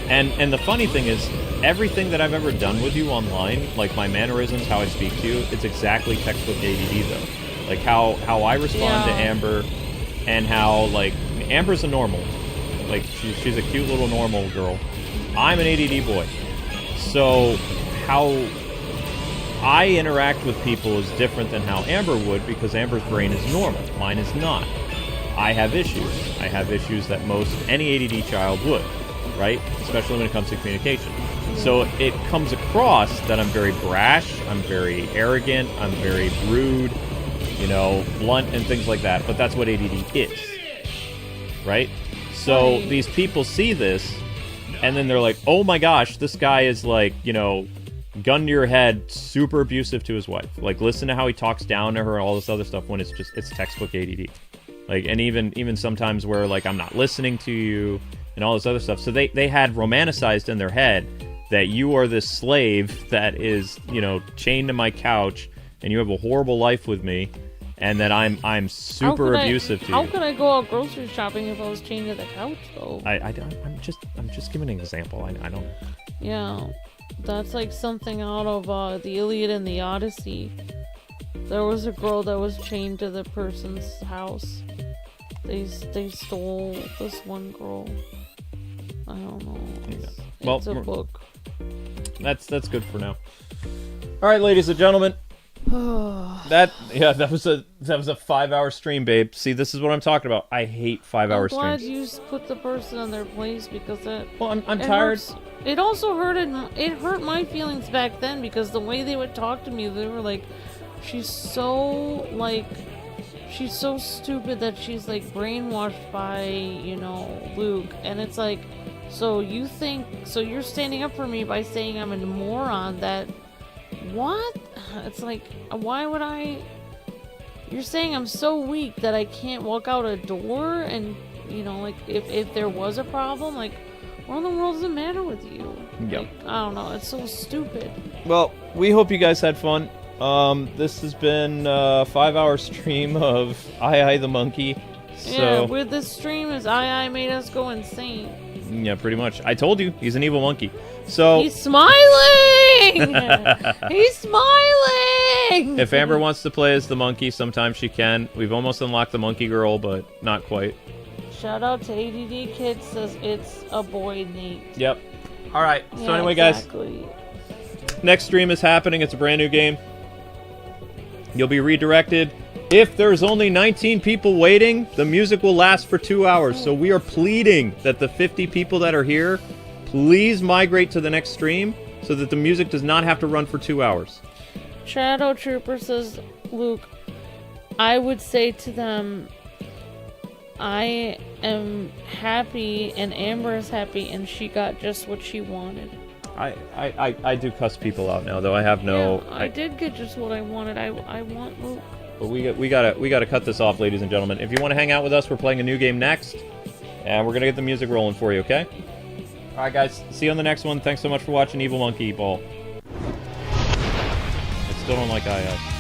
And the funny thing is, everything that I've ever done with you online, like my mannerisms, how I speak to you, it's exactly textbook ADD, though. Like, how I respond to Amber, and how, like, Amber's a normal. Like, she's a cute little normal girl. I'm an ADD boy. So, how I interact with people is different than how Amber would, because Amber's brain is normal. Mine is not. I have issues. I have issues that any ADD child would, right? Especially when it comes to communication. So it comes across that I'm very brash, I'm very arrogant, I'm very rude, you know, blunt and things like that. But that's what ADD is, right? So these people see this, and then they're like, oh my gosh, this guy is like, you know, gun to your head, super abusive to his wife. Like, listen to how he talks down to her and all this other stuff when it's textbook ADD. Like, and even sometimes where, like, I'm not listening to you and all this other stuff. So they had romanticized in their head that you are this slave that is, you know, chained to my couch and you have a horrible life with me, and that I'm super abusive to you. How could I go out grocery shopping if I was chained to the couch, though? I'm just giving an example. I don't. Yeah. That's like something out of the Iliad and the Odyssey. There was a girl that was chained to the person's house. They stole this one girl. I don't know. It's a book. That's good for now. All right, ladies and gentlemen. that was a 5-hour stream, babe. See, this is what I'm talking about. I hate 5-hour streams. I'm glad you put the person in their place because that. Well, I'm tired. It also hurt my feelings back then because the way they would talk to me, they were like, she's so stupid that she's like brainwashed by, Luke. And it's like, so you're standing up for me by saying I'm a moron that, what? It's like, why would I? You're saying I'm so weak that I can't walk out a door and, like, if there was a problem, like, what in the world does it matter with you? Yep. Like, I don't know, it's so stupid. Well, we hope you guys had fun. This has been a 5-hour stream of AIAI the Monkey. So, yeah, with this stream is AIAI made us go insane. Yeah, pretty much. I told you, he's an evil monkey. So he's smiling! He's smiling! If Amber wants to play as the monkey, sometimes she can. We've almost unlocked the monkey girl, but not quite. Shout out to ADD Kid, says it's a boy, Nate. Yep. Alright, so yeah, anyway, exactly. Guys. Next stream is happening. It's a brand new game. You'll be redirected. If there's only 19 people waiting, the music will last for 2 hours. So we are pleading that the 50 people that are here, please migrate to the next stream so that the music does not have to run for 2 hours. Shadow Trooper says, Luke, I would say to them, I am happy and Amber is happy and she got just what she wanted. I do cuss people out now, though. I have no... Yeah, I did get just what I wanted. I want Luke. But we gotta cut this off, ladies and gentlemen. If you want to hang out with us, we're playing a new game next, and we're gonna get the music rolling for you, okay? All right, guys. See you on the next one. Thanks so much for watching Evil Monkey Ball. I still don't like IS.